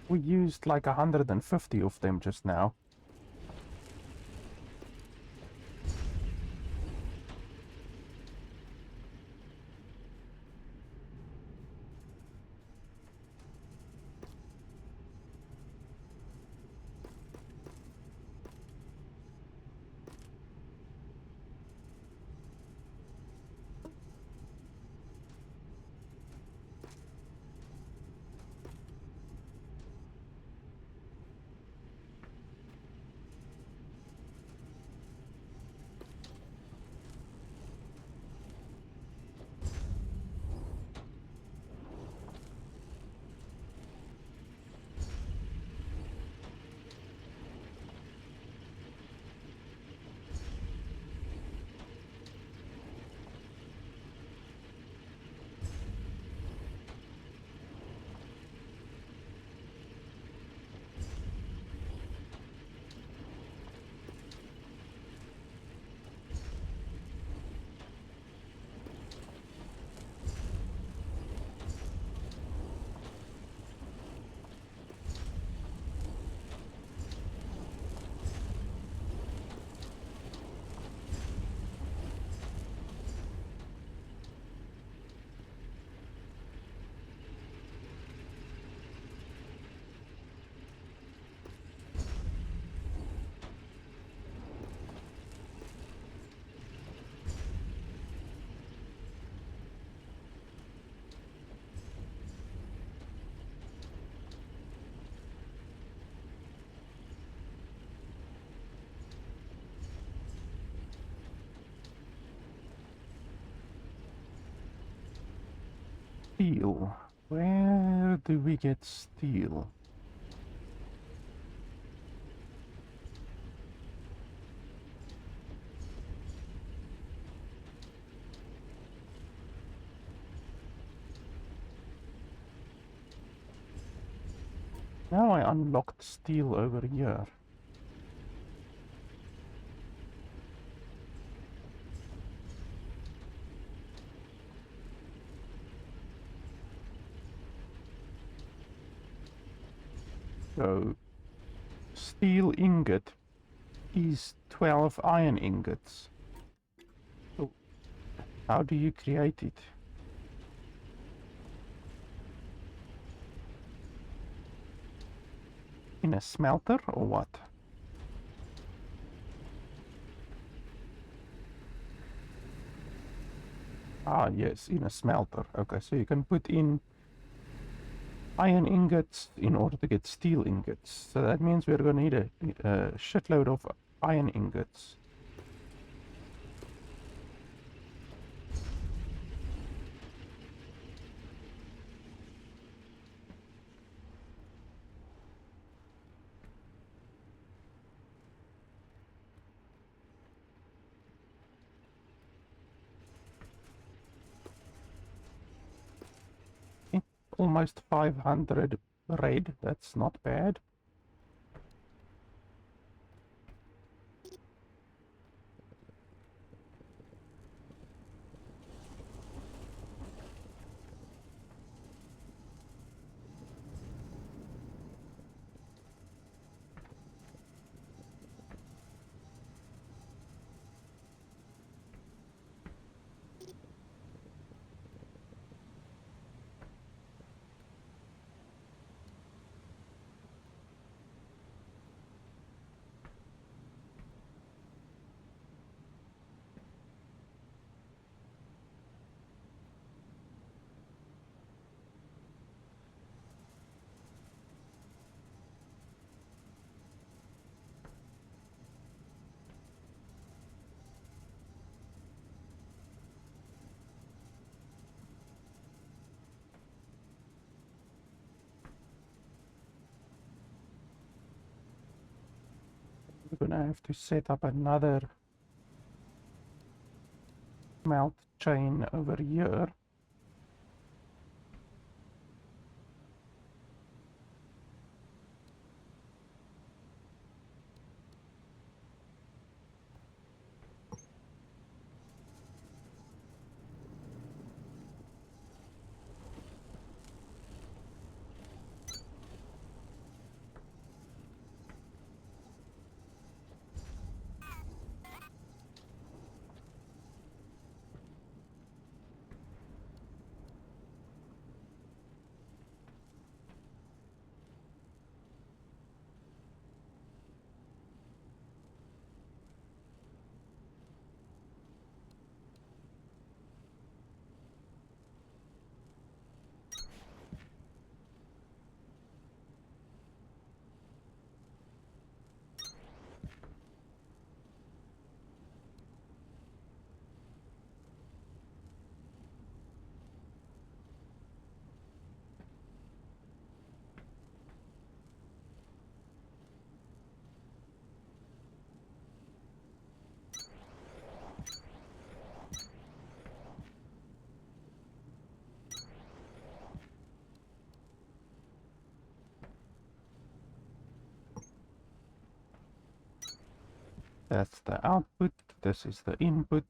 We used like 150 of them just now. Steel. Where do we get steel? Now I unlocked steel over here. So, steel ingot is 12 iron ingots. So, how do you create it? In a smelter or what? Ah, yes, in a smelter. Okay, so you can put in iron ingots in order to get steel ingots. So that means we're going to need a shitload of iron ingots. Almost 500 red, that's not bad. We're gonna have to set up another melt chain over here. That's the output. This is the input.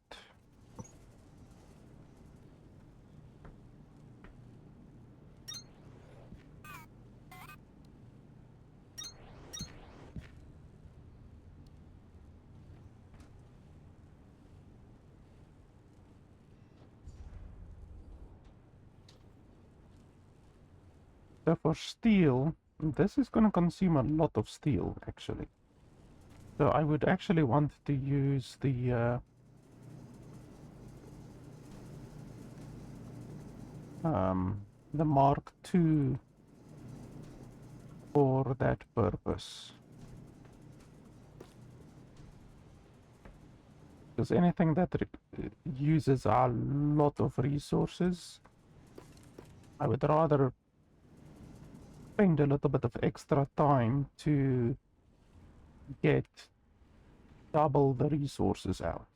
So for steel, this is going to consume a lot of steel actually. So I would actually want to use the Mark II for that purpose. Because anything that uses a lot of resources, I would rather spend a little bit of extra time to get double the resources out.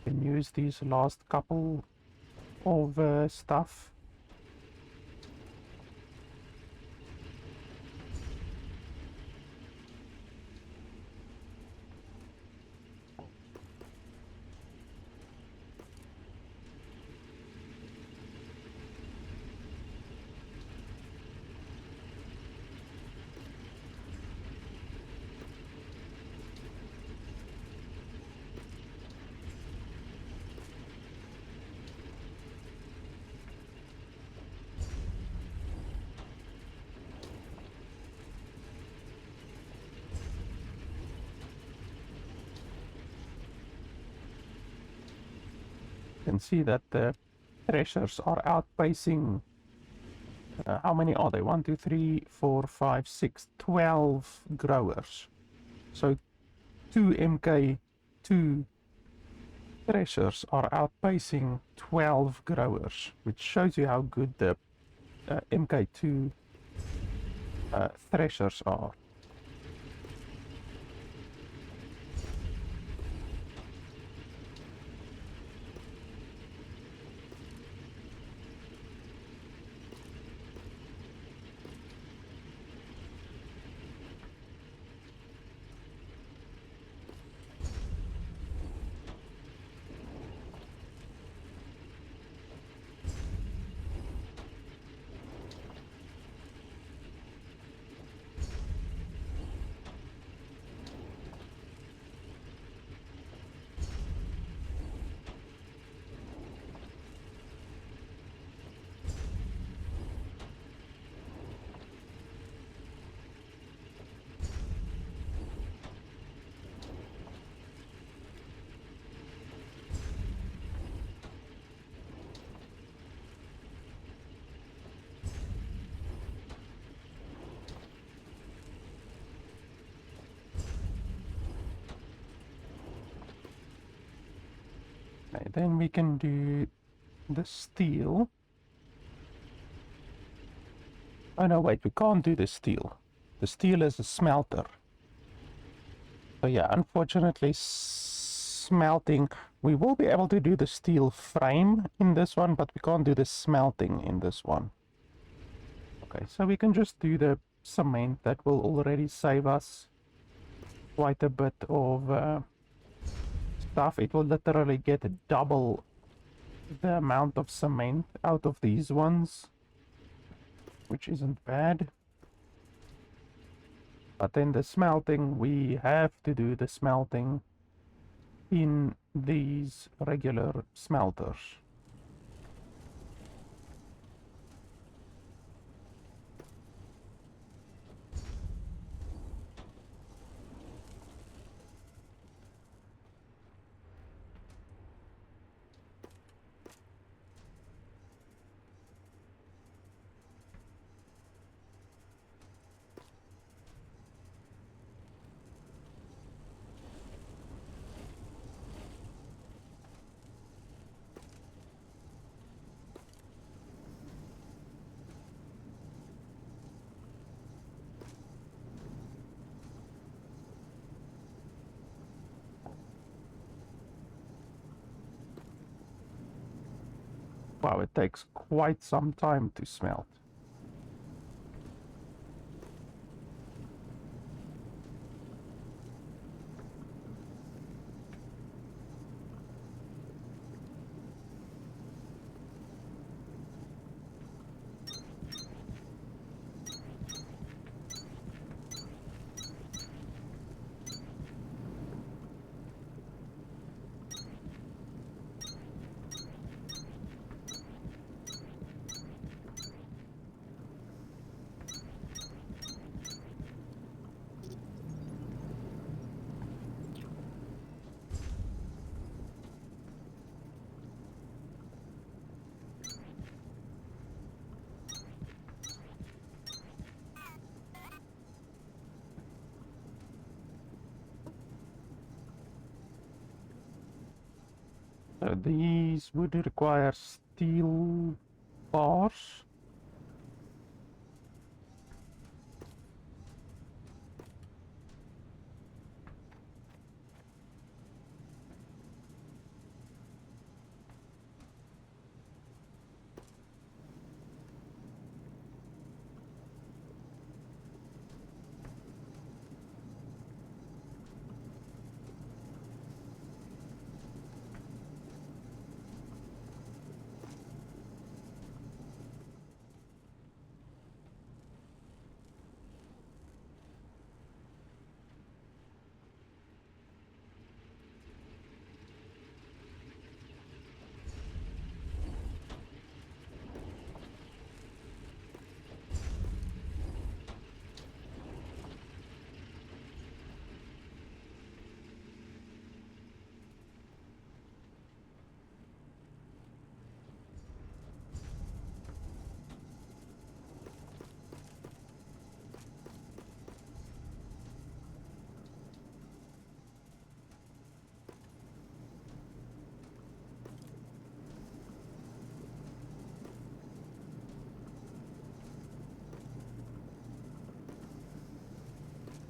Can use these last couple of stuff. Can see that the threshers are outpacing. How many are they? 1, 2, 3, 4, 5, 6, 12 growers. So 2 MK2 threshers are outpacing 12 growers, which shows you how good the MK2 threshers are. Okay, then we can do the steel. Oh no, wait, we can't do the steel. The steel is a smelter. So yeah, unfortunately, smelting, we will be able to do the steel frame in this one, but we can't do the smelting in this one. Okay, so we can just do the cement. That will already save us quite a bit of stuff. It will literally get double the amount of cement out of these ones, which isn't bad. But then the smelting, we have to do the smelting in these regular smelters. Wow, it takes quite some time to smelt. So these would require steel bars.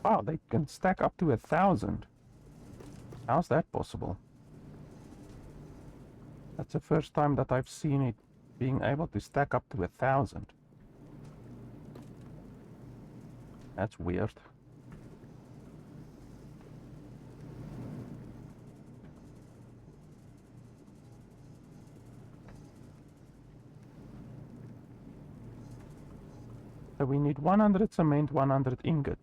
Wow, they can stack up to 1,000. How's that possible? That's the first time that I've seen it being able to stack up to 1,000. That's weird. So we need 100 cement, 100 ingot.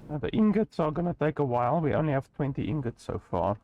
Now the ingots are gonna take a while. We only have 20 ingots so far.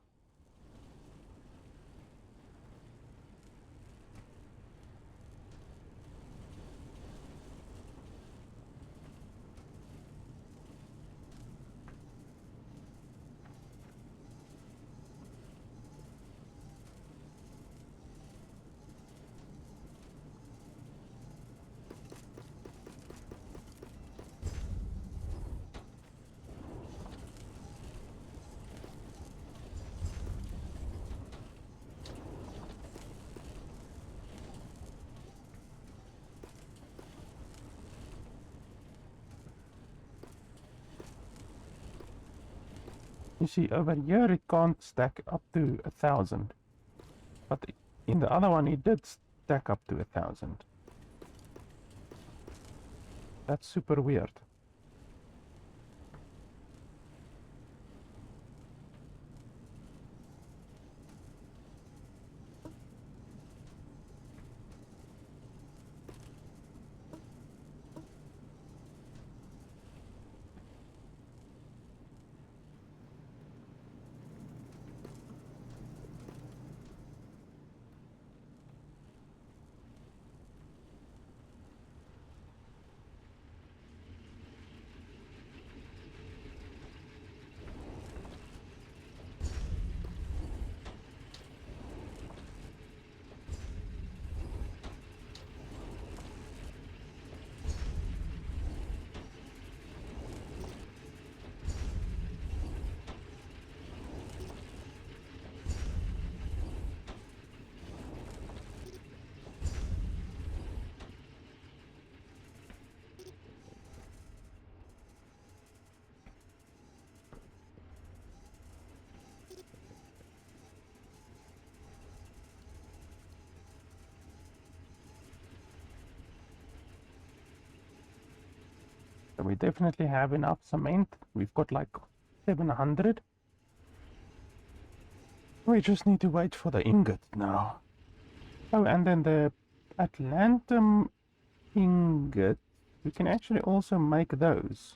You see, over here it can't stack up to 1,000. But in the other one it did stack up to 1,000. That's super weird. So we definitely have enough cement. We've got like 700. We just need to wait for the ingot now. Oh, and then the Atlantum ingot, we can actually also make those.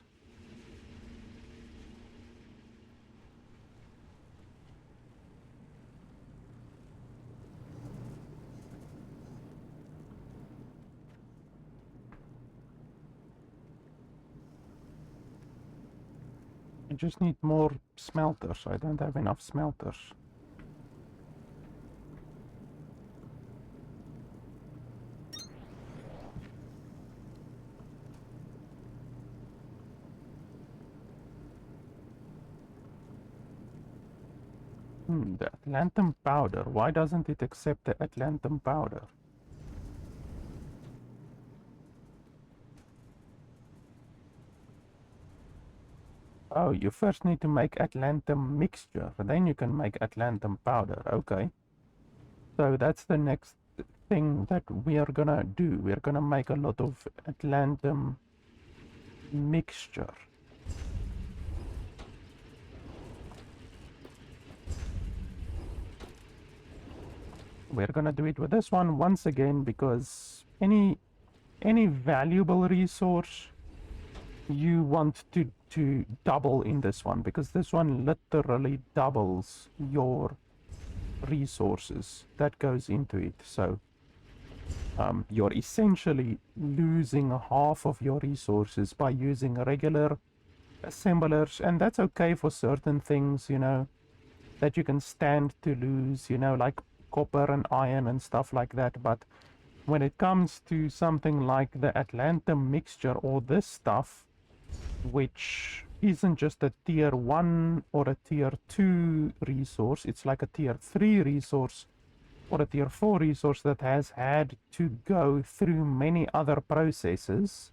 I just need more smelters. I don't have enough smelters. The Atlantum powder. Why doesn't it accept the Atlantum powder? Oh, you first need to make Atlantum mixture, then you can make Atlantum powder. Okay. So that's the next thing that we are gonna do. We're gonna make a lot of Atlantum mixture. We're gonna do it with this one once again because any valuable resource you want to double in this one, because this one literally doubles your resources that goes into it. So you're essentially losing half of your resources by using regular assemblers, and that's okay for certain things, you know, that you can stand to lose, you know, like copper and iron and stuff like that. But when it comes to something like the Atlantum mixture or this stuff, which isn't just a tier 1 or a tier 2 resource, it's like a tier 3 resource or a tier 4 resource that has had to go through many other processes,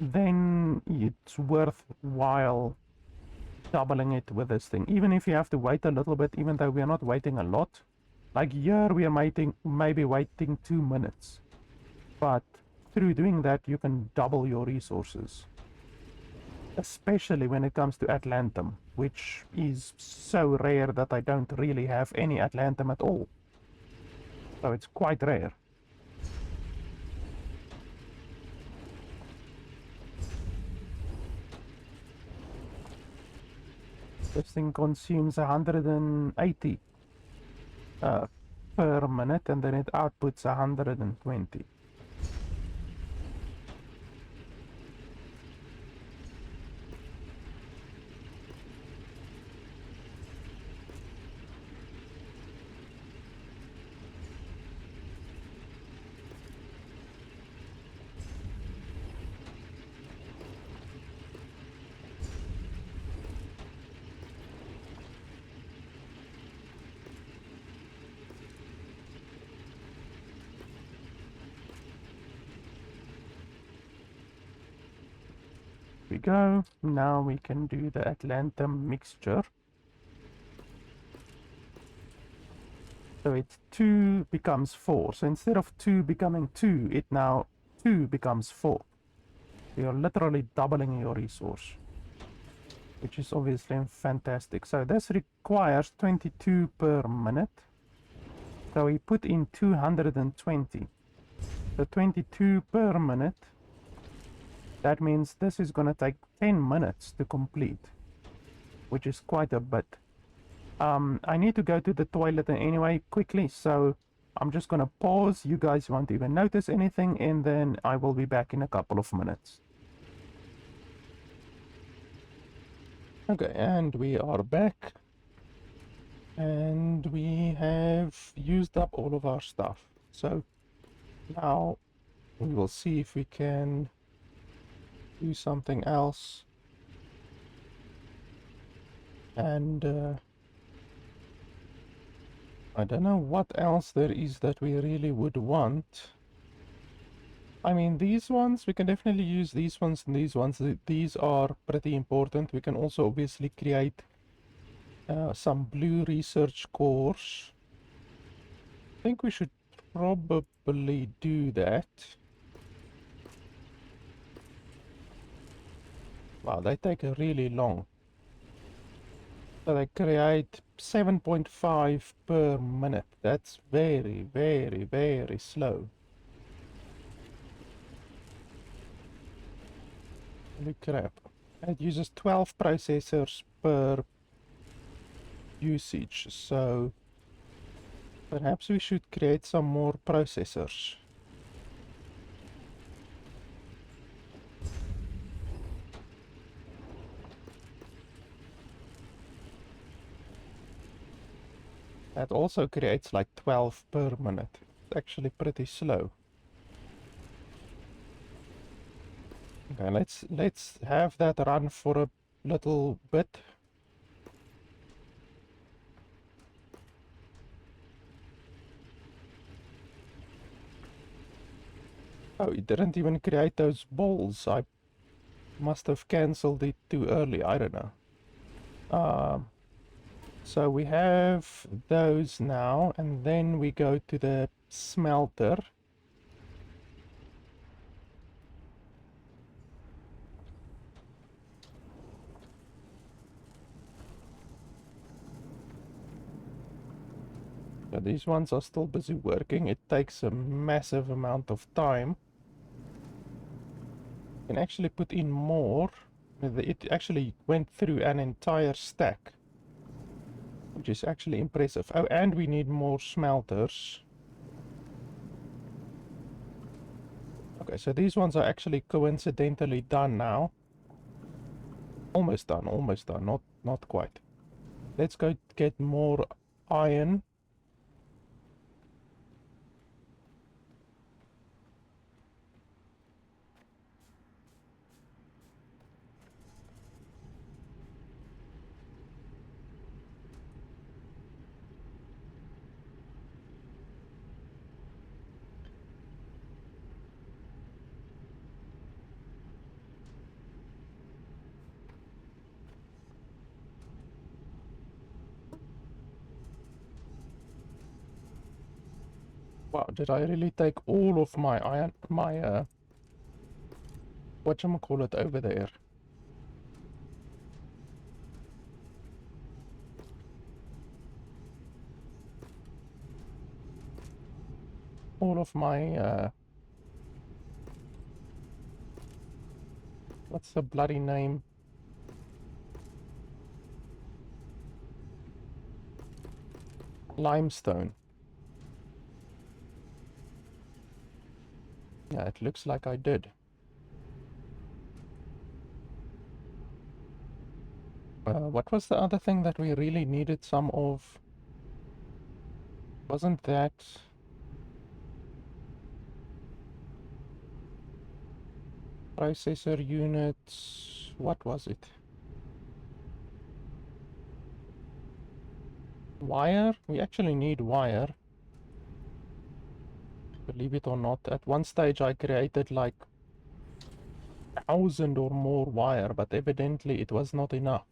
then it's worthwhile doubling it with this thing. Even if you have to wait a little bit, even though we are not waiting a lot. Like here we are maybe waiting 2 minutes. But through doing that you can double your resources. Especially when it comes to Atlantum, which is so rare that I don't really have any Atlantum at all. So it's quite rare. This thing consumes 180 per minute, and then it outputs 120. We go. Now we can do the Atlantum mixture. So it's 2 becomes 4. So instead of 2 becoming 2, it now 2 becomes 4. You're literally doubling your resource, which is obviously fantastic. So this requires 22 per minute. So we put in 220. So 22 per minute. That means this is going to take 10 minutes to complete, which is quite a bit. I need to go to the toilet anyway quickly, so I'm just going to pause. You guys won't even notice anything, and then I will be back in a couple of minutes. Okay, and we are back. And we have used up all of our stuff. So now we will see if we can do something else. And I don't know what else there is that we really would want. I mean, these ones, we can definitely use these ones and these ones. These are pretty important. We can also obviously create some blue research cores. I think we should probably do that. Wow, they take really long. So they create 7.5 per minute. That's very, very, very slow. Holy crap. It uses 12 processors per usage, so perhaps we should create some more processors. That also creates like 12 per minute. It's actually pretty slow. Okay, let's have that run for a little bit. Oh, it didn't even create those balls. I must have cancelled it too early. I don't know. So we have those now, and then we go to the smelter. So these ones are still busy working. It takes a massive amount of time. You can actually put in more. It actually went through an entire stack, which is actually impressive. Oh, and we need more smelters. Okay, so these ones are actually coincidentally done now. Almost done, not quite. Let's go get more iron. Wow, did I really take all of my iron, whatchamacallit over there? All of my, what's the bloody name? Limestone. Yeah, it looks like I did. What was the other thing that we really needed some of? Wasn't that... processor units? What was it? Wire? We actually need wire. Believe it or not, at one stage I created like 1,000 or more wire, but evidently it was not enough.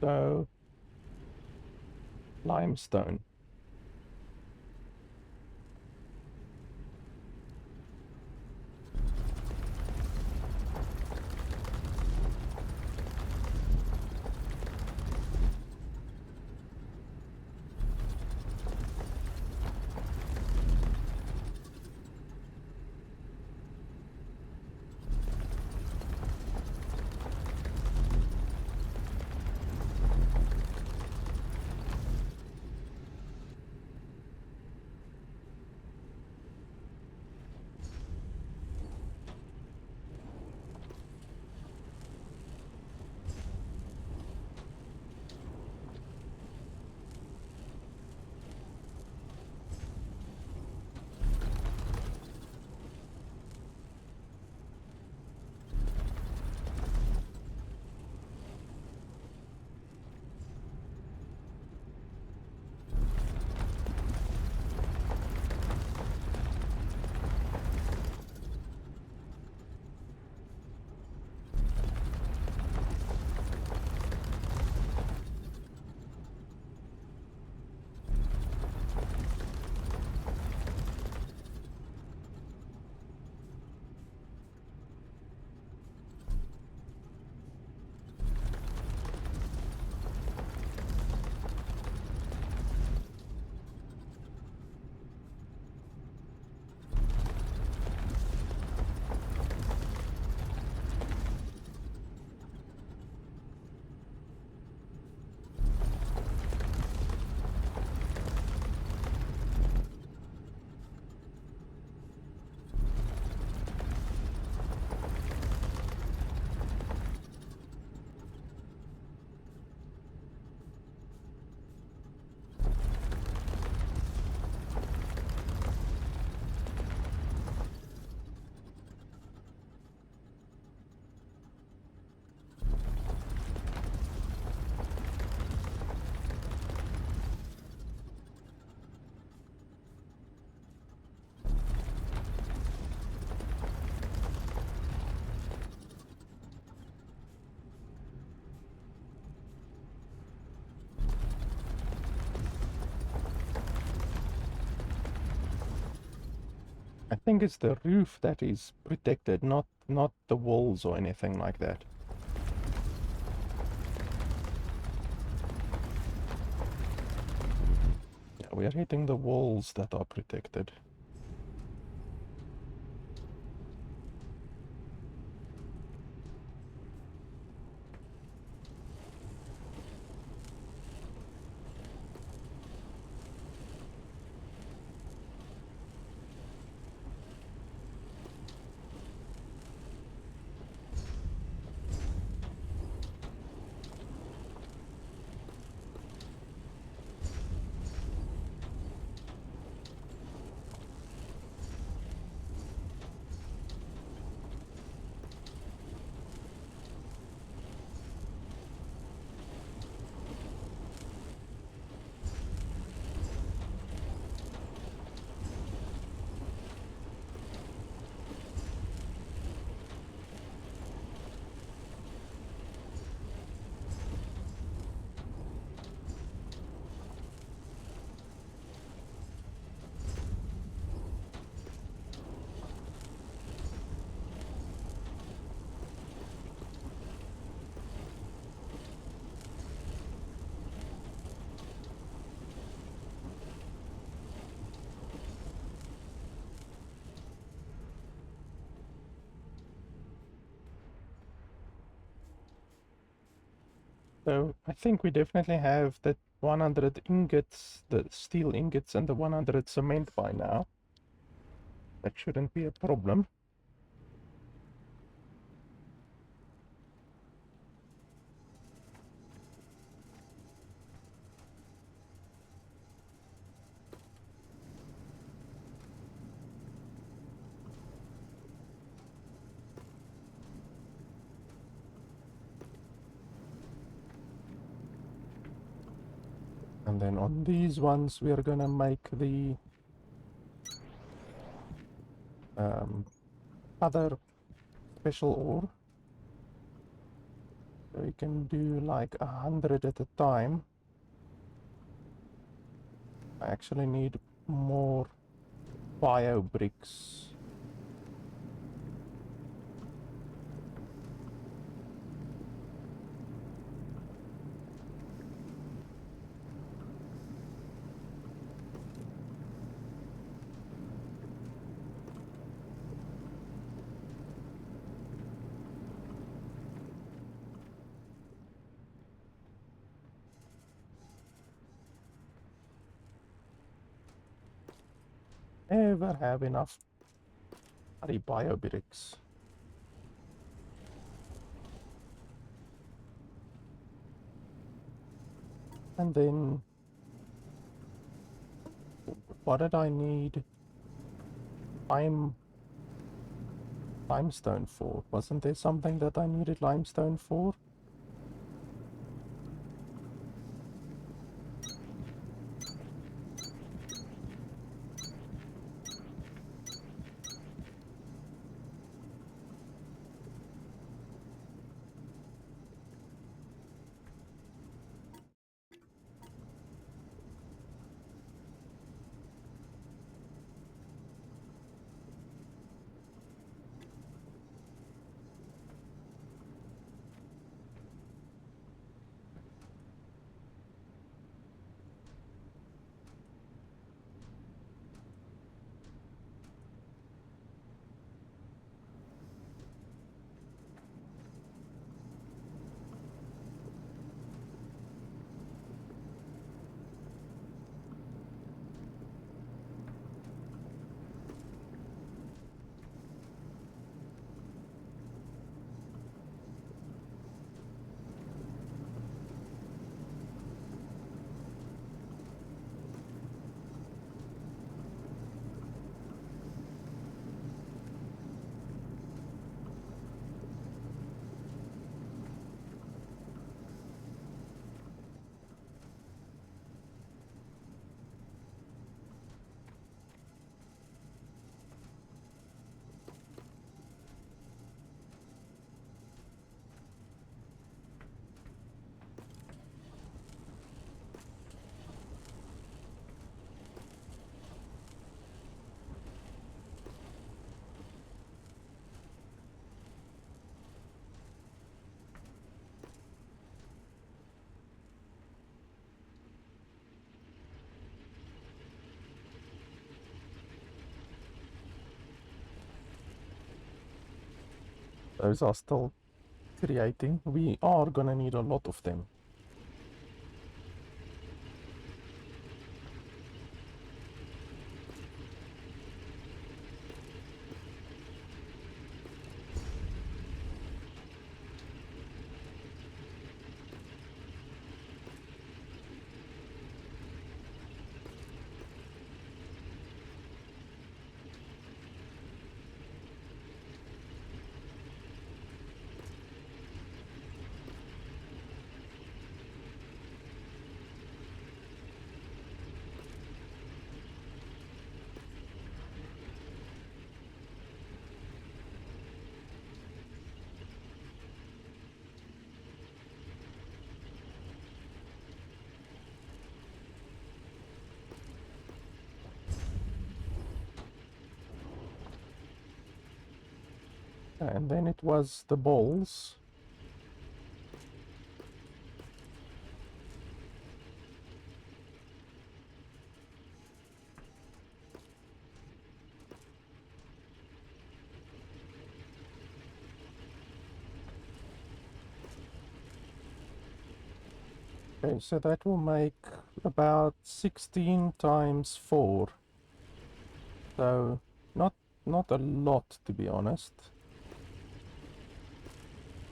So, limestone. I think it's the roof that is protected, not the walls or anything like that. Yeah, we are hitting the walls that are protected. So I think we definitely have the 100 ingots, the steel ingots, and the 100 cement by now. That shouldn't be a problem. And then on these ones, we are gonna make the other special ore. So we can do like 100 at a time. I actually need more bio bricks. Never have enough bloody bio bricks. And then what did I need limestone for? Wasn't there something that I needed limestone for? Those are still creating. We are gonna need a lot of them. And then it was the balls. Okay, so that will make about 16 times 4. So not a lot, to be honest.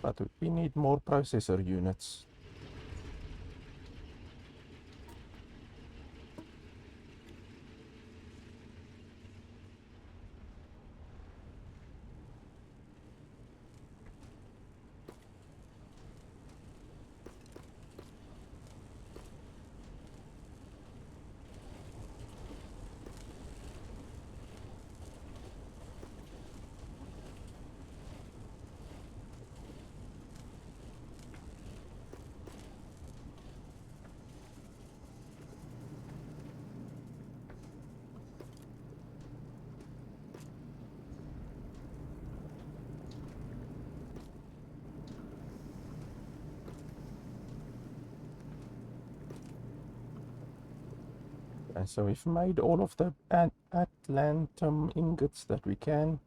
But we need more processor units. And so we've made all of the Atlantum ingots that we can.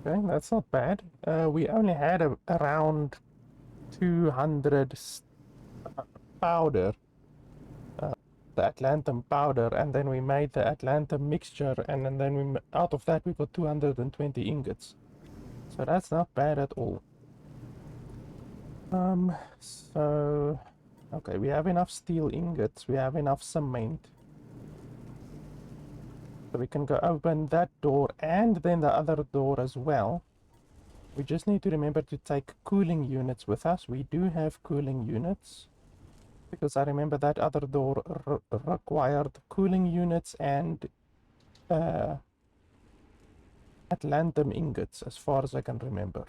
Okay, that's not bad. We only had around 200 powder, the Atlantum powder, and then we made the Atlantum mixture, and then out of that we got 220 ingots. So that's not bad at all. So okay, we have enough steel ingots, we have enough cement. So we can go open that door and then the other door as well. We just need to remember to take cooling units with us. We do have cooling units, because I remember that other door required cooling units and Atlantum ingots, as far as I can remember.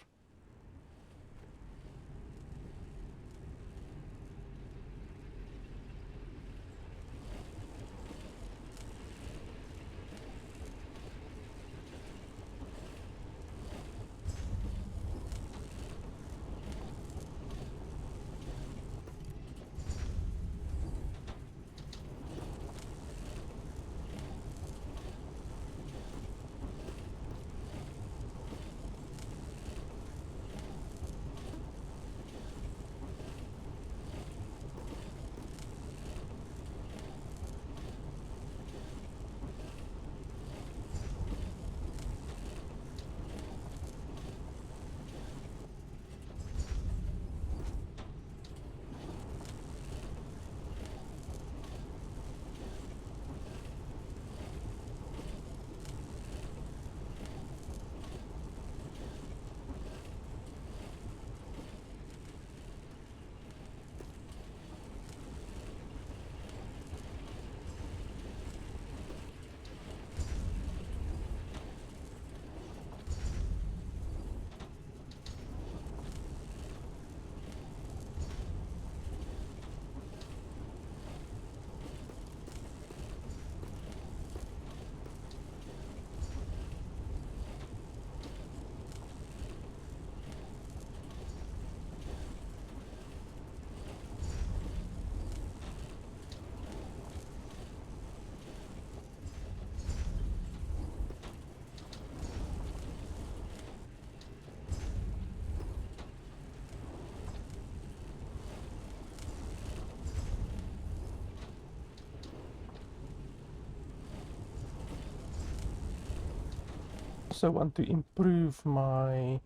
also want to improve my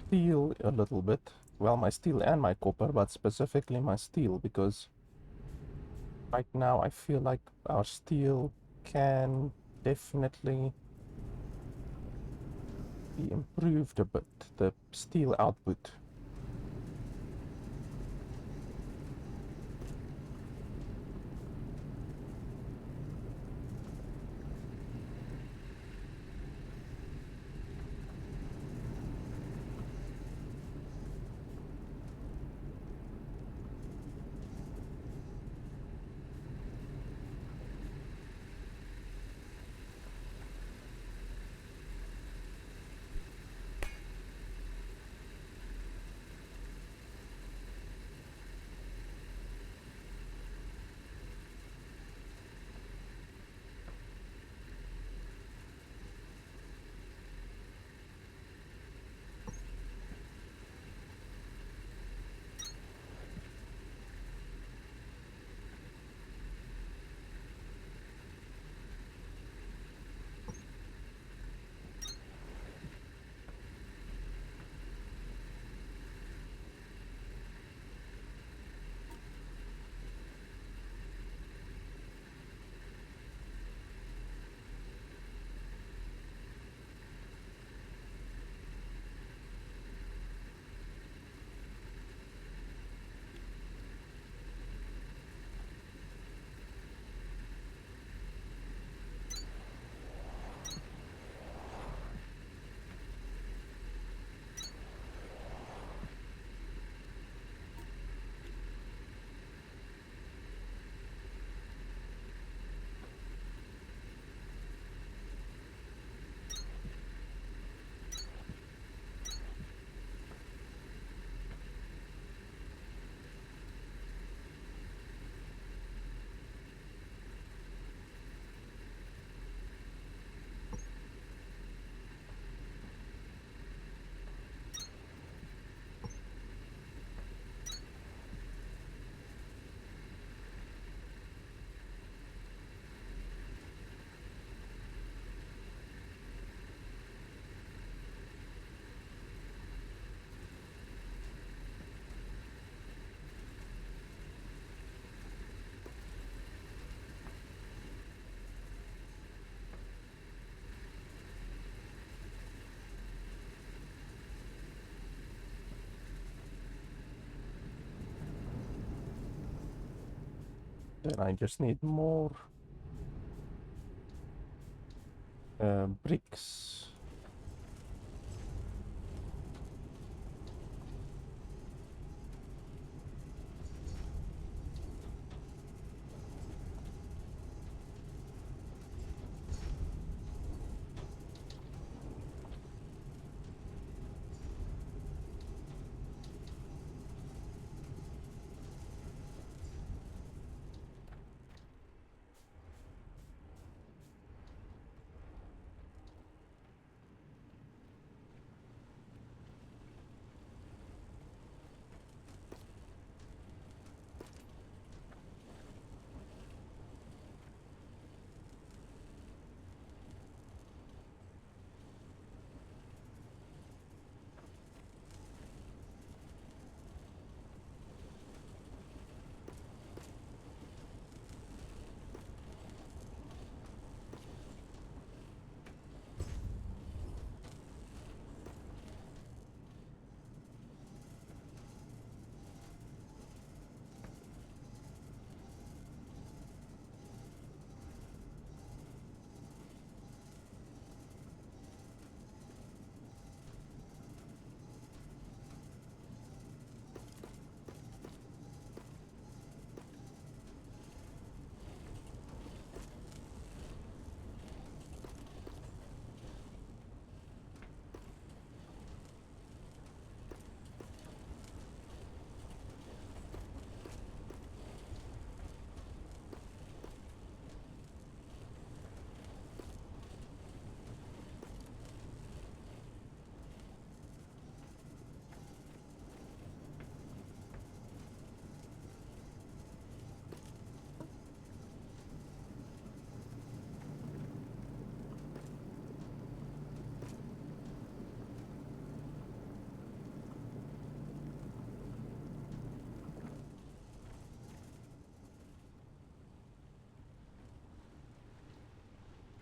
steel a little bit. Well, my steel and my copper, but specifically my steel, because right now I feel like our steel can definitely be improved a bit, the steel output. Then I just need more bricks.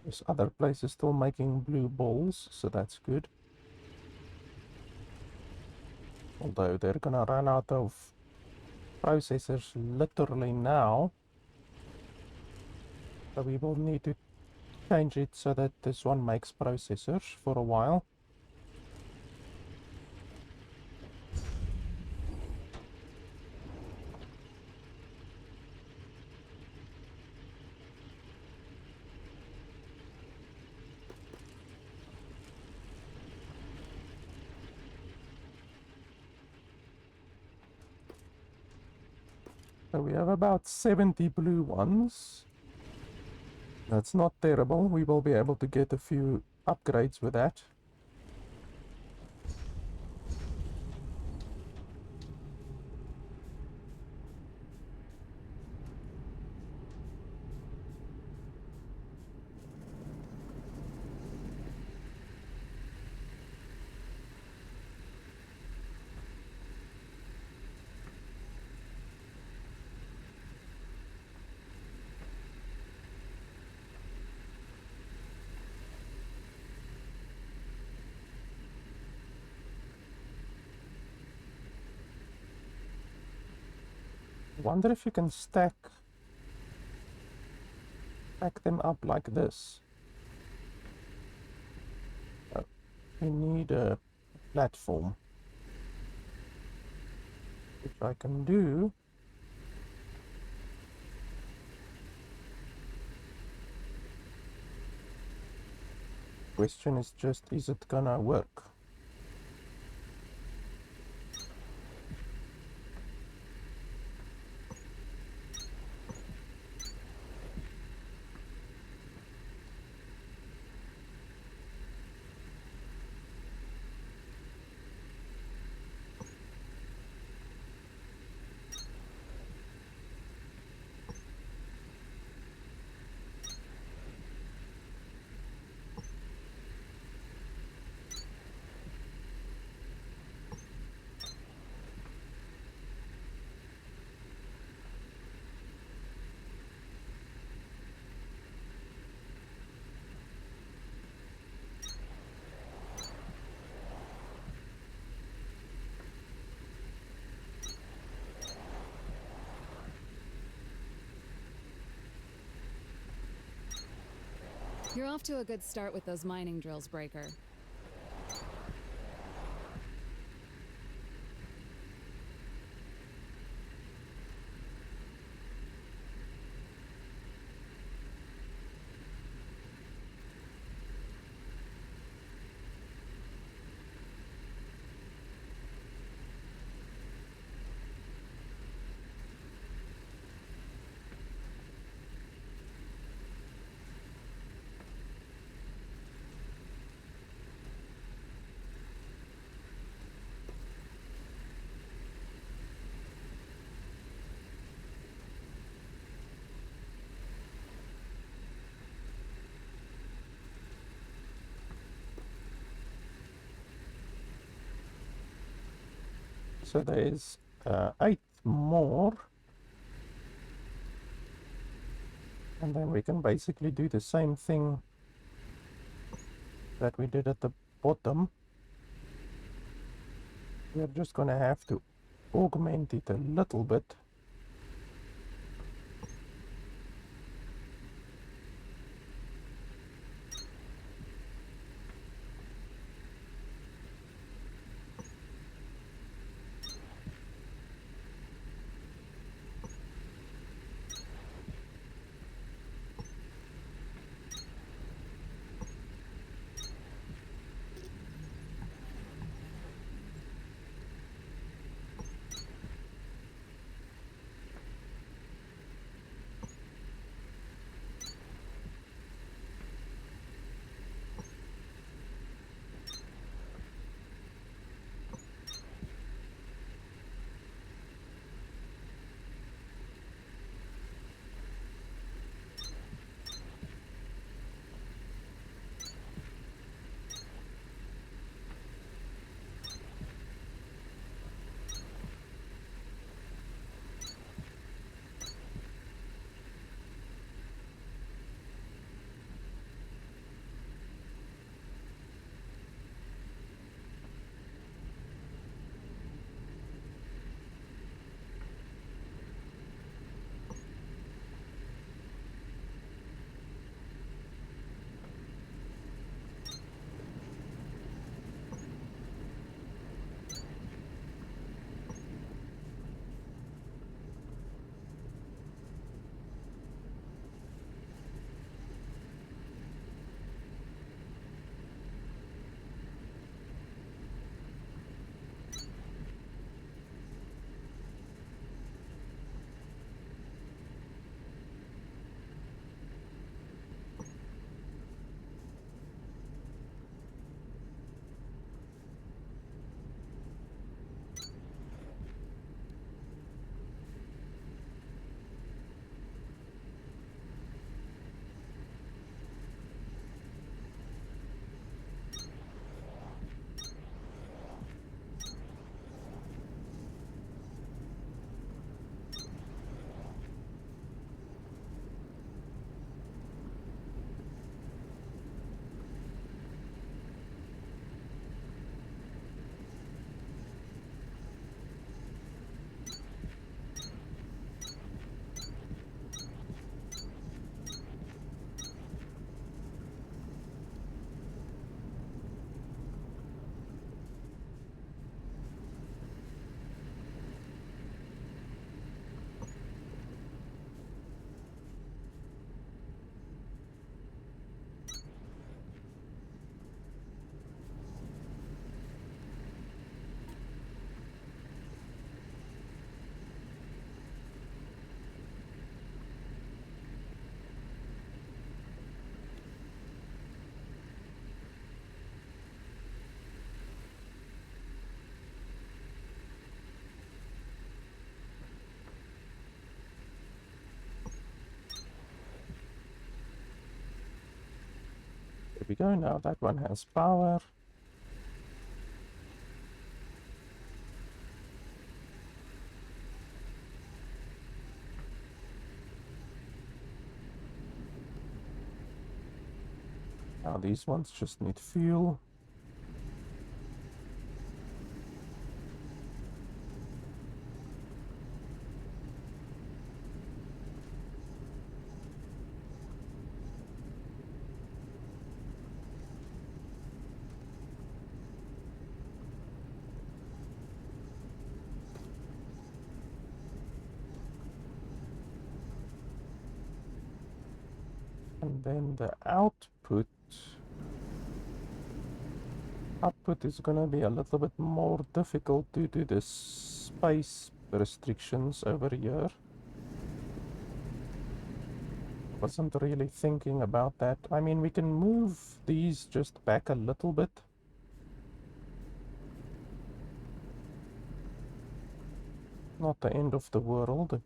This other place is still making blue balls, so that's good. Although they're gonna run out of processors literally now. So we will need to change it so that this one makes processors for a while. So we have about 70 blue ones. That's not terrible. We will be able to get a few upgrades with that. Wonder if you can stack them up like this. We need a platform, which I can do. Question is just, is it gonna work? You're off to a good start with those mining drills, Breaker. So there's 8 more. And then we can basically do the same thing that we did at the bottom. We're just gonna have to augment it a little bit. we go. Now that one has power. Now these ones just need fuel. And then the output is going to be a little bit more difficult due to the space restrictions over here. Wasn't really thinking about that. I mean, we can move these just back a little bit. Not the end of the world.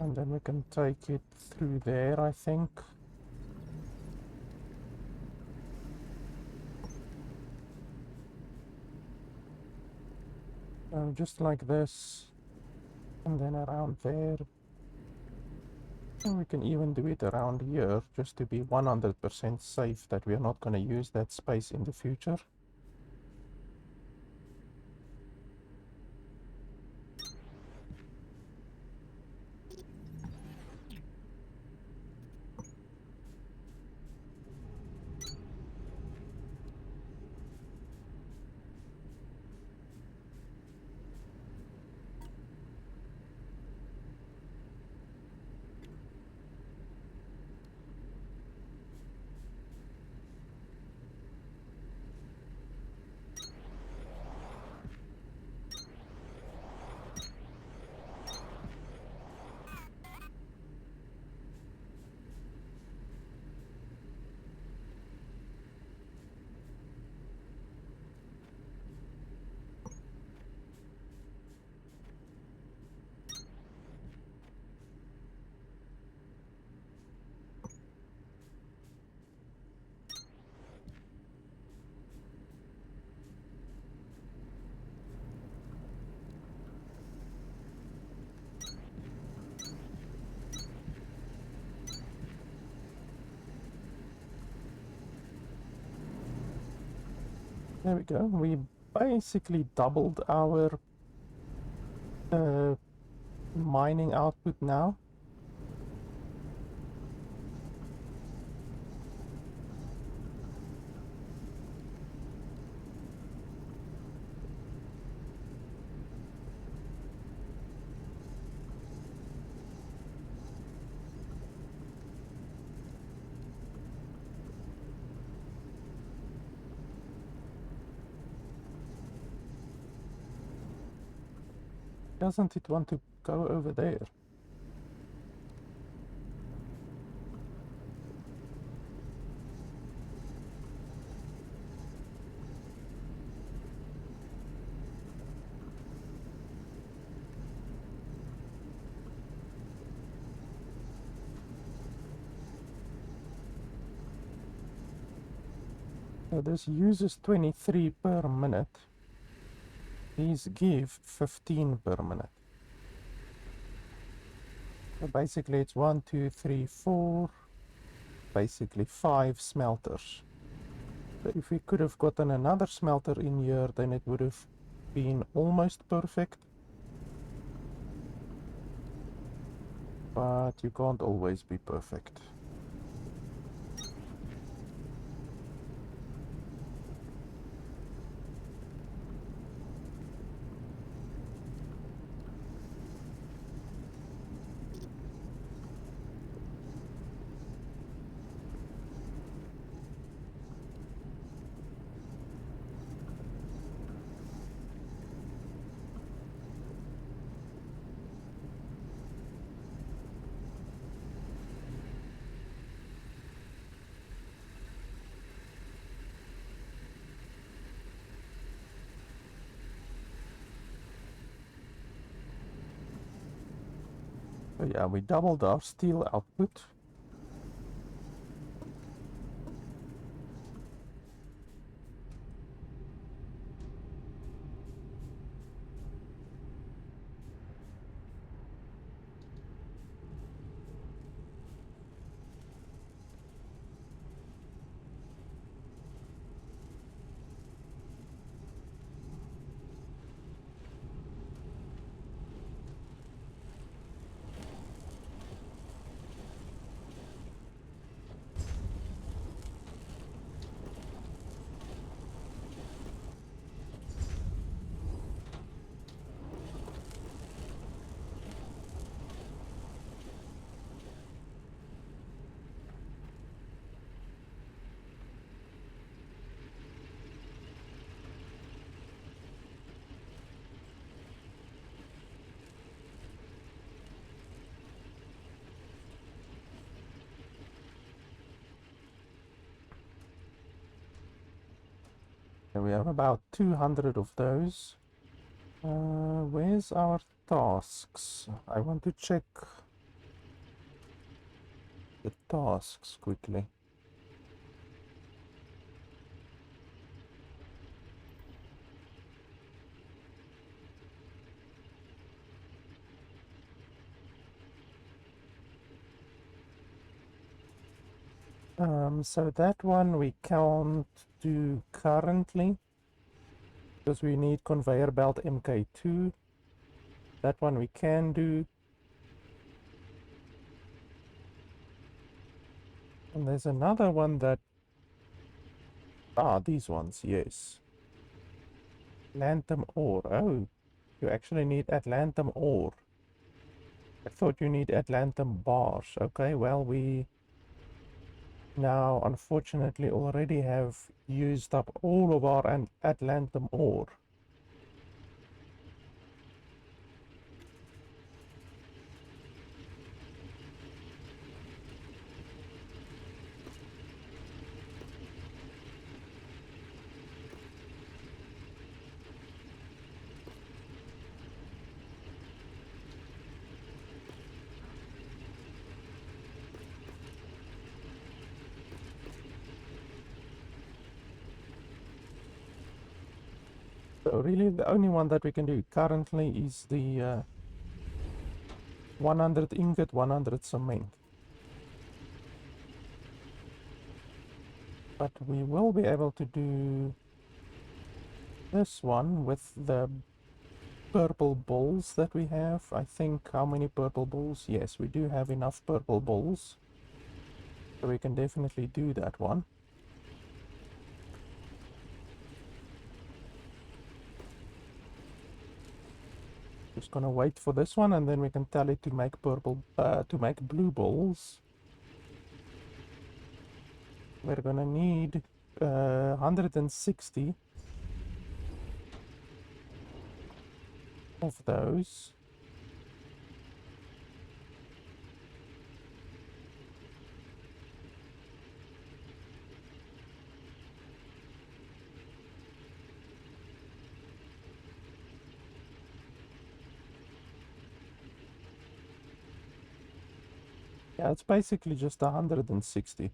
And then we can take it through there, I think. Just like this. And then around there. And we can even do it around here, just to be 100% safe that we are not going to use that space in the future. There we go. We basically doubled our mining output now. Doesn't it want to go over there? So this uses 23 per minute. These give 15 per minute. So basically it's 1, 2, 3, 4, basically 5 smelters. So if we could have gotten another smelter in here, then it would have been almost perfect. But you can't always be perfect. So yeah, we doubled our steel output. And we have about 200 of those. Where's our tasks? I want to check the tasks quickly. So that one we can't do currently because we need conveyor belt MK2. That one we can do. And there's another one that... Ah, these ones, yes. Atlantum ore. Oh, you actually need Atlantum ore. I thought you need Atlantum bars. Okay, well, we now unfortunately already have used up all of our Atlantum ore. So really the only one that we can do currently is the 100 ingot, 100 cement. But we will be able to do this one with the purple balls that we have. I think, how many purple balls? Yes, we do have enough purple balls. So we can definitely do that one. Just gonna wait for this one and then we can tell it to make blue balls. We're gonna need 160 of those. Yeah, it's basically just 160.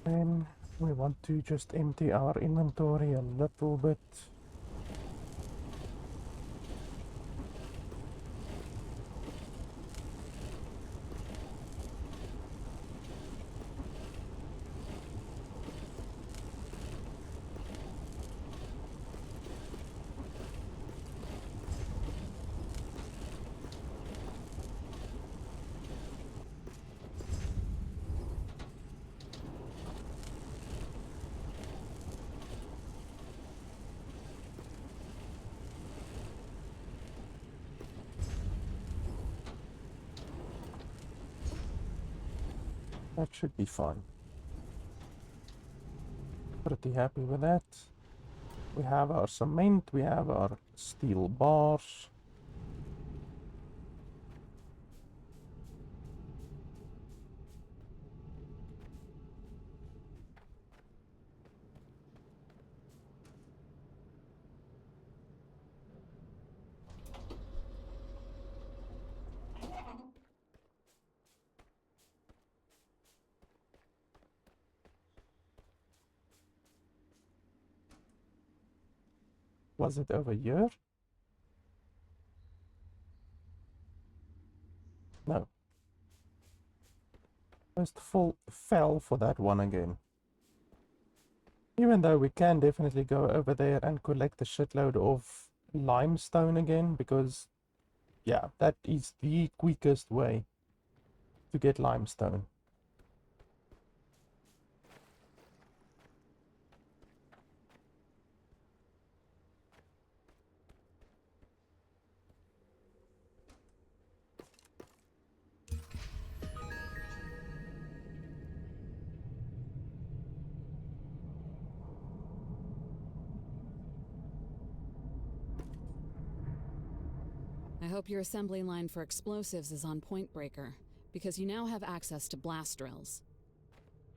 Then we want to just empty our inventory a little bit. That should be fine. Pretty happy with that. We have our cement, we have our steel bars. Was it over here? No. Just fell for that one again. Even though we can definitely go over there and collect a shitload of limestone again, because yeah, that is the quickest way to get limestone. I hope your assembly line for explosives is on Point Breaker, because you now have access to blast drills.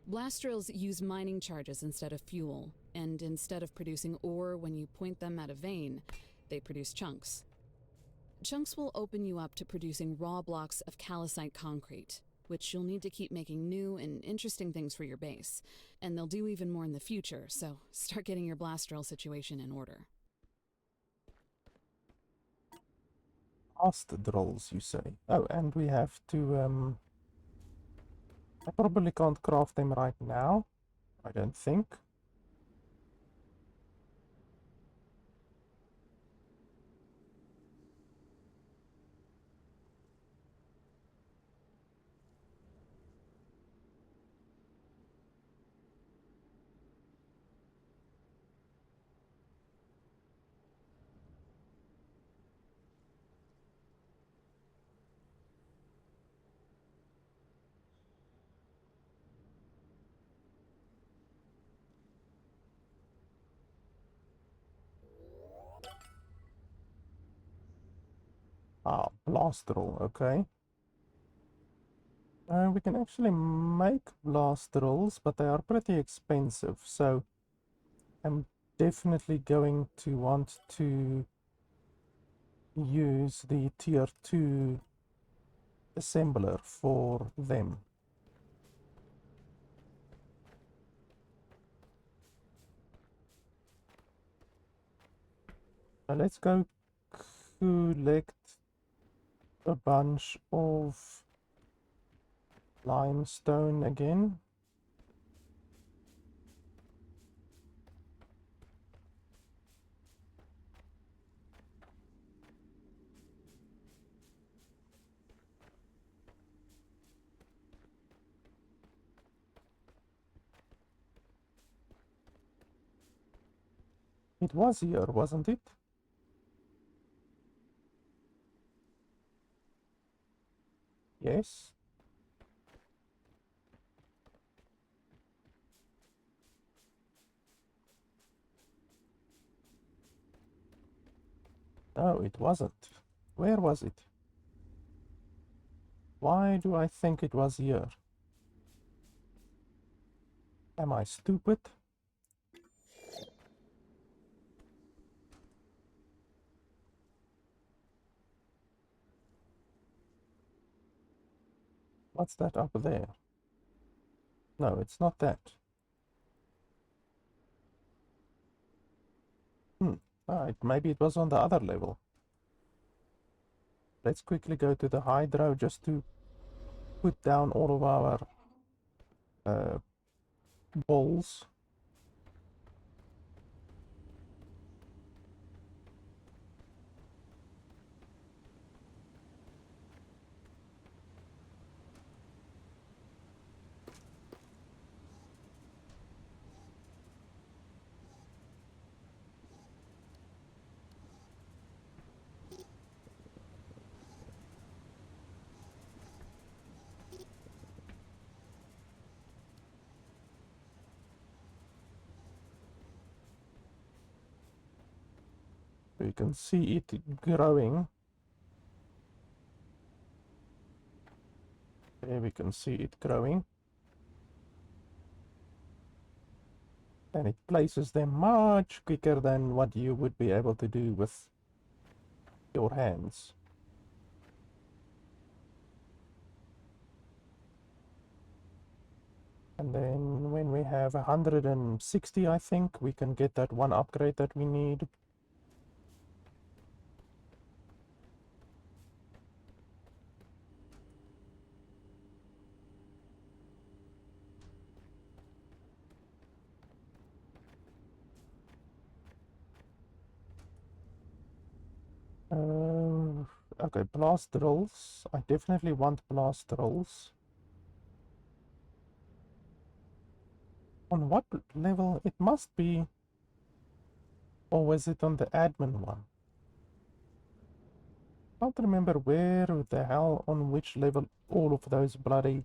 Blast drills use mining charges instead of fuel, and instead of producing ore when you point them at a vein, they produce chunks. Chunks will open you up to producing raw blocks of calcite concrete, which you'll need to keep making new and interesting things for your base. And they'll do even more in the future, so start getting your blast drill situation in order. Blast drills, you say? Oh, and we have to, I probably can't craft them right now. I don't think. Ah, blast drill, okay. We can actually make blast drills, but they are pretty expensive, so I'm definitely going to want to use the tier 2 assembler for them. Now let's go collect a bunch of limestone again. It was here, wasn't it? Yes. No, it wasn't. Where was it? Why do I think it was here? Am I stupid? What's that up there? No, it's not that. Maybe it was on the other level. Let's quickly go to the hydro just to put down all of our balls. You can see it growing. There we can see it growing. And it places them much quicker than what you would be able to do with your hands. And then when we have 160, I think, we can get that one upgrade that we need. Okay, blast drills. I definitely want blast drills. On what level? It must be... Or was it on the admin one? I can't remember where the hell, on which level all of those bloody...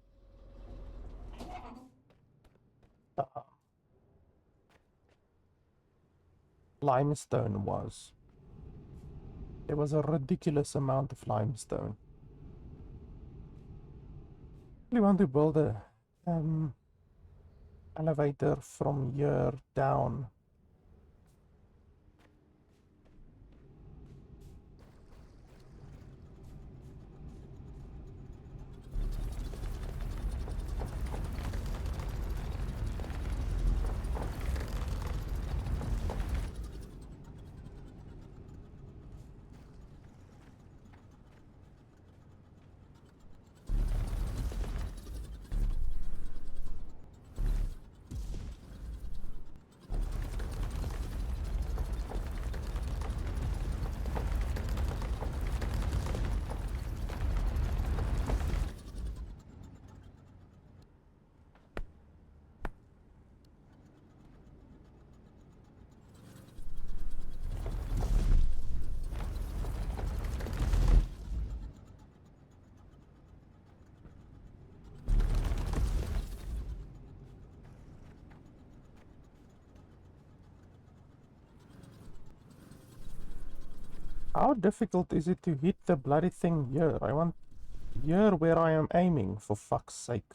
limestone was. There was a ridiculous amount of limestone. We want to build a elevator from here down. How difficult is it to hit the bloody thing here? I want here where I am aiming, for fuck's sake.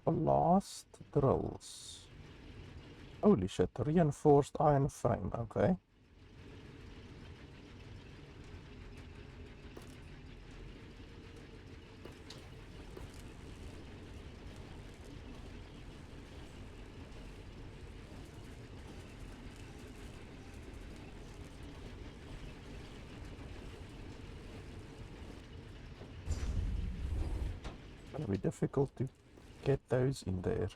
Blast drills. Holy shit, reinforced iron frame, okay. It'll be difficult to get those in there.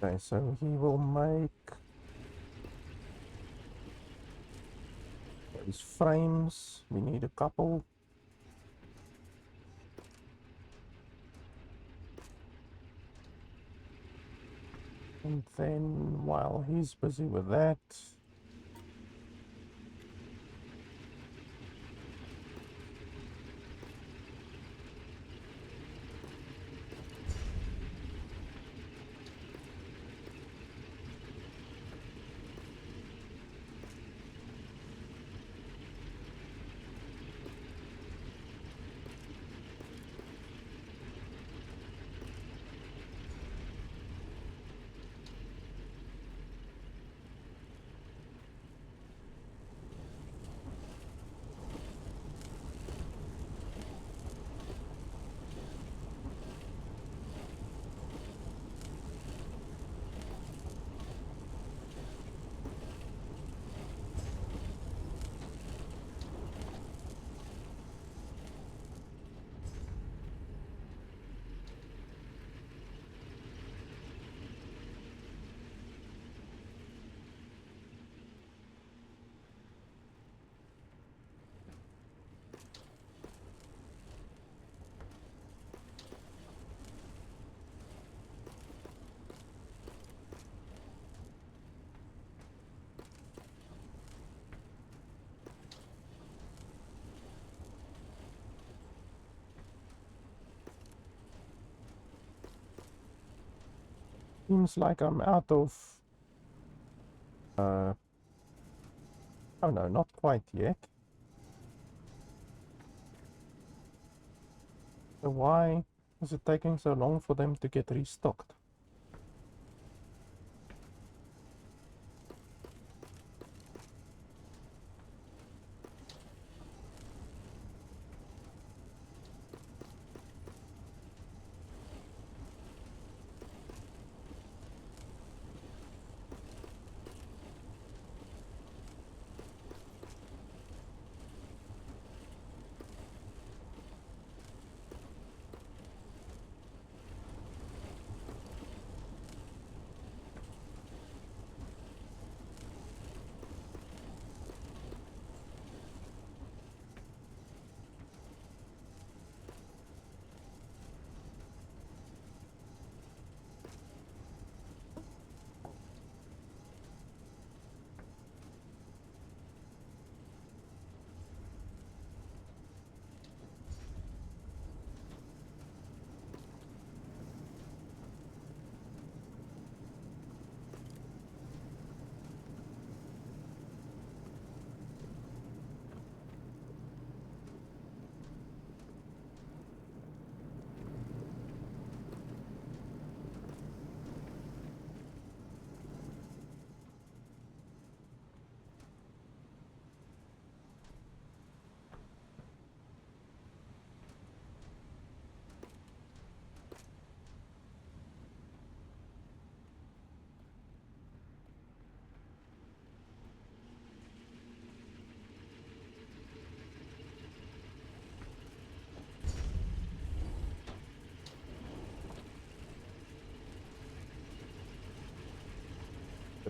Okay, so he will make those frames. We need a couple. And then while he's busy with that, seems like I'm out of... oh no, not quite yet. So why is it taking so long for them to get restocked?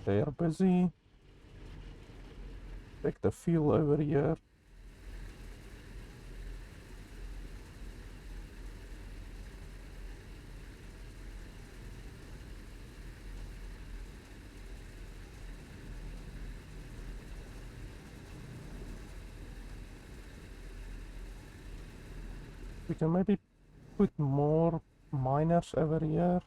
They are busy. Check the fuel over here. We can maybe put more miners over here.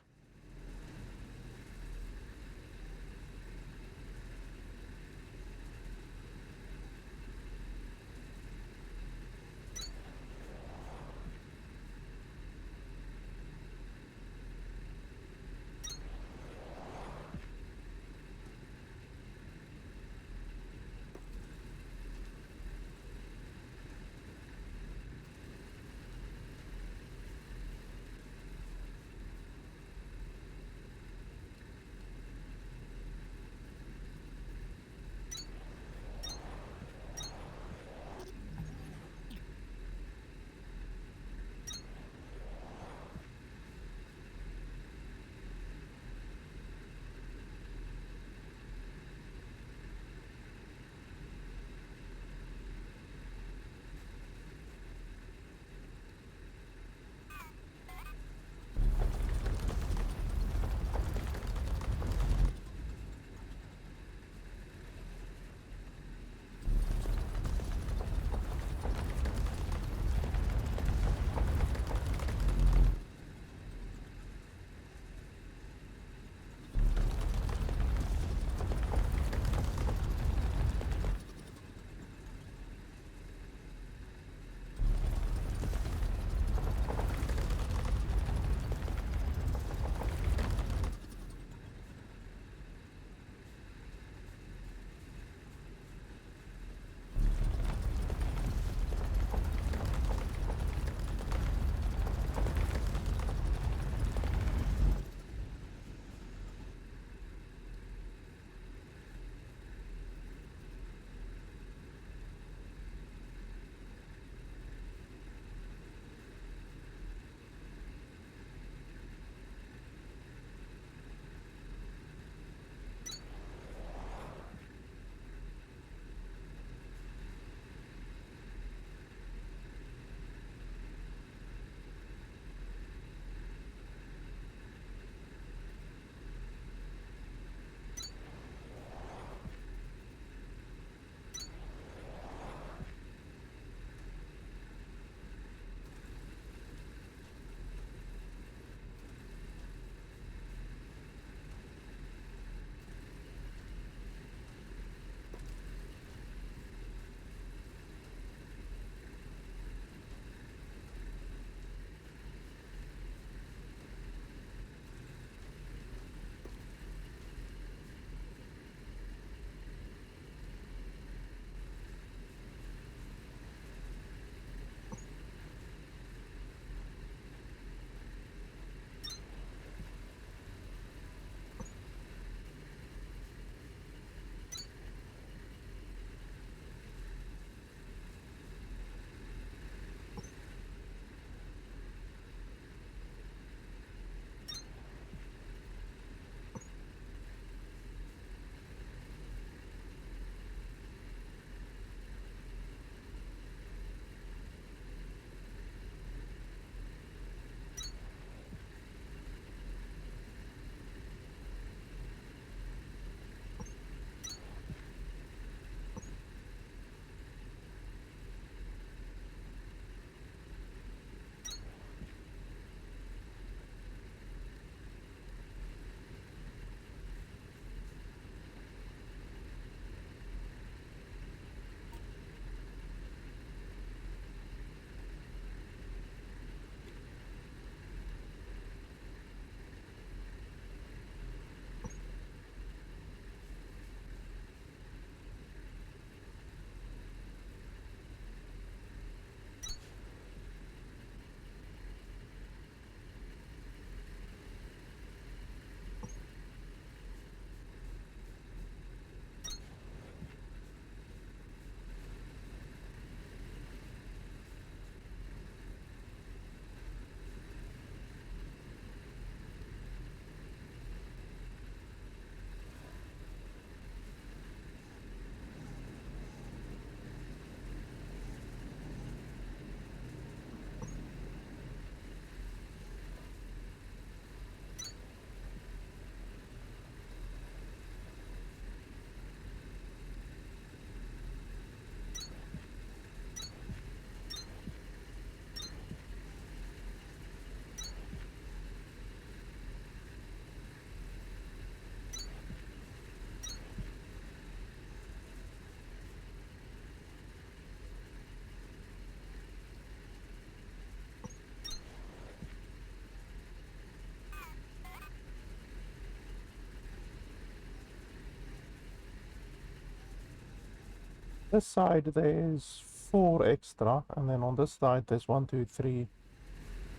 this side there's 4 extra, and then on this side there's 1, 2, 3,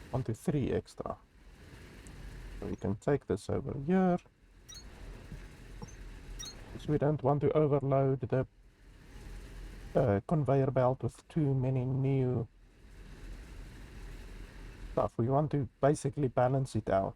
1, 2, 3 extra. So we can take this over here, because we don't want to overload the conveyor belt with too many new stuff. We want to basically balance it out.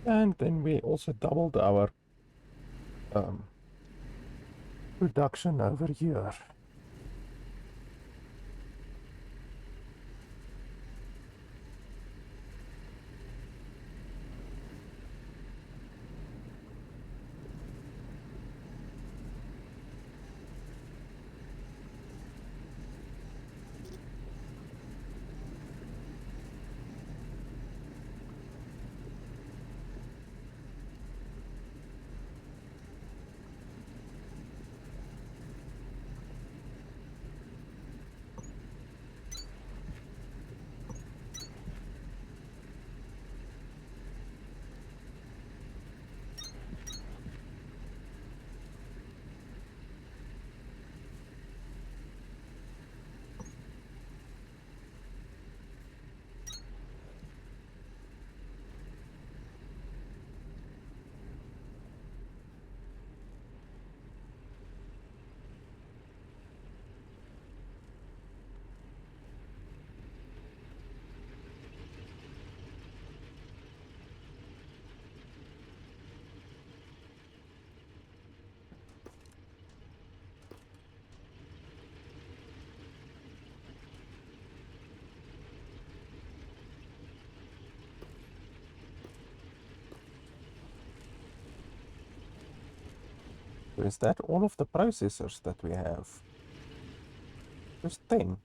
And then we also doubled our production over here. Is that all of the processors that we have? Just 10.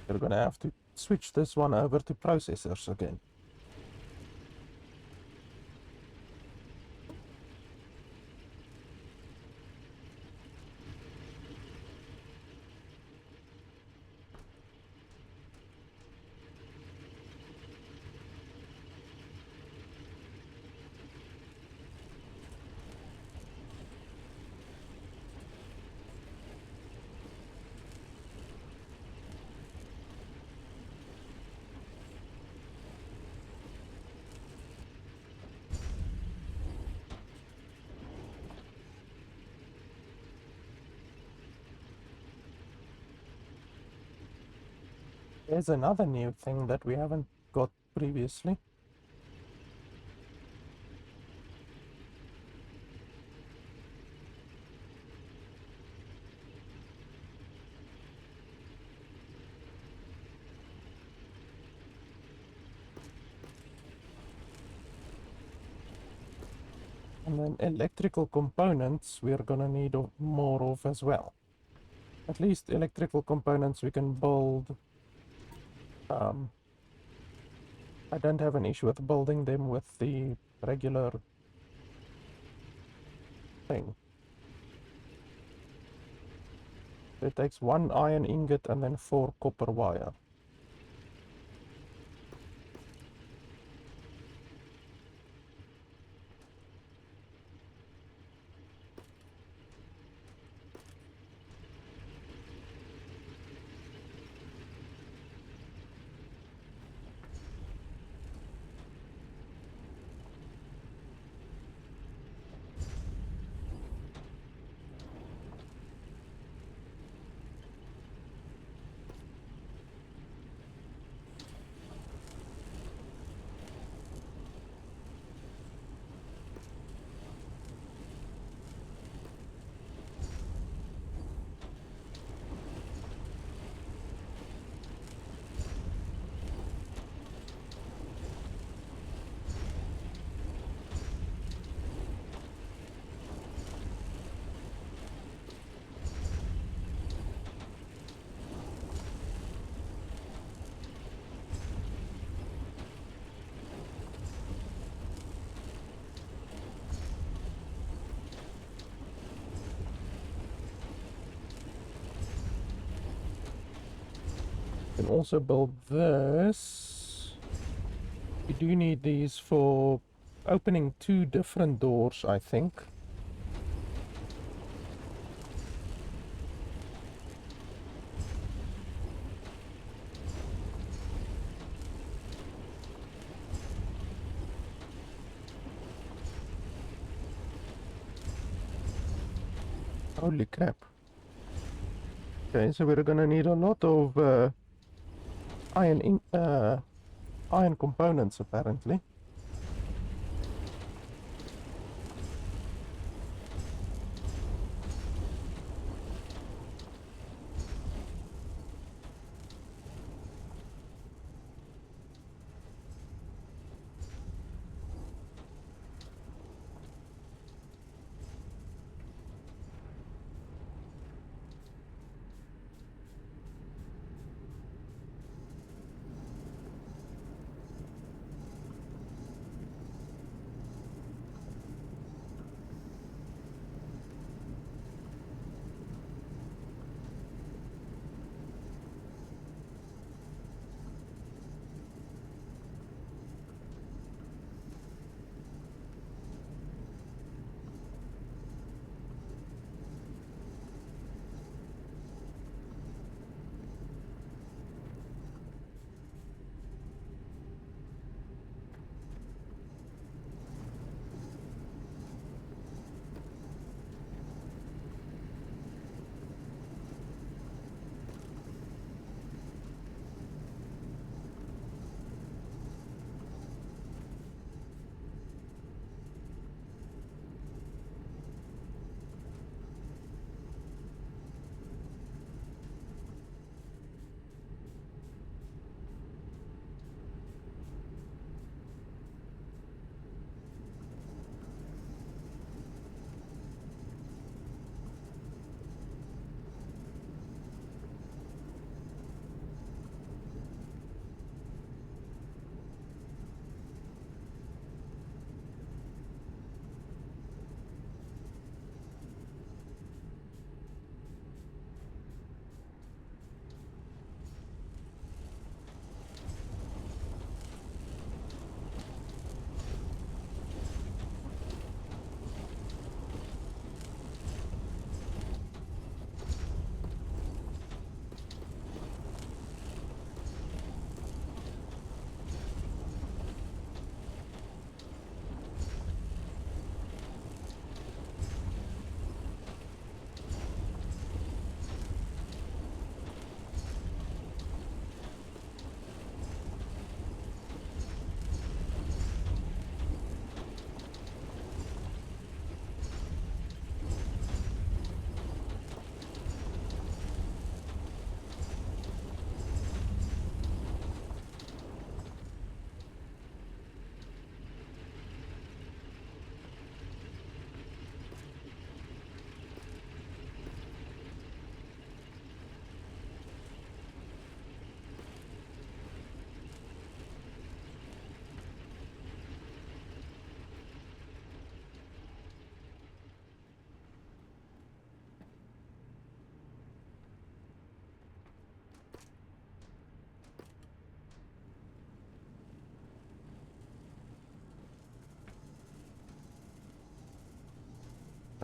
We're gonna have to switch this one over to processors again. There's another new thing that we haven't got previously. And then electrical components we're gonna need more of as well. At least electrical components we can build. I don't have an issue with building them with the regular thing. It takes 1 iron ingot and then 4 copper wire. Can also build this. We do need these for opening 2 different doors, I think. Holy crap. Okay, so we're gonna need a lot of iron components apparently.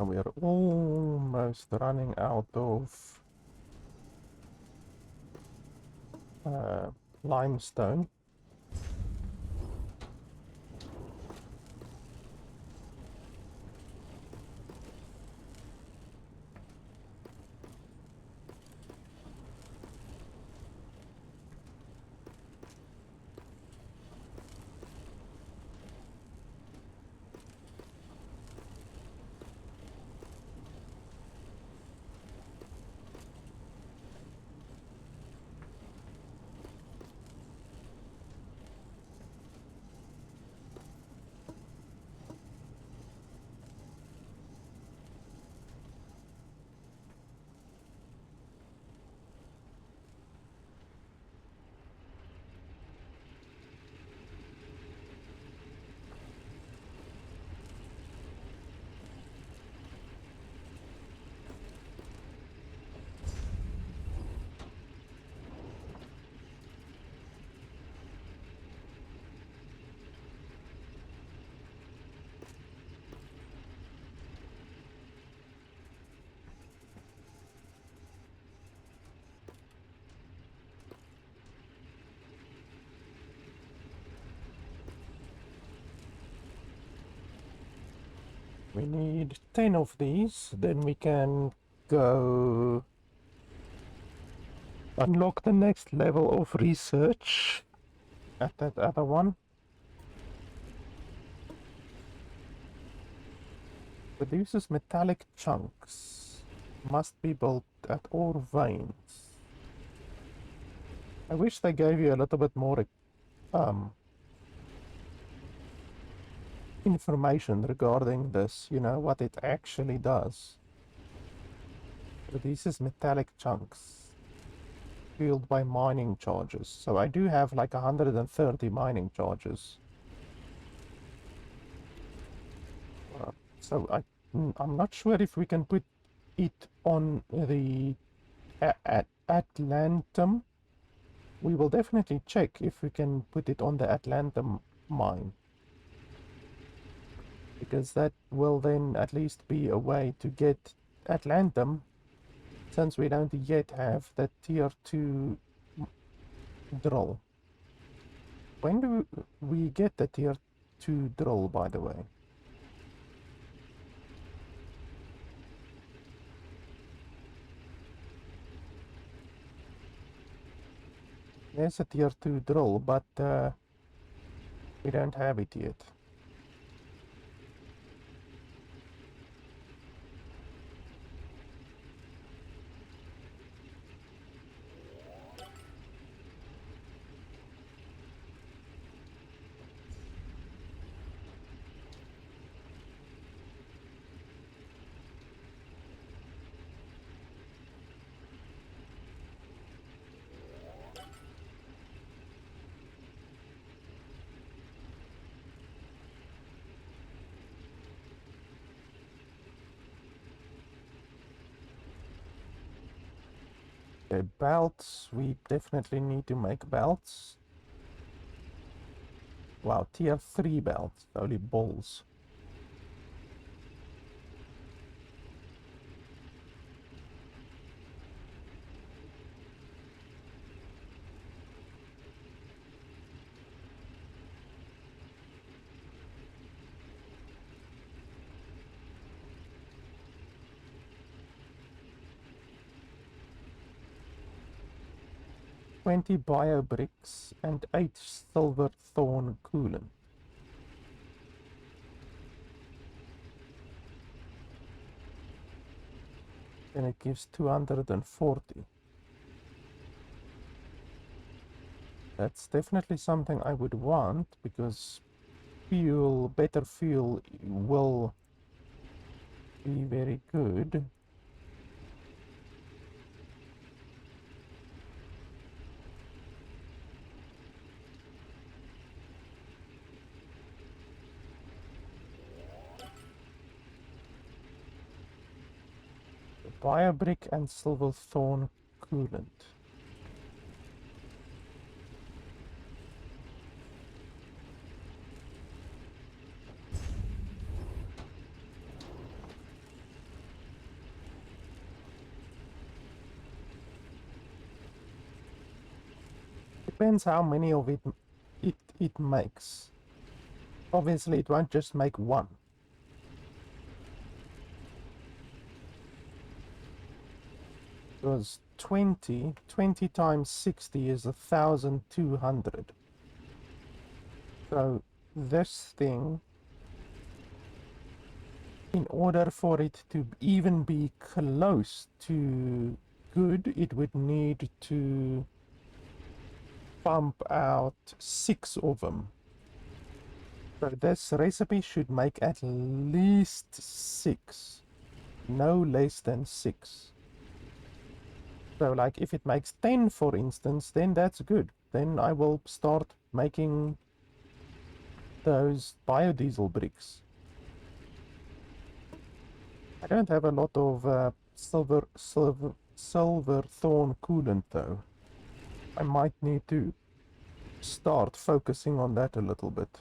And we are almost running out of limestone. We need 10 of these, then we can go unlock the next level of research at that other one. Produces metallic chunks. Must be built at ore veins. I wish they gave you a little bit more information regarding this, you know, what it actually does. Produces metallic chunks fueled by mining charges. So I do have like 130 mining charges. So I'm not sure if we can put it on the Atlantum. We will definitely check if we can put it on the Atlantum mine, because that will then at least be a way to get Atlantum, since we don't yet have the tier 2 drill. When do we get the tier 2 drill, by the way? There's a tier 2 drill, but we don't have it yet. Okay, belts, we definitely need to make belts. Wow, tier 3 belts, only balls. "20 bio bricks and 8 silver thorn coolant." Then it gives 240. That's definitely something I would want, because fuel, better fuel will be very good. Bio brick and silver thorn coolant. depends how many of it makes. Obviously, it won't just make one. Because 20 times 60 is 1,200. So this thing, in order for it to even be close to good, it would need to pump out 6 of them. So this recipe should make at least 6, no less than 6. So like if it makes 10, for instance, then that's good. Then I will start making those biodiesel bricks. I don't have a lot of silver thorn coolant though. I might need to start focusing on that a little bit.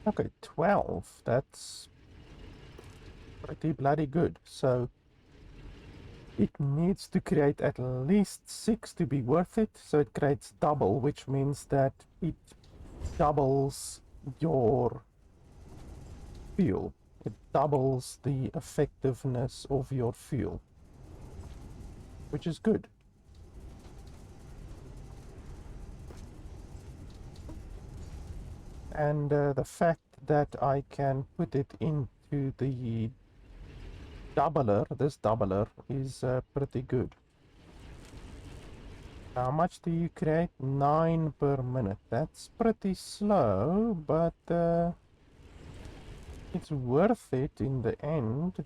Okay, 12. That's pretty bloody good. So it needs to create at least 6 to be worth it. So it creates double, which means that it doubles your fuel. It doubles the effectiveness of your fuel, which is good. And the fact that I can put it into the doubler, this doubler, is pretty good. How much do you create? 9 per minute. That's pretty slow, but it's worth it in the end.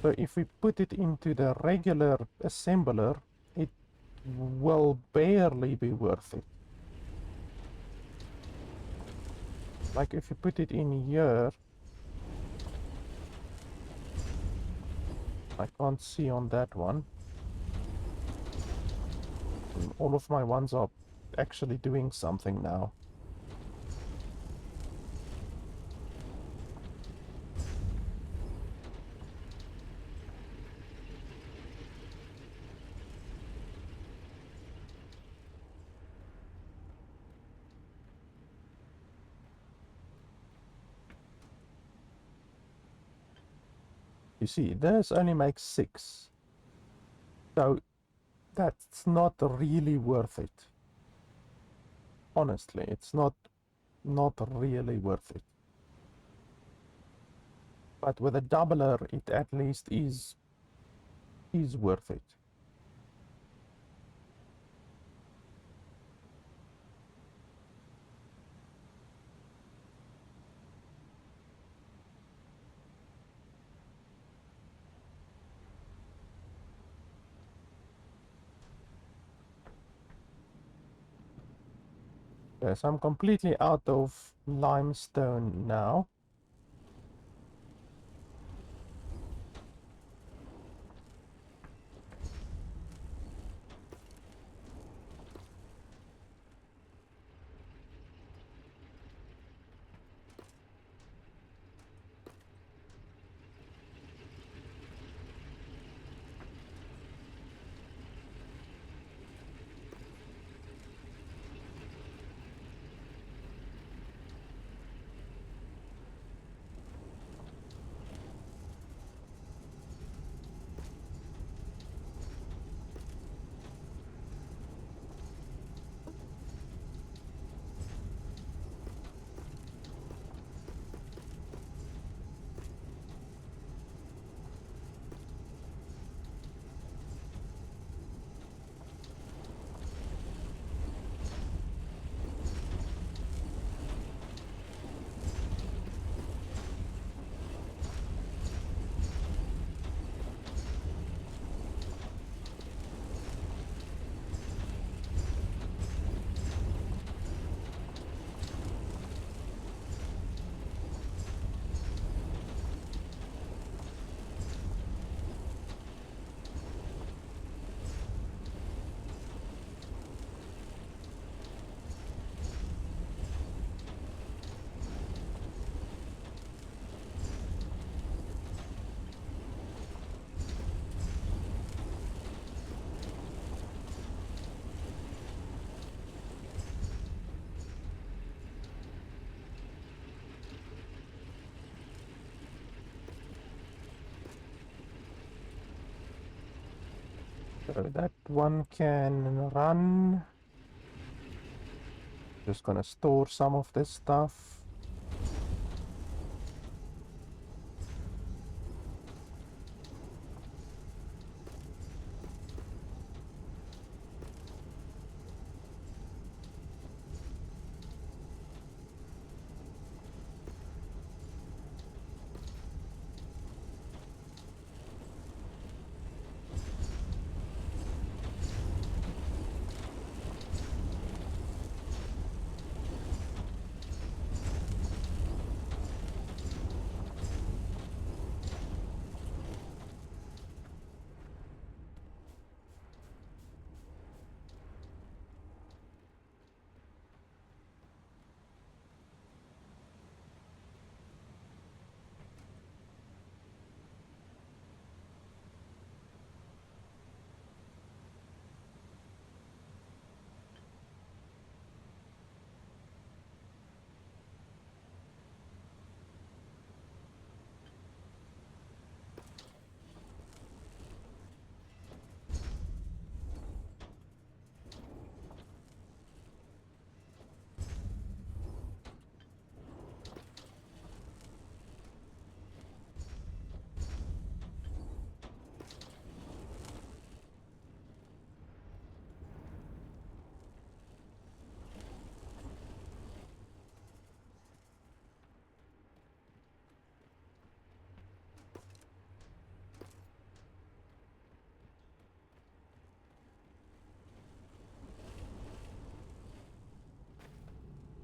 So if we put it into the regular assembler, it will barely be worth it. Like if you put it in here, I can't see on that one. All of my ones are actually doing something now. You see, this only makes 6. So that's not really worth it. Honestly, it's not really worth it. But with a doubler, it at least is worth it. Yes, I'm completely out of limestone now. So that one can run. Just gonna store some of this stuff.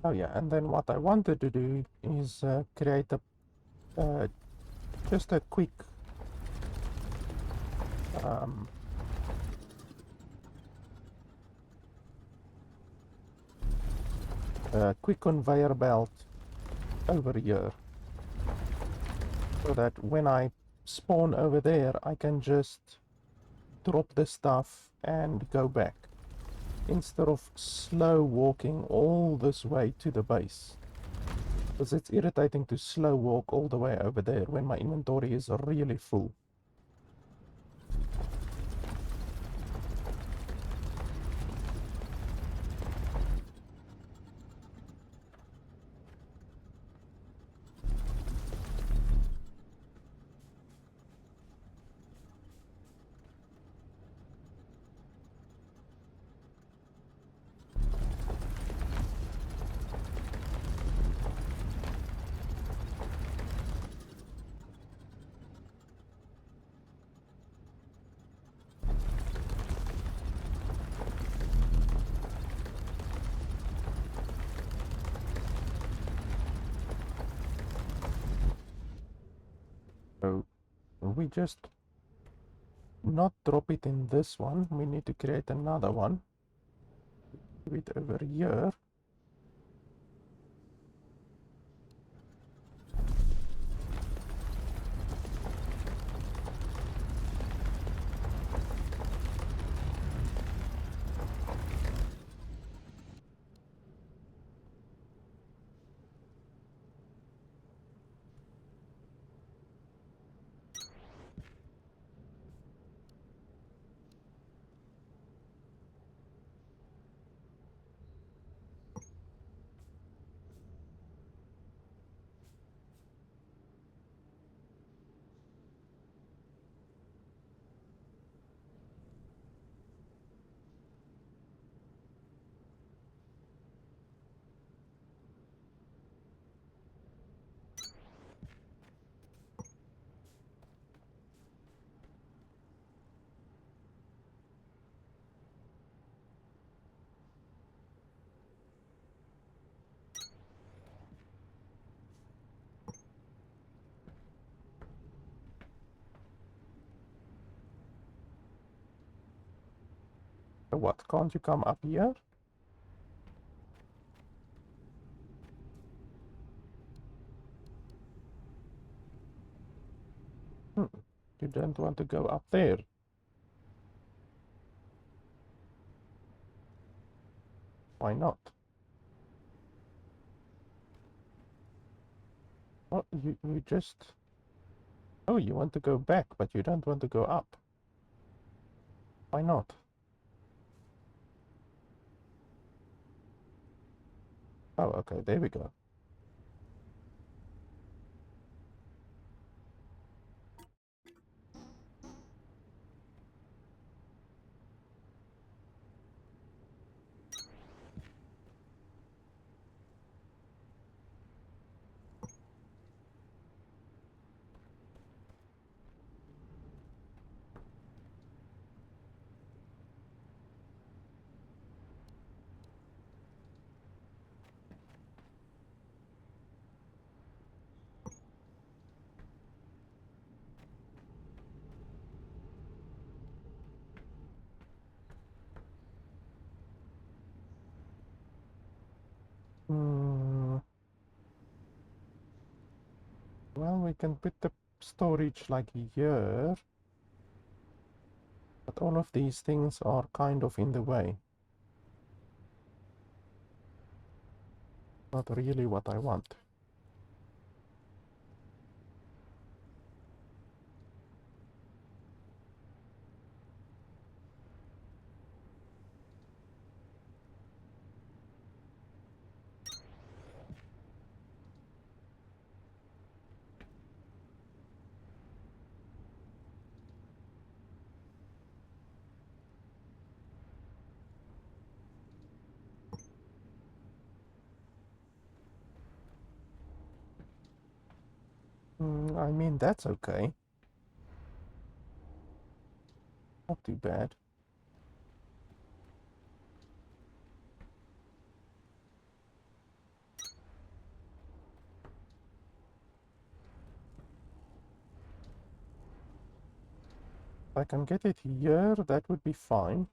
Oh yeah, and then what I wanted to do is create uh, just a um, quick conveyor belt over here, so that when I spawn over there, I can just drop the stuff and go back, instead of slow walking all this way to the base. Because it's irritating to slow walk all the way over there when my inventory is really full. So we just not drop it in this one. We need to create another one. Do it over here. So what, can't you come up here? You don't want to go up there. Why not? Oh, you just... Oh, you want to go back, but you don't want to go up. Why not? Oh, okay, there we go. Well, we can put the storage like here, but all of these things are kind of in the way. Not really what I want. I mean, that's okay. Not too bad. If I can get it here, that would be fine.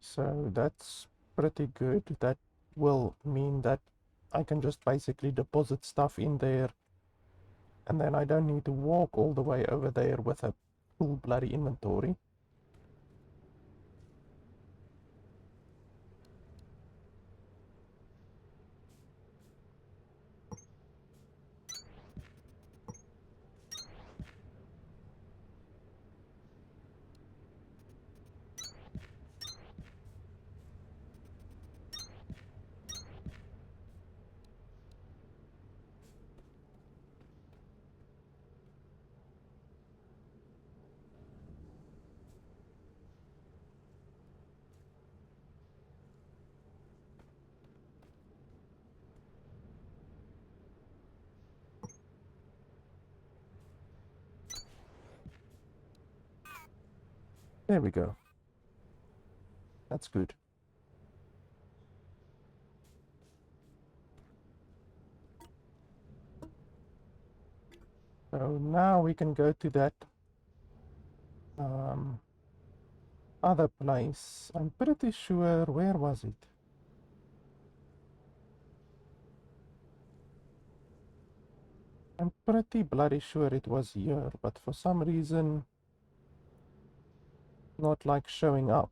So that's pretty good. That will mean that I can just basically deposit stuff in there, and then I don't need to walk all the way over there with a full bloody inventory. There we go. That's good. So now we can go to that other place. I'm pretty sure, where was it? I'm pretty bloody sure it was here, but for some reason, not like showing up.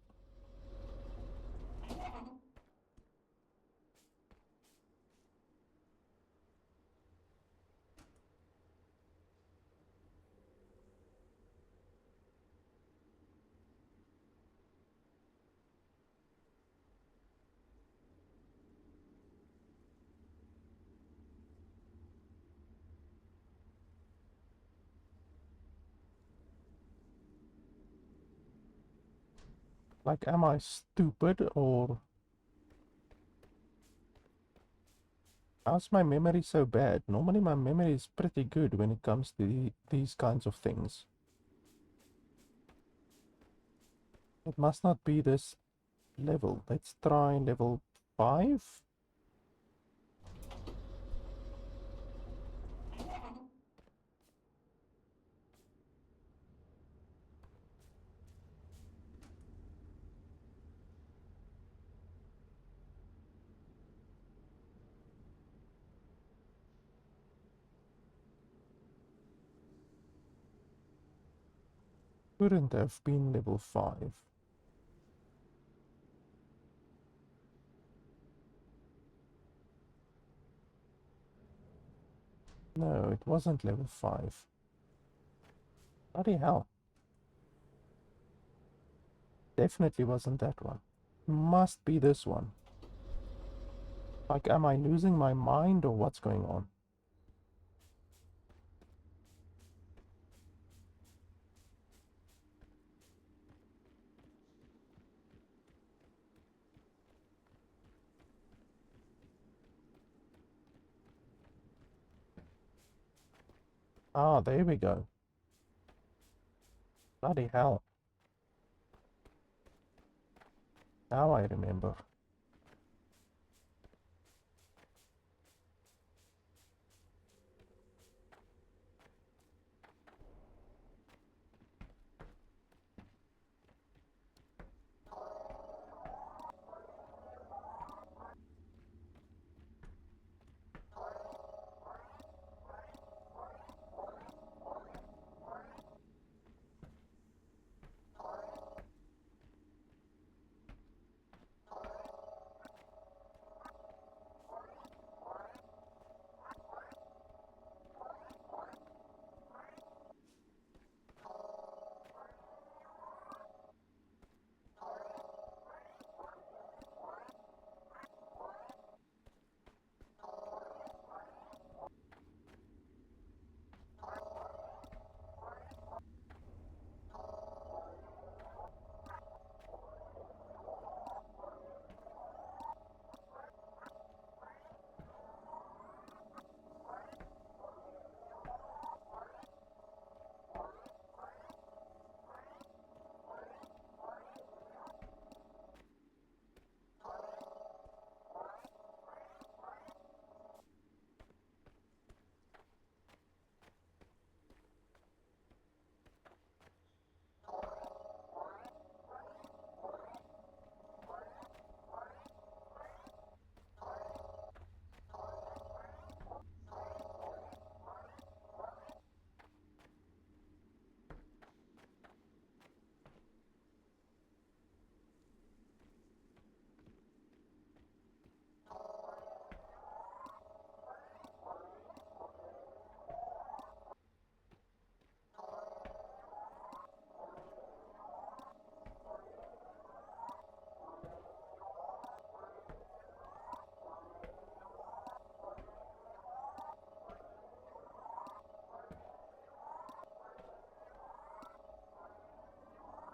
Like, am I stupid, or how's my memory so bad? Normally my memory is pretty good when it comes to these kinds of things. It must not be this level. Let's try level 5. Couldn't have been level 5. No, it wasn't level 5. Bloody hell. Definitely wasn't that one. Must be this one. Like, am I losing my mind, or what's going on? Ah, there we go. Bloody hell. Now I remember.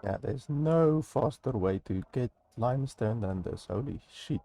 Yeah, there's no faster way to get limestone than this. Holy shit.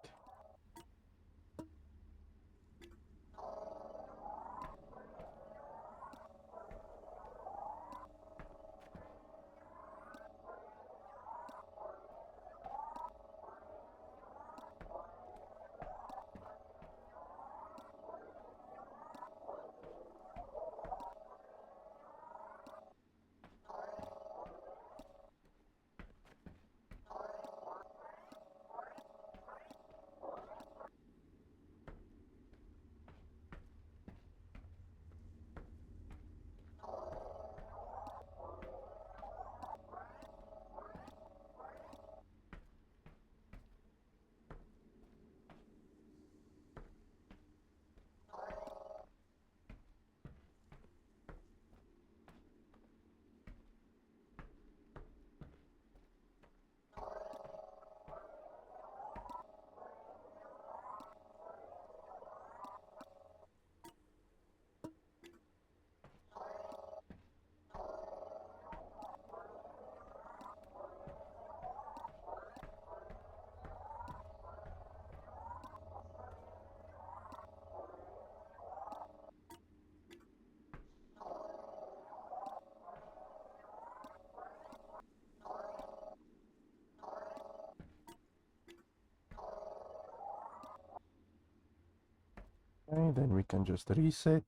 Okay, then we can just reset.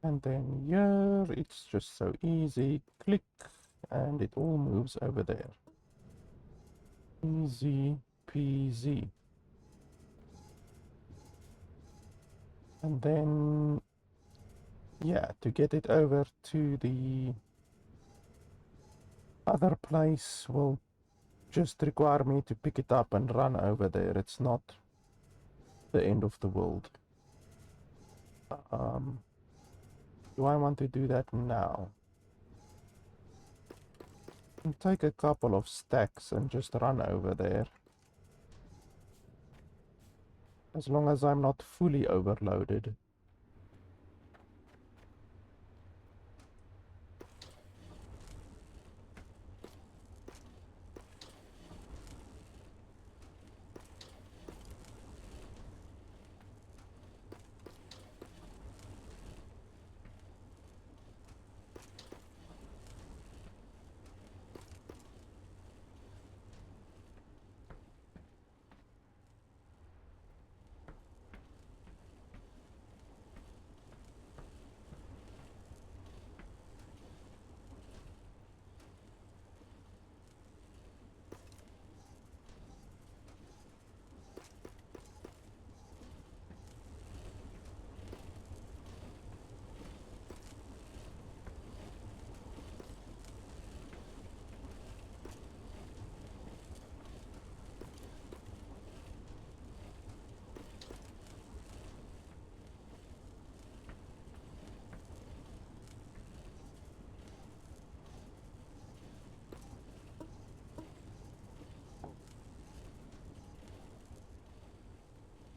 And then here, it's just so easy. Click, and it all moves over there. Easy peasy. And then, yeah, to get it over to the other place will just require me to pick it up and run over there. It's not the end of the world. Do I want to do that now? I'll take a couple of stacks and just run over there. As long as I'm not fully overloaded.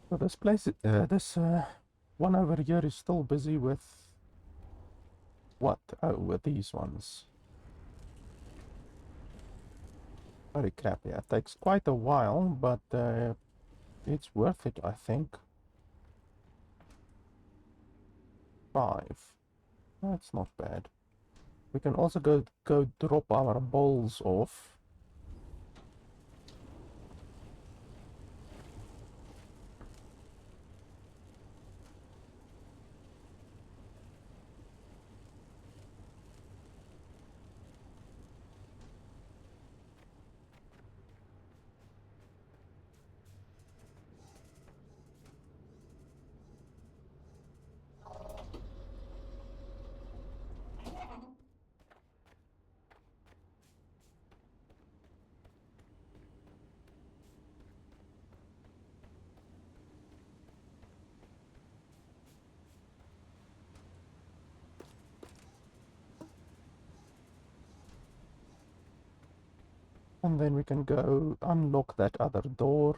So this place, this one over here is still busy with what? Oh, with these ones. Holy crap, yeah, it takes quite a while, but it's worth it, I think. 5. That's not bad. We can also go drop our bowls off. And then we can go unlock that other door.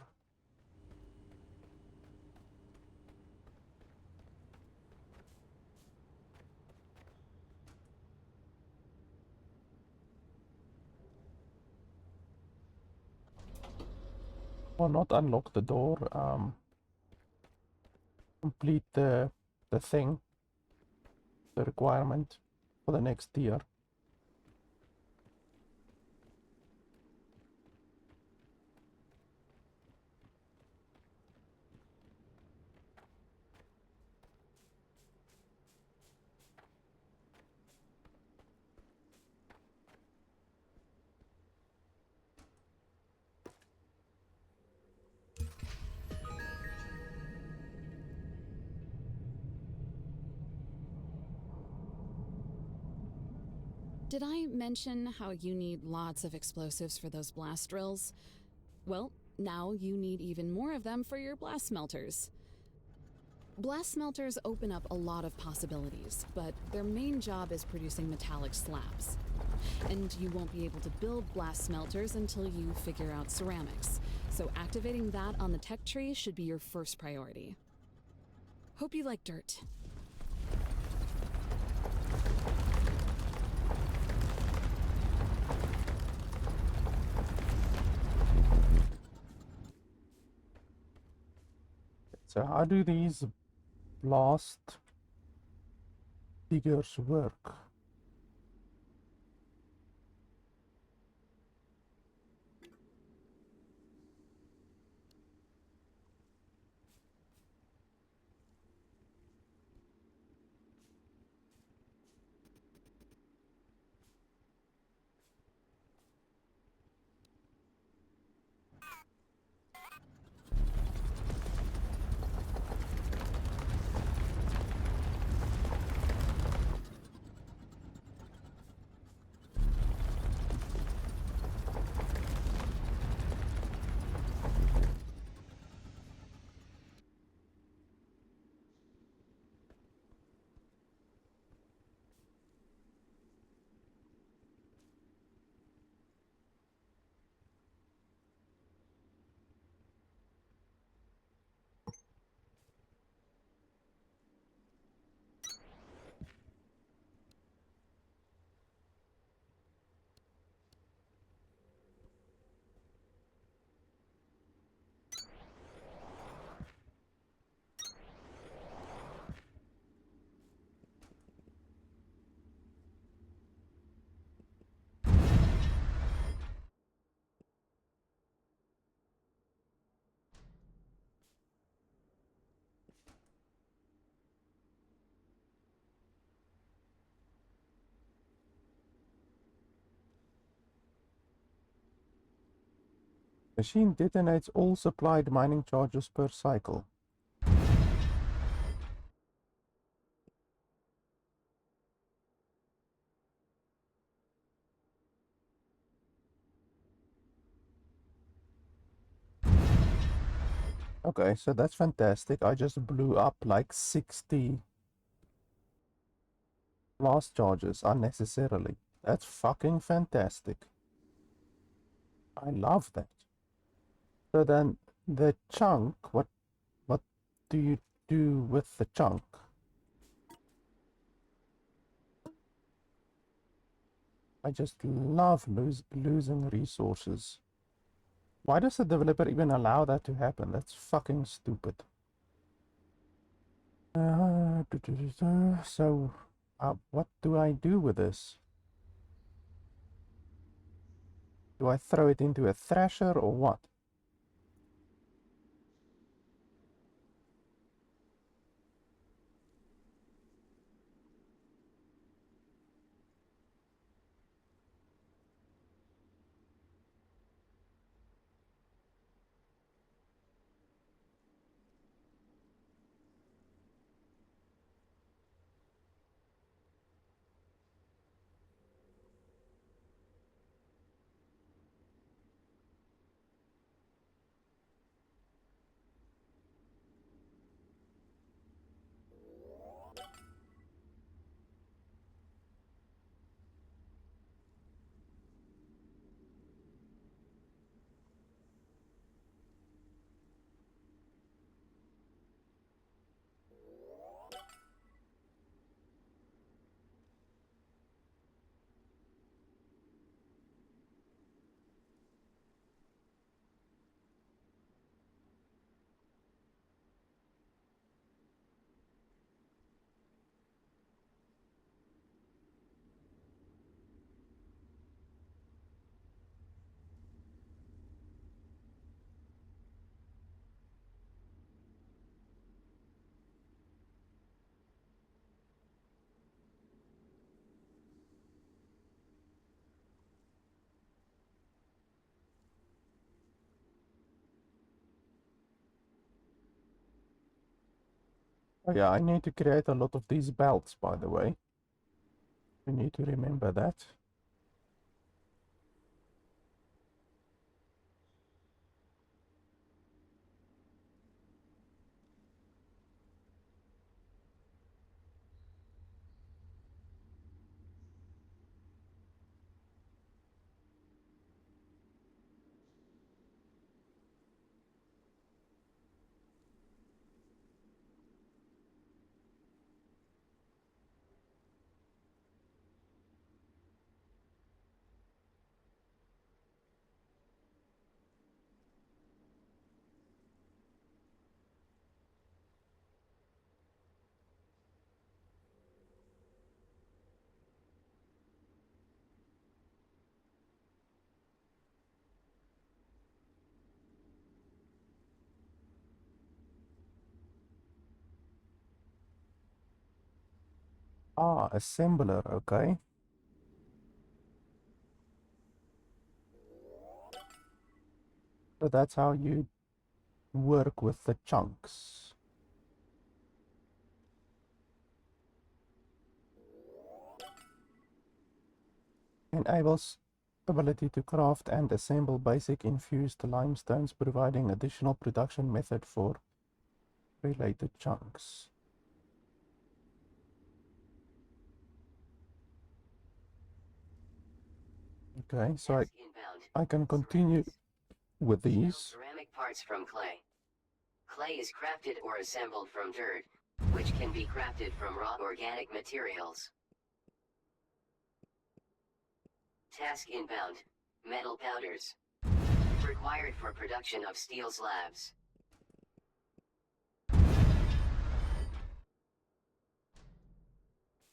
Well, not unlock the door, complete the thing, the requirement for the next tier. Did I mention how you need lots of explosives for those blast drills? Well, now you need even more of them for your blast smelters. Blast smelters open up a lot of possibilities, but their main job is producing metallic slabs. And you won't be able to build blast smelters until you figure out ceramics, so activating that on the tech tree should be your first priority. Hope you like dirt. So how do these blast diggers work? Machine detonates all supplied mining charges per cycle. Okay, so that's fantastic. I just blew up like 60 blast charges unnecessarily. That's fucking fantastic. I love that. So then the chunk, what do you do with the chunk? I just love losing resources. Why does the developer even allow that to happen? That's fucking stupid. So, what do I do with this? Do I throw it into a thrasher or what? Oh yeah, I need to create a lot of these belts, by the way. We need to remember that. Ah, assembler, okay. So that's how you work with the chunks. Enables ability to craft and assemble basic infused limestones, providing additional production method for related chunks. Okay, so Task inbound. I can continue with Build these. ceramic parts from clay. Clay is crafted or assembled from dirt, which can be crafted from raw organic materials. Task inbound. Metal powders. Required for production of steel slabs.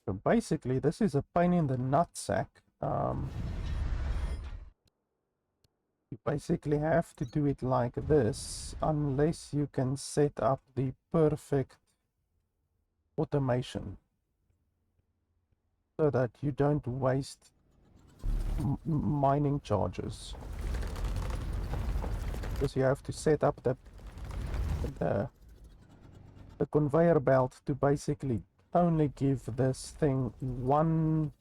So basically, this is a pain in the nutsack. You basically have to do it like this, unless you can set up the perfect automation, so that you don't waste mining charges. Because you have to set up the the conveyor belt to basically only give this thing one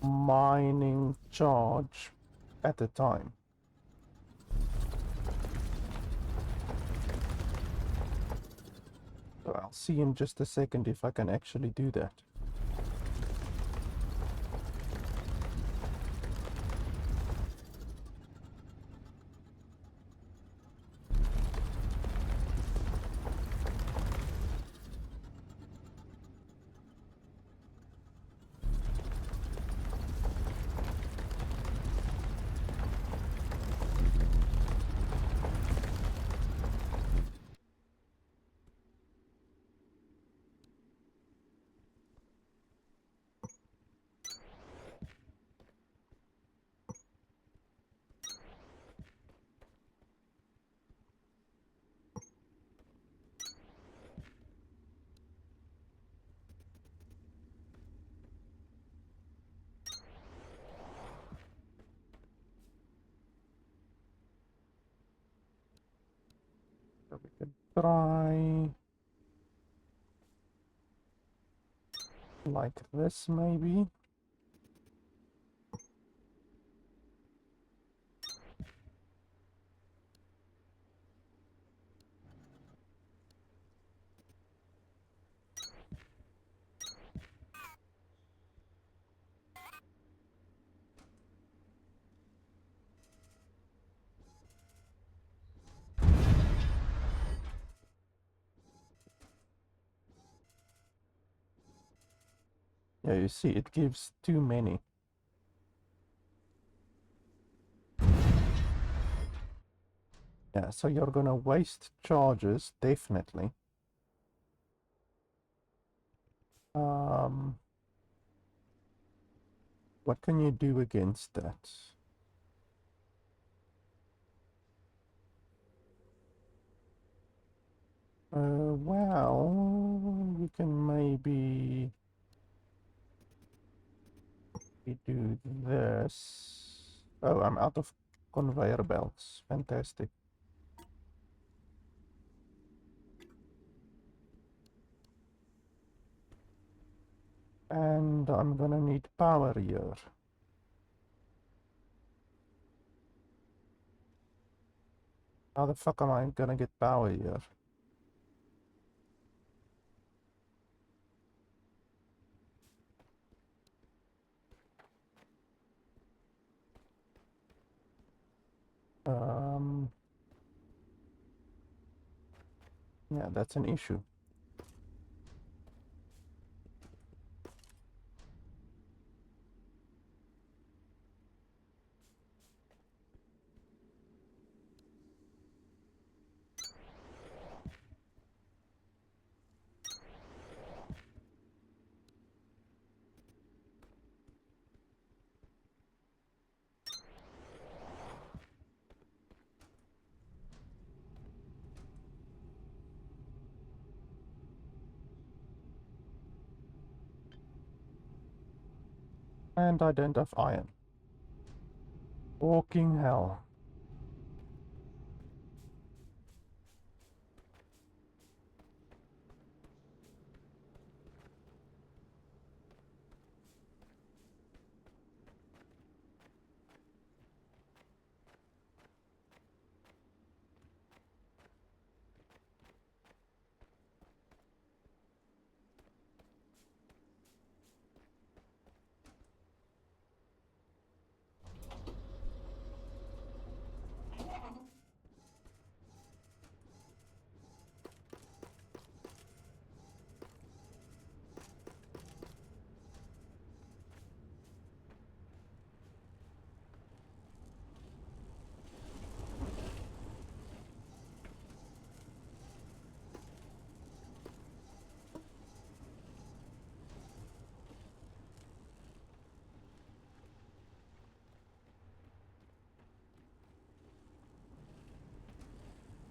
mining charge at a time. So I'll see in just a second if I can actually do that. So we can try like this maybe. Yeah, you see, it gives too many. Yeah, so you're gonna waste charges, definitely. Um, what can you do against that? Well, you can maybe do this. Oh, I'm out of conveyor belts. Fantastic. And I'm gonna need power here. How the fuck am I gonna get power here? Yeah, that's an issue. And I don't have iron. Walking hell.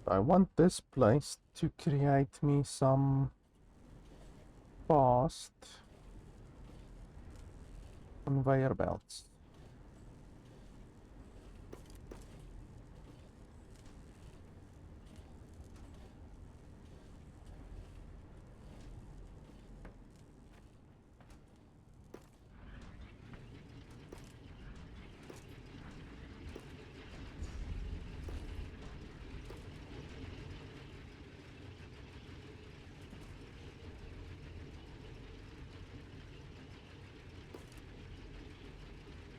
I want this place to create me some fast conveyor belts.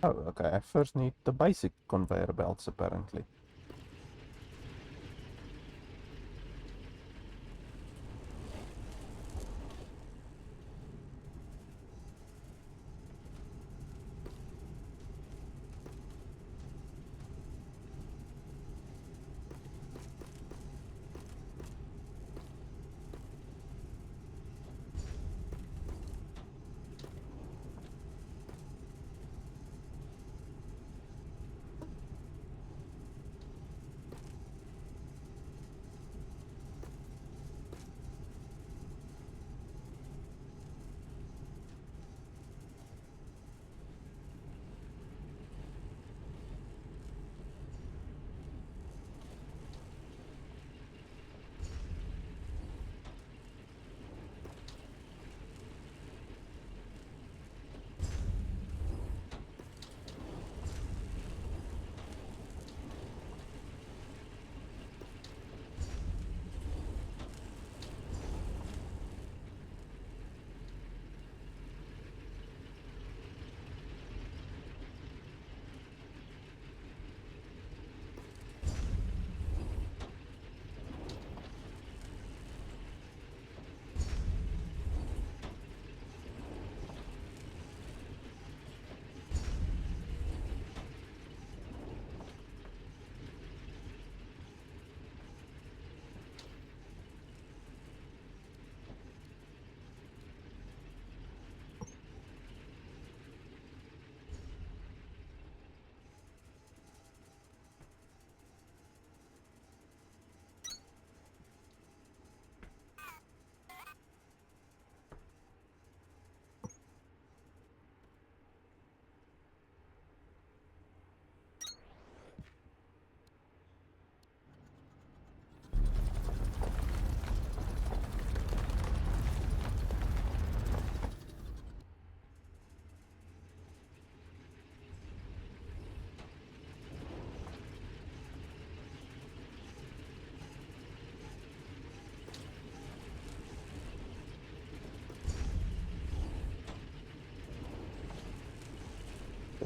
Oh, okay, I first need the basic conveyor belts apparently.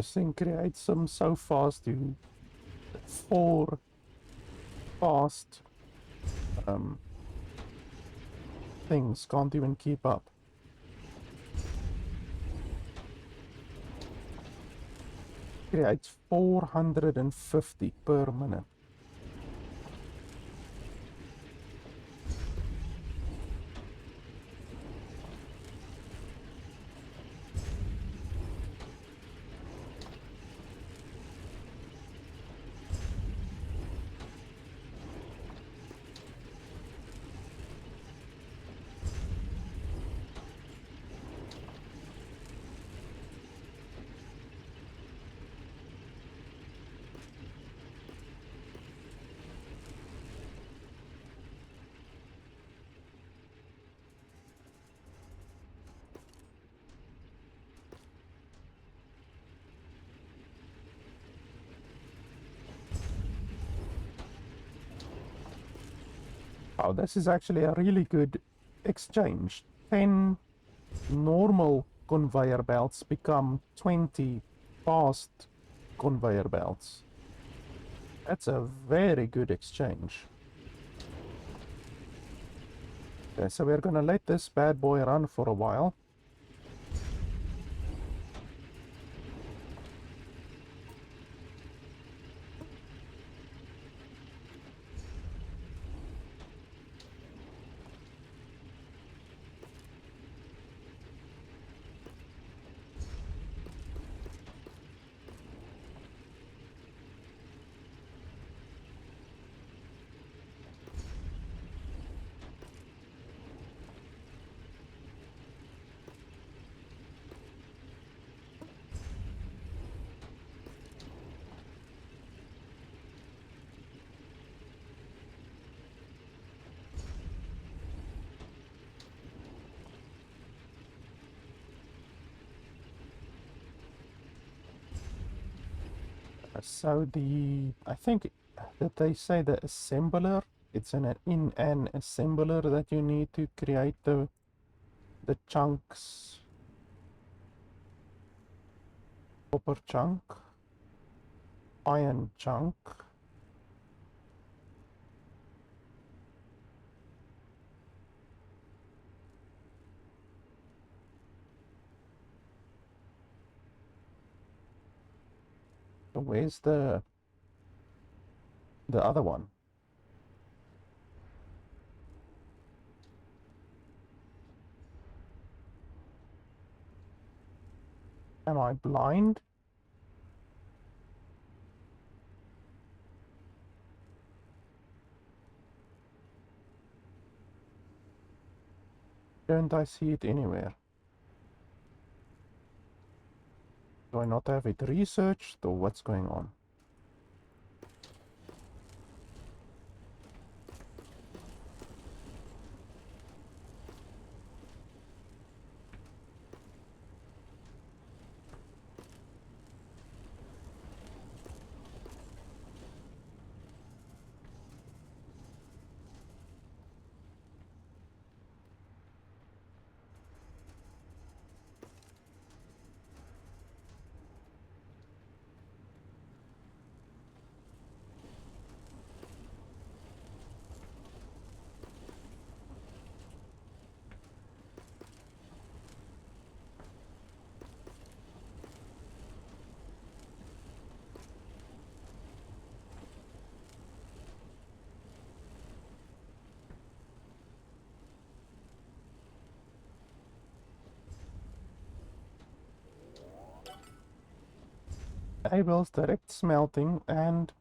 This thing creates them so fast, you 4 fast things can't even keep up. Creates 450 per minute. Wow, this is actually a really good exchange. 10 normal conveyor belts become 20 fast conveyor belts. That's a very good exchange. Okay, so we're gonna let this bad boy run for a while. So I think that they say the assembler, it's in an assembler that you need to create the chunks. Copper chunk, iron chunk. So where's the other one? Am I blind? Don't I see it anywhere? Do I not have it researched, or what's going on? Enables direct smelting and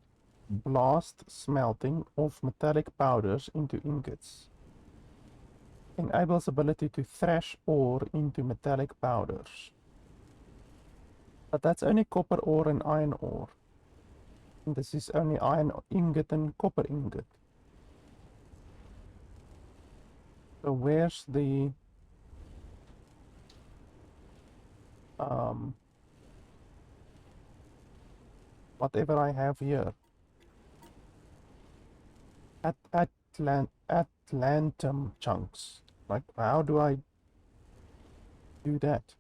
blast smelting of metallic powders into ingots. Enables ability to thrash ore into metallic powders. But that's only copper ore and iron ore. And this is only iron ingot and copper ingot. So where's the whatever I have here? Atlantum chunks. Like, how do I do that?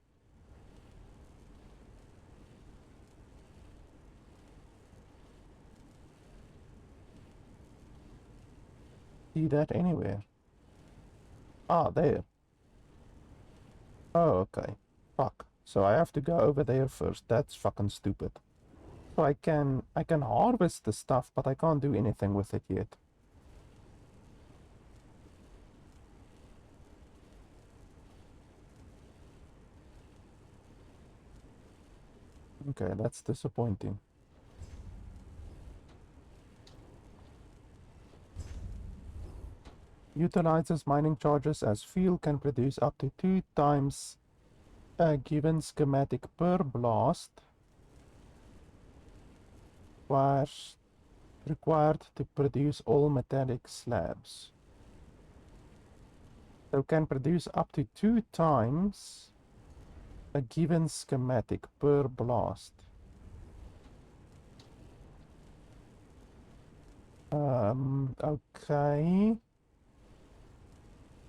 see that anywhere. Ah, there. Oh, okay. Fuck. So I have to go over there first. That's fucking stupid. So I can harvest the stuff, but I can't do anything with it yet. Okay, that's disappointing. Utilizes mining charges as fuel, can produce up to 2 times a given schematic per blast. Was required to produce all metallic slabs. So can produce up to 2 times a given schematic per blast. Okay.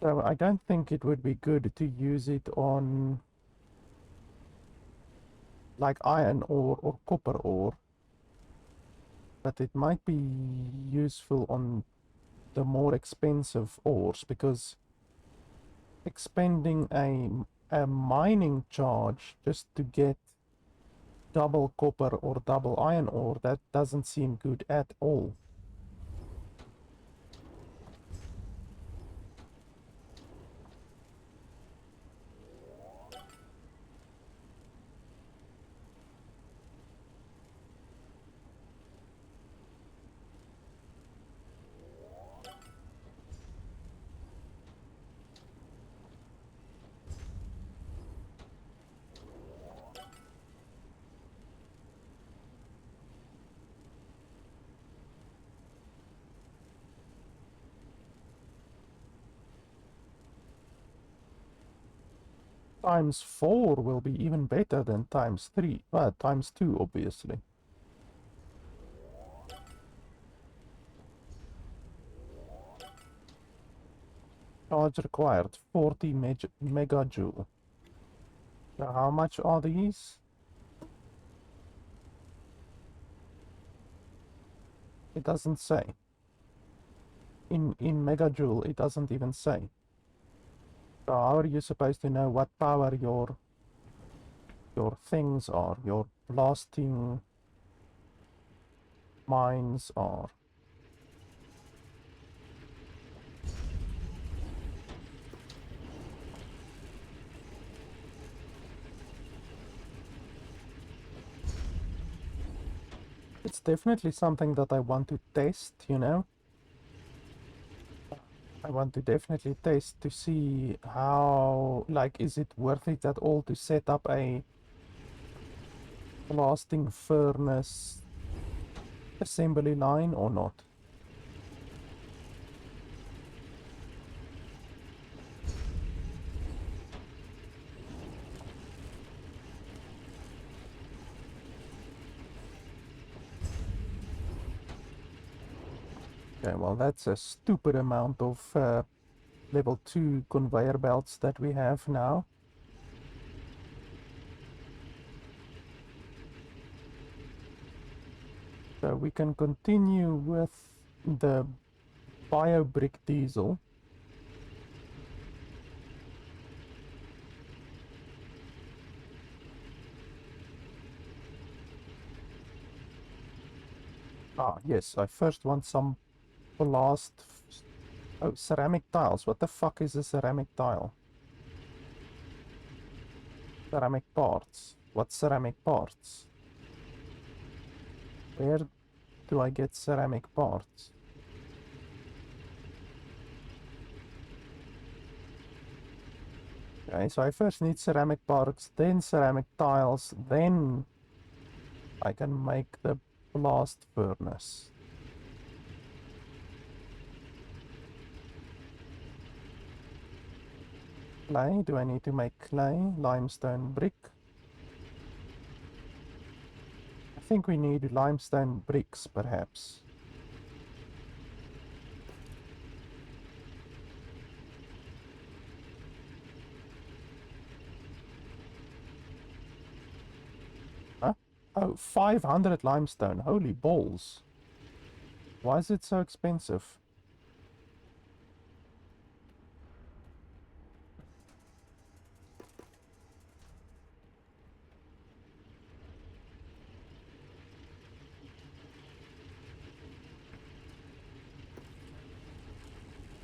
So I don't think it would be good to use it on like iron ore or copper ore. But it might be useful on the more expensive ores, because expending a mining charge just to get double copper or double iron ore, that doesn't seem good at all. Times 4 will be even better than times 3. Well, times 2, obviously. Charge required 40 megajoule. Now, how much are these? It doesn't say. In megajoule, it doesn't even say. So how are you supposed to know what power your things are, your blasting mines are? It's definitely something that I want to test, you know? I want to definitely test to see how, like, is it worth it at all to set up a blasting furnace assembly line or not? Okay, well, that's a stupid amount of level 2 conveyor belts that we have now. So we can continue with the biobrick diesel. Ah, yes, I first want some blast. Oh, ceramic tiles. What the fuck is a ceramic tile? Ceramic parts. What ceramic parts? Where do I get ceramic parts? Okay, so I first need ceramic parts, then ceramic tiles, then I can make the blast furnace. Clay, do I need to make clay? Limestone brick. I think we need limestone bricks, perhaps. Huh? Oh, 500 limestone. Holy balls. Why is it so expensive?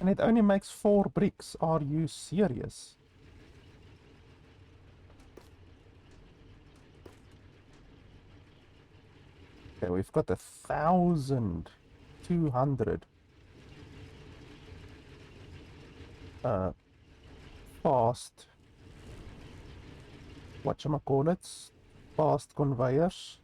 And it only makes 4 bricks. Are you serious? Okay, we've got 1,200 fast, whatchamacallits, fast conveyors.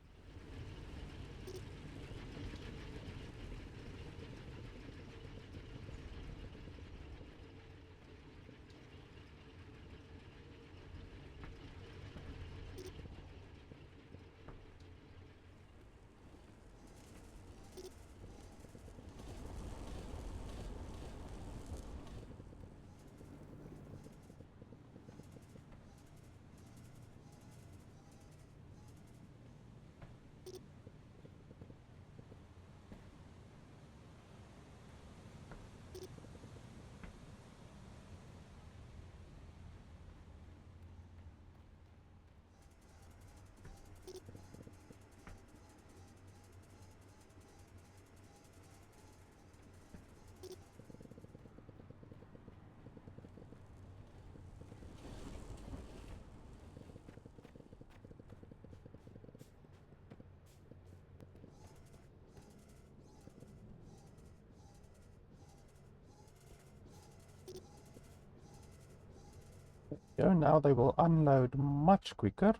Yeah, now they will unload much quicker.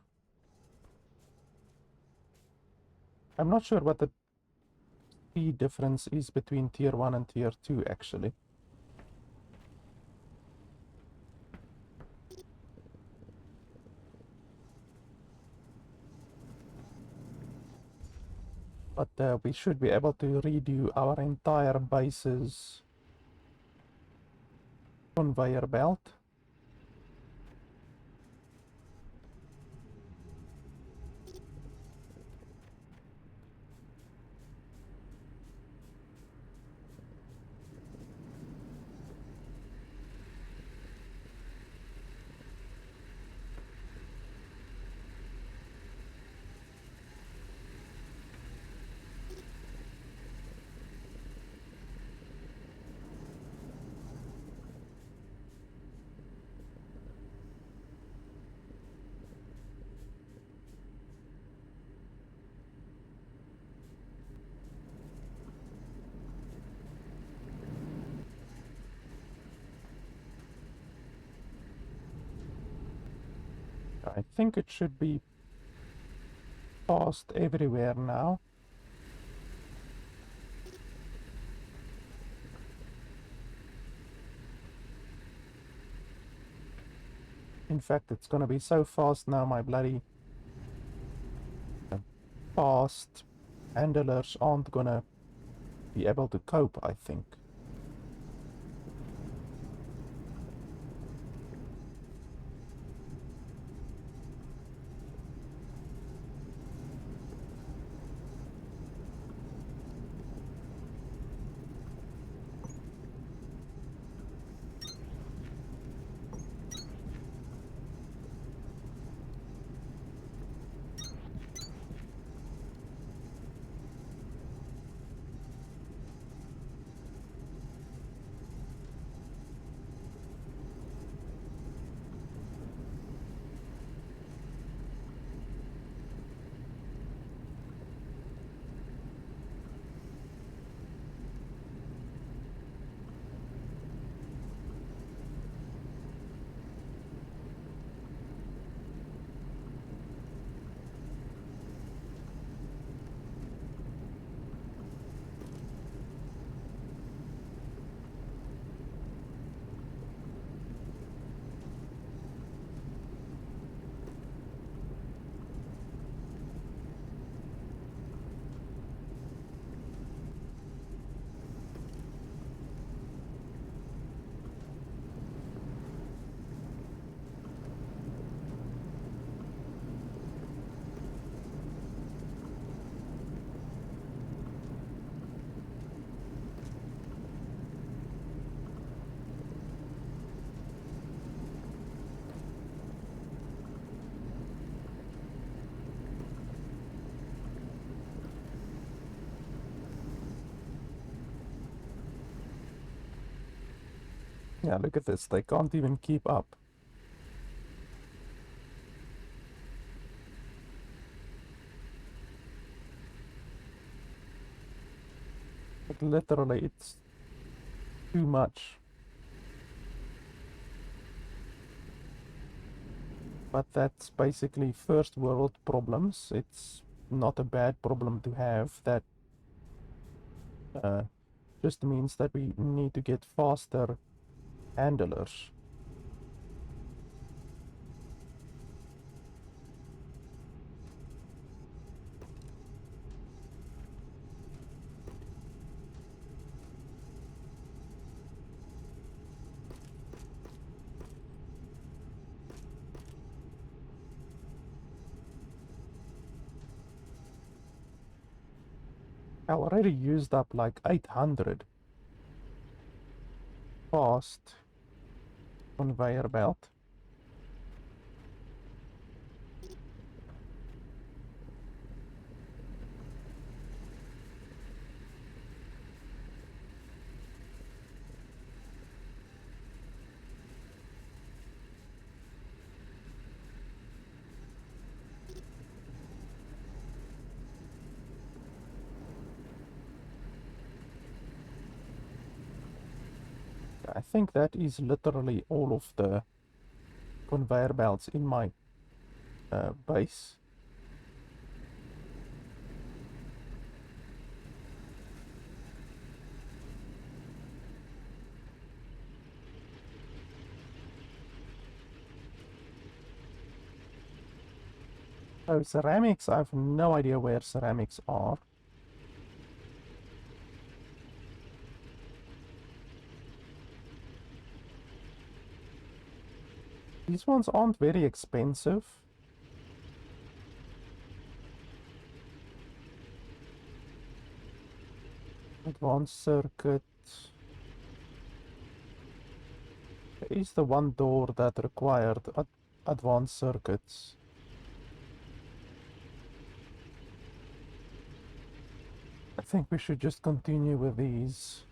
I'm not sure what the speed difference is between tier 1 and tier 2 actually. But we should be able to redo our entire base's conveyor belt. I think it should be fast everywhere now. In fact, it's gonna be so fast now, my bloody fast handlers aren't gonna be able to cope, I think. Yeah, look at this. They can't even keep up. But literally, it's too much. But that's basically first world problems. It's not a bad problem to have. That just means that we need to get faster handlers. I already used up like 800 fast conveyor belt. I think that is literally all of the conveyor belts in my base. Oh, ceramics, I have no idea where ceramics are. These ones aren't very expensive. Advanced circuit. There is the one door that required advanced circuits. I think we should just continue with these.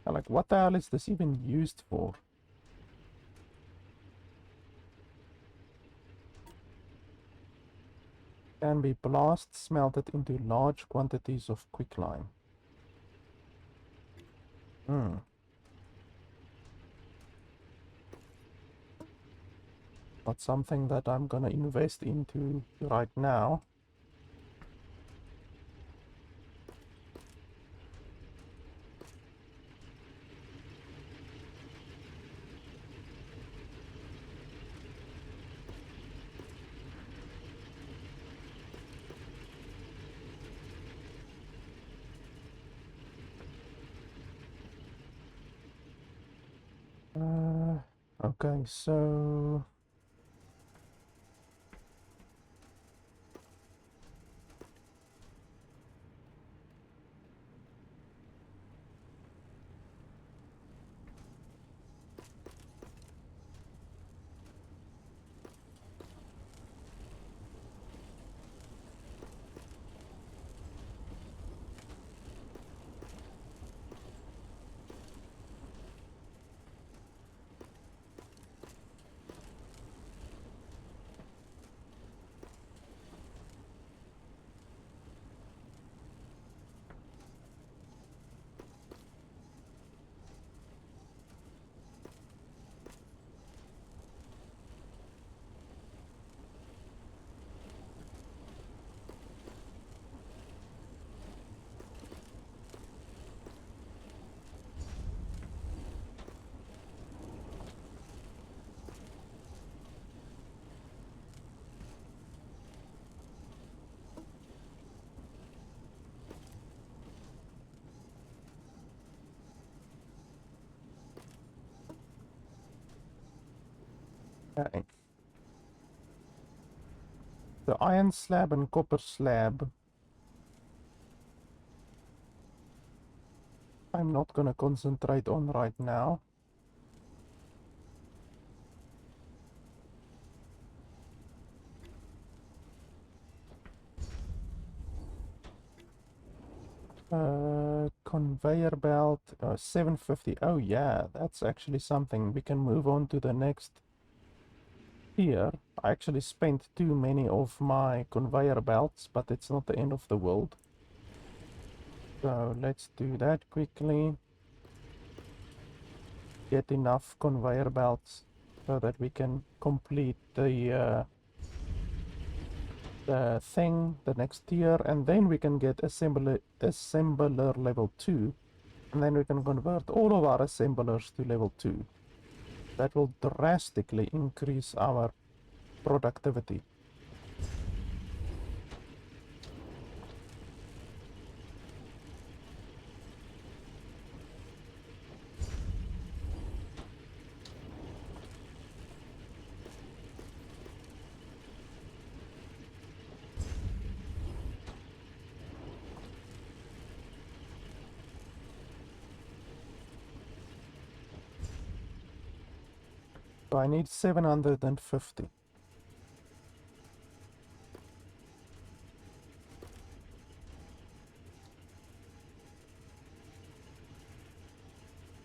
Like, what the hell is this even used for? Can be blast smelted into large quantities of quicklime. Not something that I'm gonna invest into right now. Okay, so okay. The iron slab and copper slab I'm not gonna concentrate on right now. Conveyor belt, 750. Oh yeah, that's actually something. We can move on to the next tier. I actually spent too many of my conveyor belts, but it's not the end of the world. So let's do that quickly. Get enough conveyor belts so that we can complete the thing, the next tier, and then we can get assembler level 2, and then we can convert all of our assemblers to level 2. That will drastically increase our productivity. So I need 750.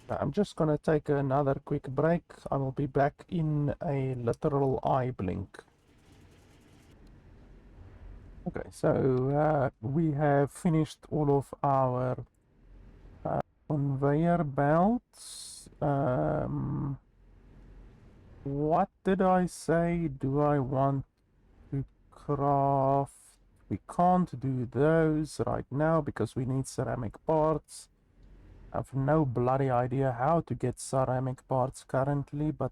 I'm just gonna take another quick break. I will be back in a literal eye blink. Okay, so we have finished all of our conveyor belts. What did I say? Do I want to craft? We can't do those right now because we need ceramic parts. I have no bloody idea how to get ceramic parts currently, but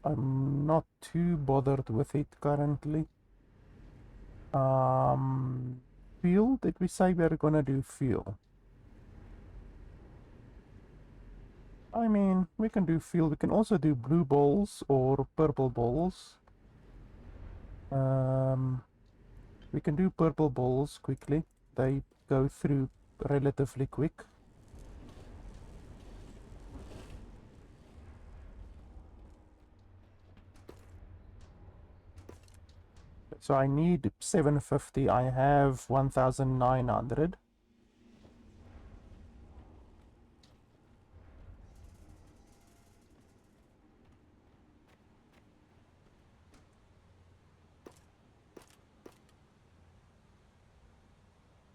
I'm not too bothered with it currently. Fuel? Did we say we're gonna do fuel? I mean, we can do fuel. We can also do blue balls or purple balls. We can do purple balls quickly. They go through relatively quick. So I need 750. I have 1900.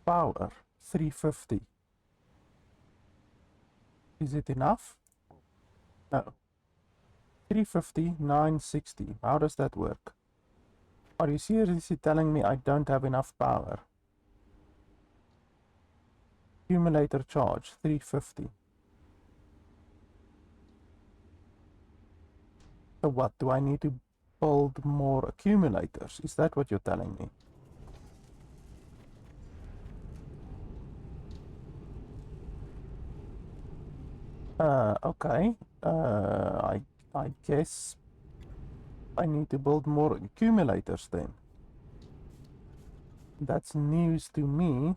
Power 350. Is it enough? No. 350, 960. How does that work? Are you seriously telling me I don't have enough power? Accumulator charge 350. So what, do I need to build more accumulators? Is that what you're telling me? Okay. I guess I need to build more accumulators then. That's news to me.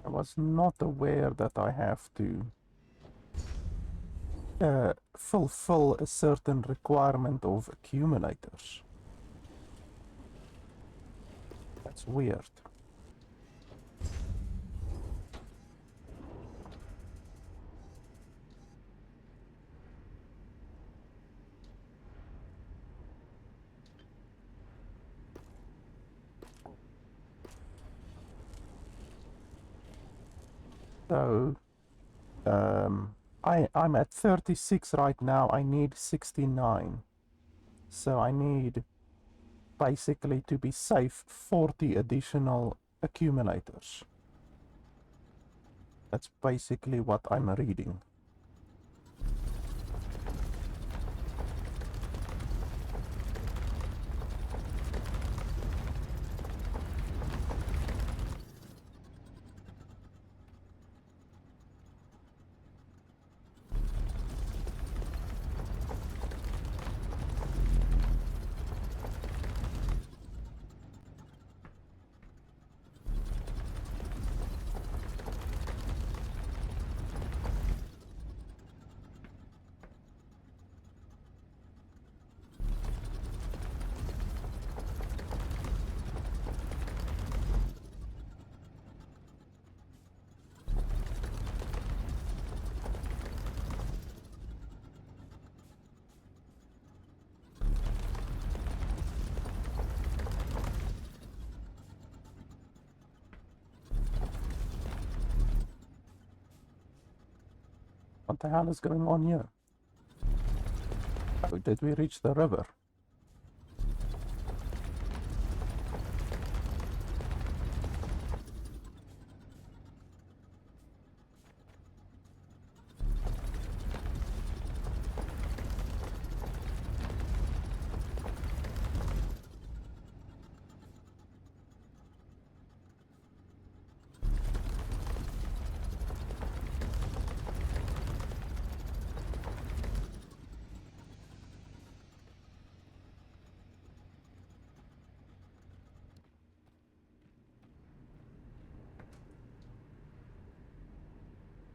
I was not aware that I have to fulfill a certain requirement of accumulators. That's weird. So, I'm at 36 right now. I need 69. So I need, basically, to be safe, 40 additional accumulators. That's basically what I'm reading. What the hell is going on here? Oh, did we reach the river?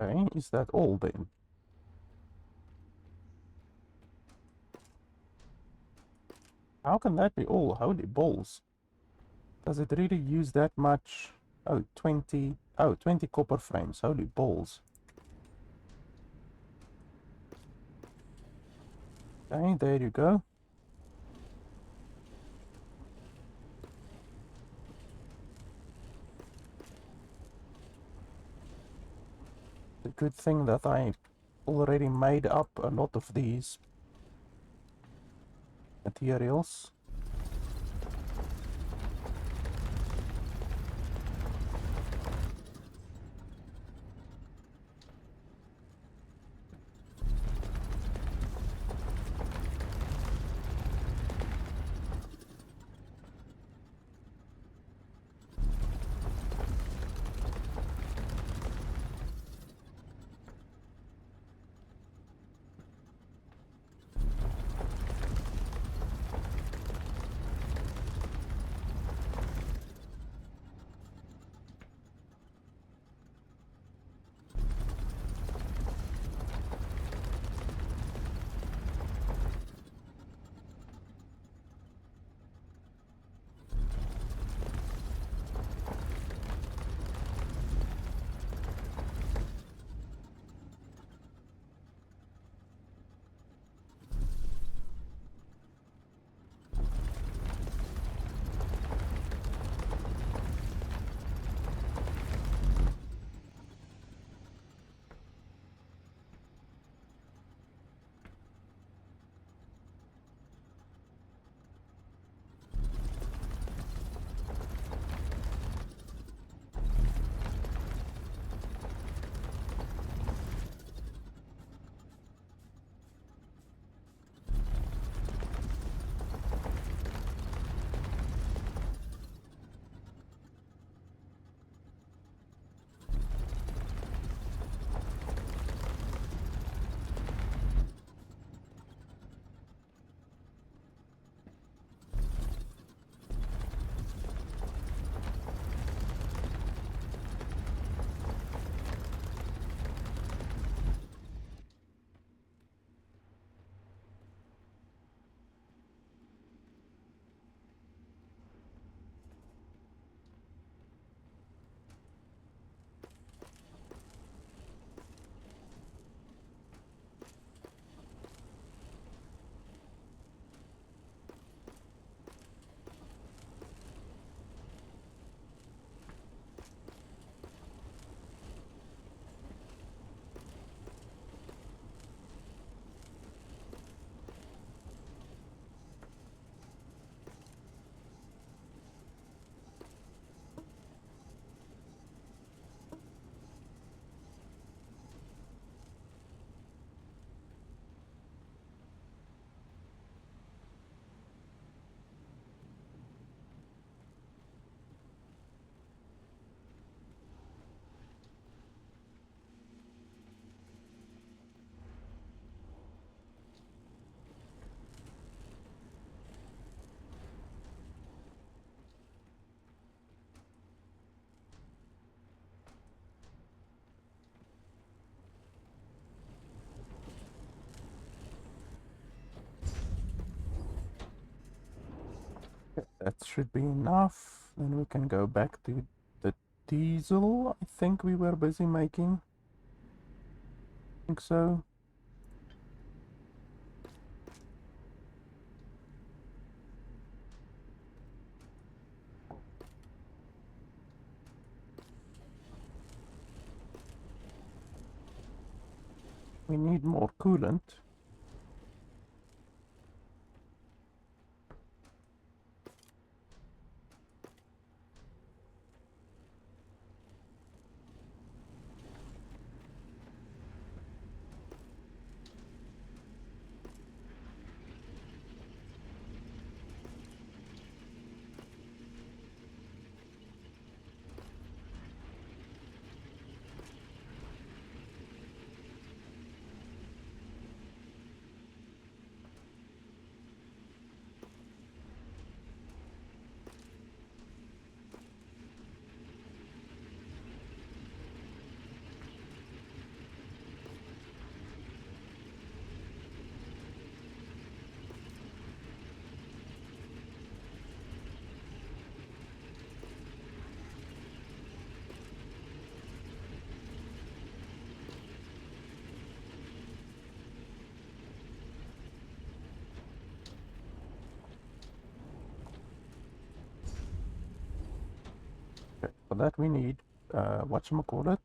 Okay, is that all then? How can that be all? Holy balls. Does it really use that much? Oh, 20. Oh, 20 copper frames. Holy balls. Okay, there you go. The good thing that I already made up a lot of these materials. That should be enough. Then we can go back to the diesel I think we were busy making. I think so. We need more coolant. Okay, for that we need whatchamacallit.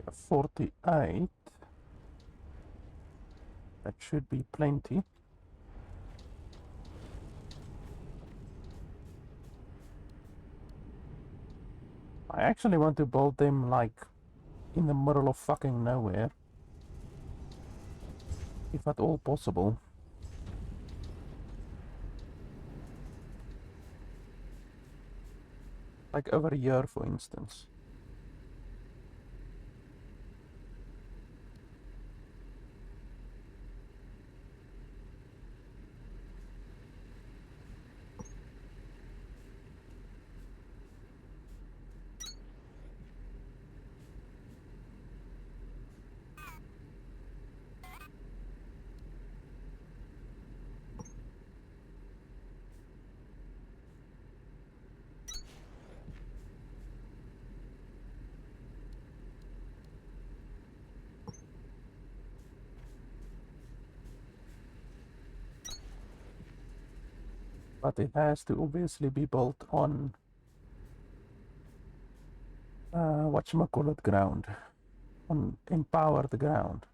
Yeah, 48. That should be plenty. I actually want to build them like in the middle of fucking nowhere, if at all possible. Like over here, for instance. But it has to obviously be built on whatchamacallit ground, on empowered ground.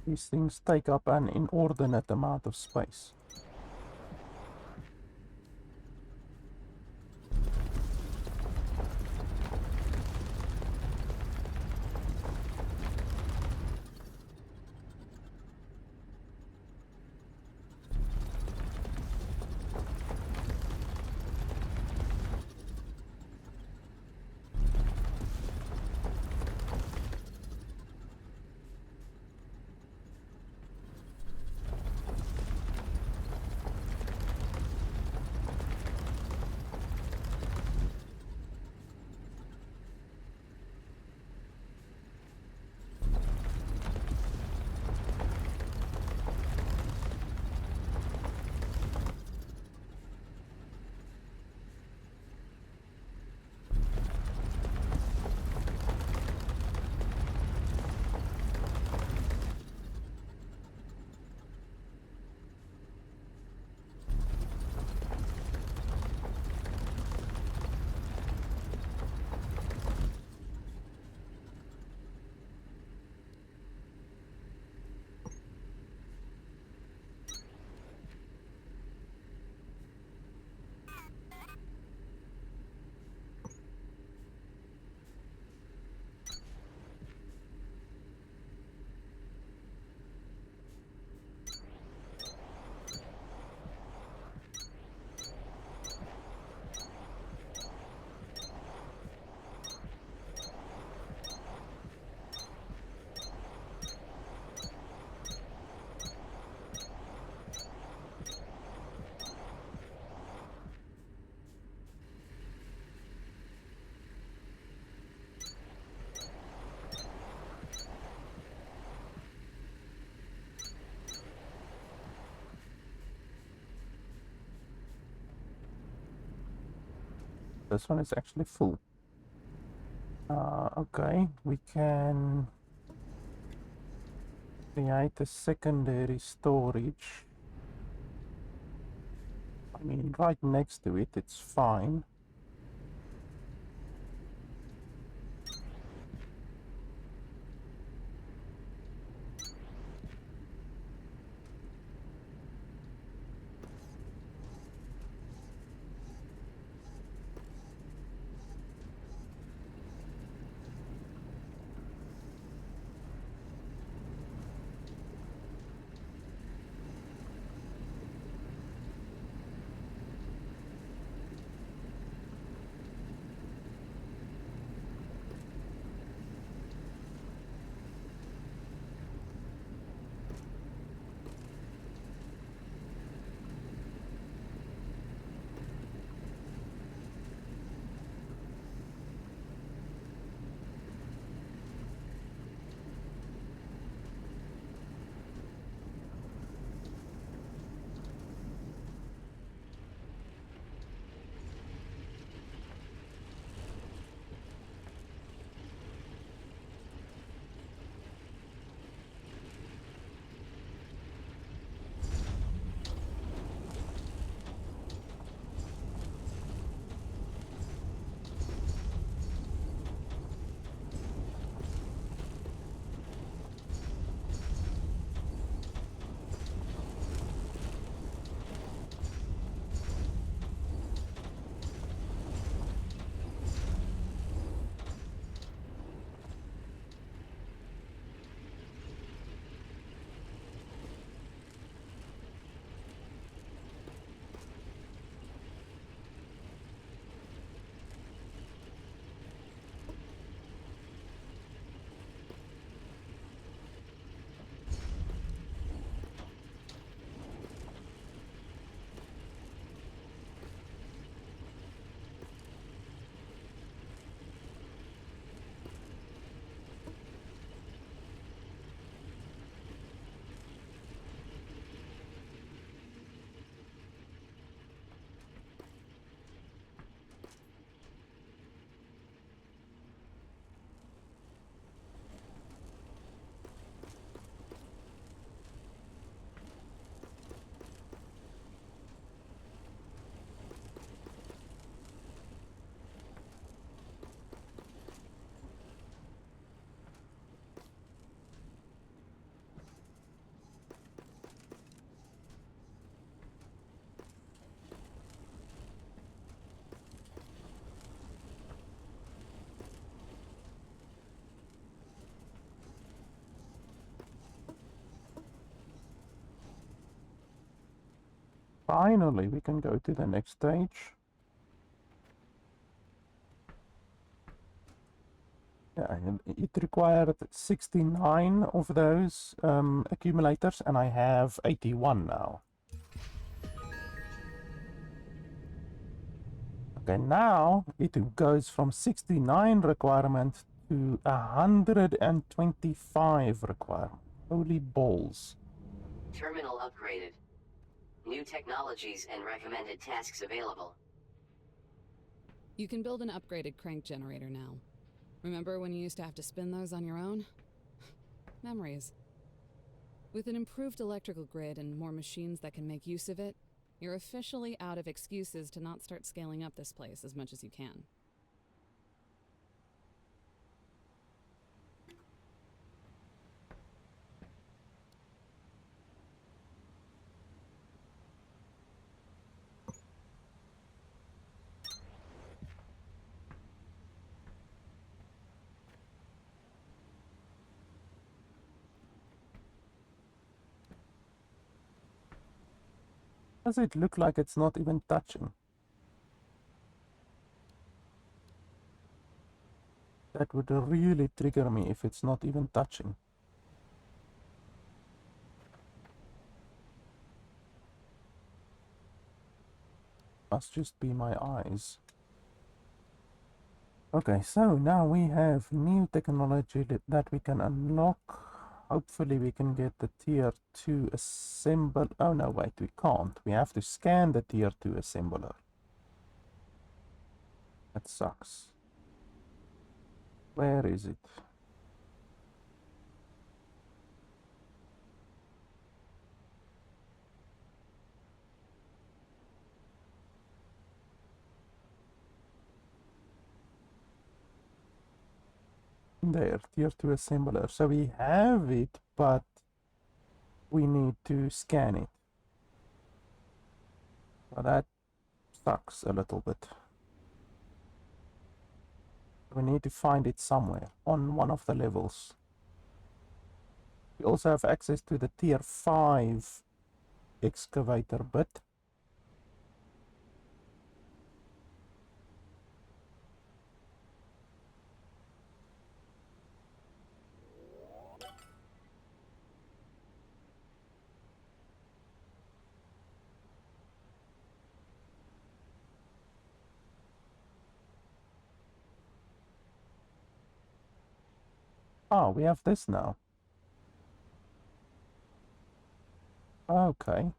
These things take up an inordinate amount of space. This one is actually full. Okay, we can create a secondary storage. I mean, right next to it, it's fine. finally we can go to the next stage. Yeah, it required 69 of those accumulators, and I have 81 now. Okay, now it goes from 69 requirement to 125 requirement. Holy balls. Terminal upgraded. New technologies and recommended tasks available. You can build an upgraded crank generator now. Remember when you used to have to spin those on your own? Memories. With an improved electrical grid and more machines that can make use of it, you're officially out of excuses to not start scaling up this place as much as you can. Does it look like it's not even touching? That would really trigger me if it's not even touching. Must just be my eyes. Okay, so now we have new technology that we can unlock. Hopefully we can get the tier 2 assemble. Oh no, wait, we can't. We have to scan the tier 2 assembler. That sucks. Where is it? There, tier 2 assembler. So we have it, but we need to scan it. So that sucks a little bit. We need to find it somewhere on one of the levels. We also have access to the tier 5 excavator bit. Ah, we have this now. Okay.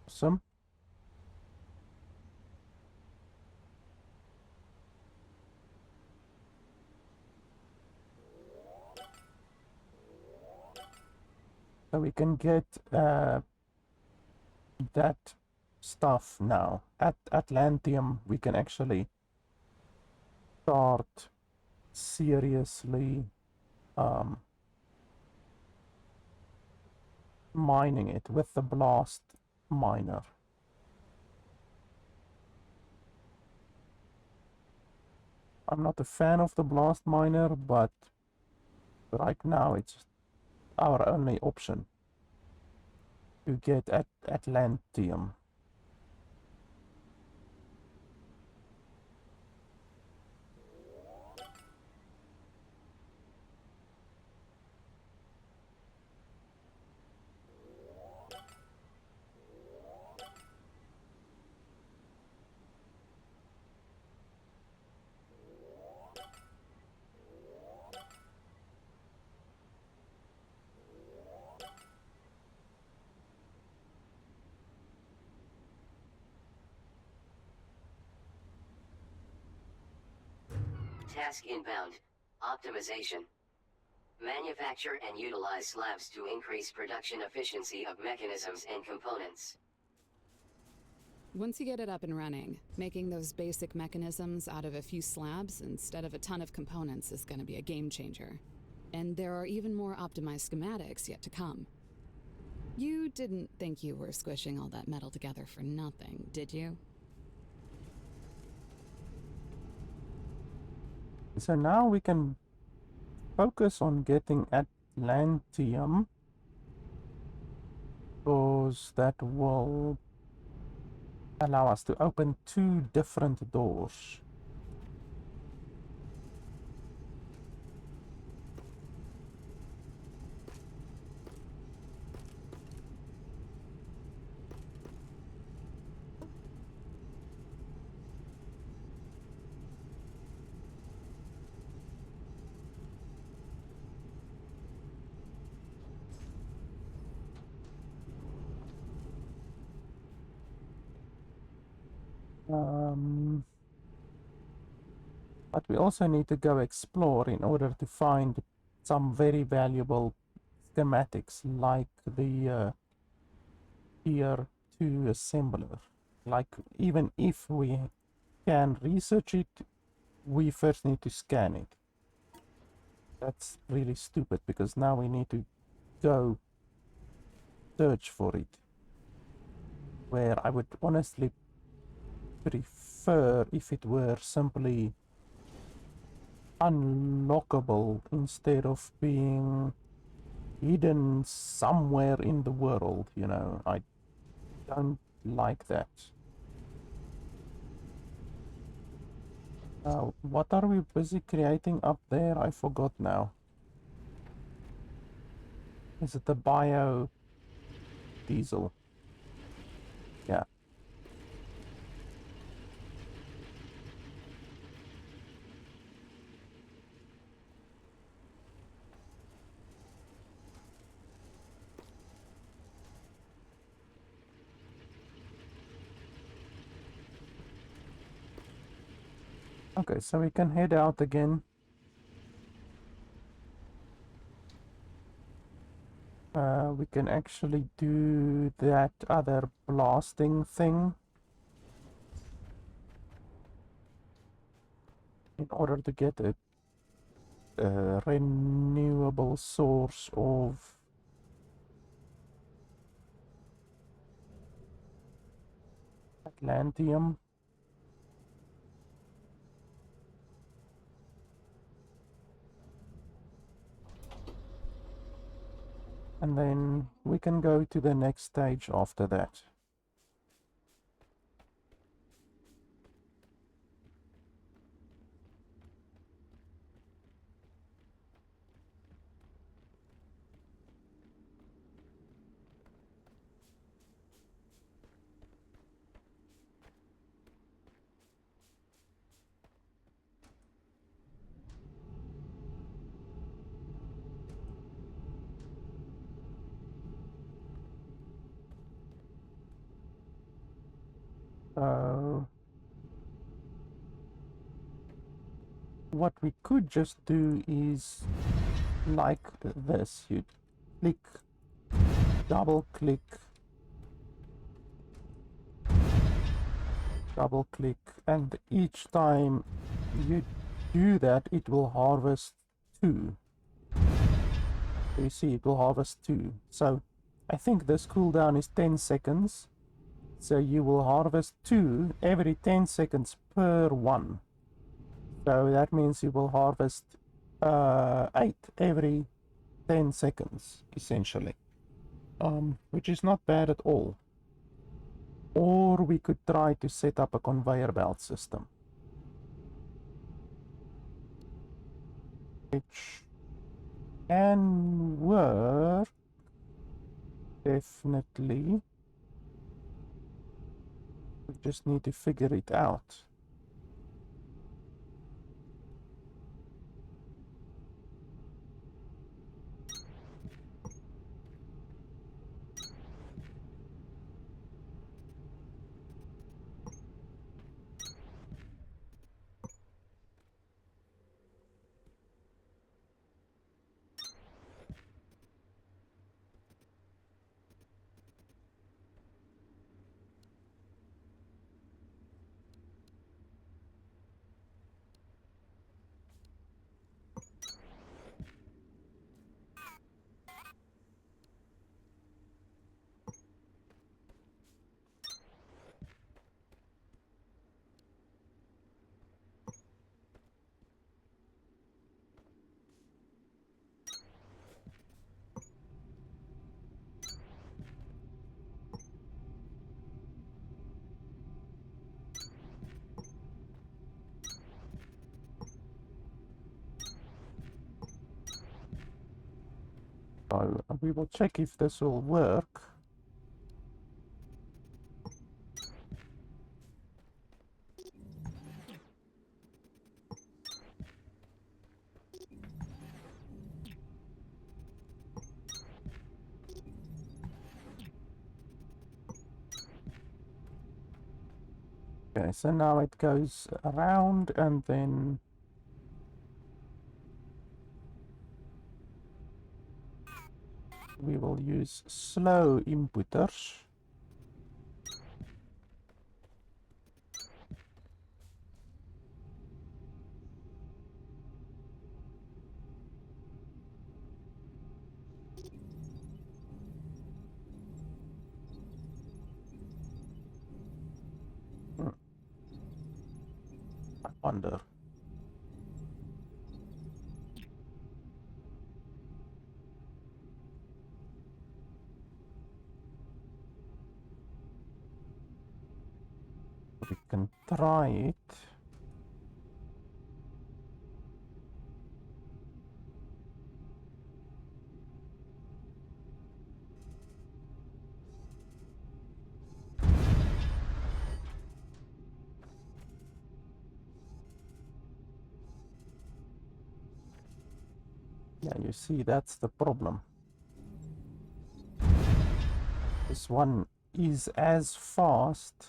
Awesome. So we can get that stuff now. At Atlantium, we can actually start seriously mining it with the blast miner. I'm not a fan of the blast miner, but right now it's our only option to get at Atlantium. Task inbound. Optimization. Manufacture and utilize slabs to increase production efficiency of mechanisms and components. Once you get it up and running, making those basic mechanisms out of a few slabs instead of a ton of components is going to be a game changer. And there are even more optimized schematics yet to come. You didn't think you were squishing all that metal together for nothing, did you? So now we can focus on getting Atlantium, because that will allow us to open 2 different doors. But we also need to go explore in order to find some very valuable schematics like the tier 2 assembler. Like, even if we can research it, we first need to scan it. That's really stupid because now we need to go search for it. Where I would honestly prefer if it were simply unlockable instead of being hidden somewhere in the world, you know. I don't like that. What are we busy creating up there? I forgot now. Is it the bio diesel? Yeah. Okay, so we can head out again. We can actually do that other blasting thing in order to get a renewable source of Atlantium. And then we can go to the next stage after that. So what we could just do is like this. You click, double click, double click, and each time you do that it will harvest 2. You see, it will harvest 2. So I think this cooldown is 10 seconds. So you will harvest 2 every 10 seconds per one. So that means you will harvest 8 every 10 seconds, essentially. Which is not bad at all. Or we could try to set up a conveyor belt system, which can work, definitely. We just need to figure it out. So we will check if this will work. Okay, so now it goes around and then we will use slow inputters. I wonder. We can try it. Yeah, you see, that's the problem. This one is as fast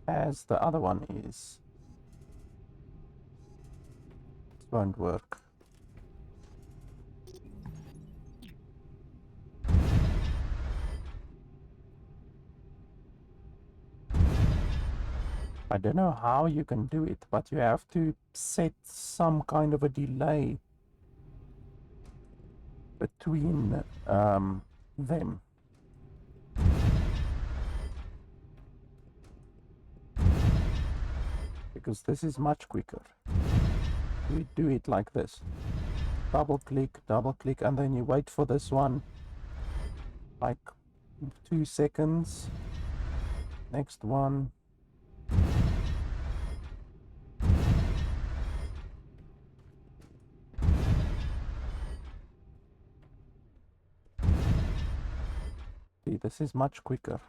as the other one is. It won't work. I don't know how you can do it, but you have to set some kind of a delay between them. Because this is much quicker. You do it like this. Double click, and then you wait for this one like 2 seconds. Next one. See, this is much quicker.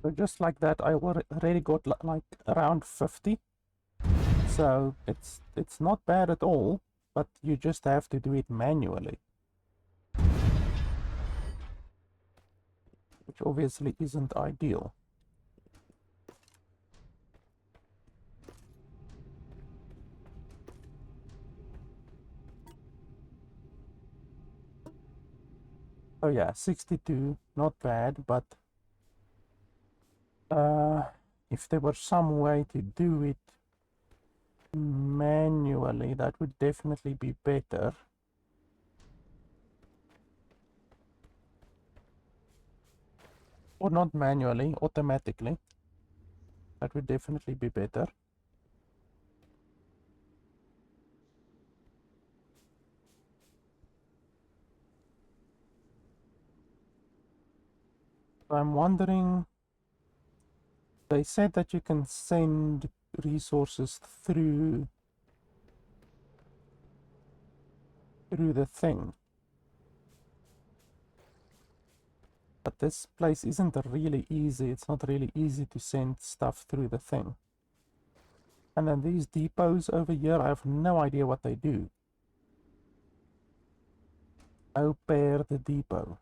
So just like that, I already got like around 50. So it's not bad at all, but you just have to do it manually. Which obviously isn't ideal. Oh yeah, 62, not bad, but if there were some way to do it manually, that would definitely be better. Or not manually, automatically. That would definitely be better. I'm wondering, they said that you can send resources through the thing. But this place isn't really easy. It's not really easy to send stuff through the thing. And then these depots over here, I have no idea what they do. No paired depot.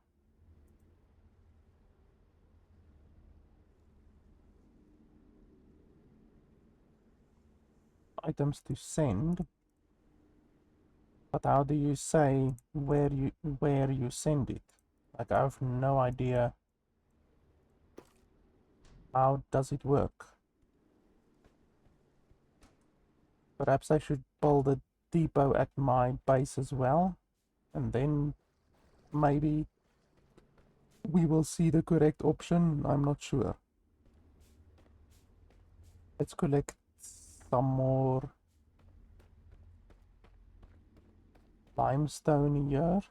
Items to send. But how do you say where you send it? Like, I have no idea. How does it work? Perhaps I should build a depot at my base as well, and then maybe we will see the correct option. I'm not sure. Let's collect some more limestone here.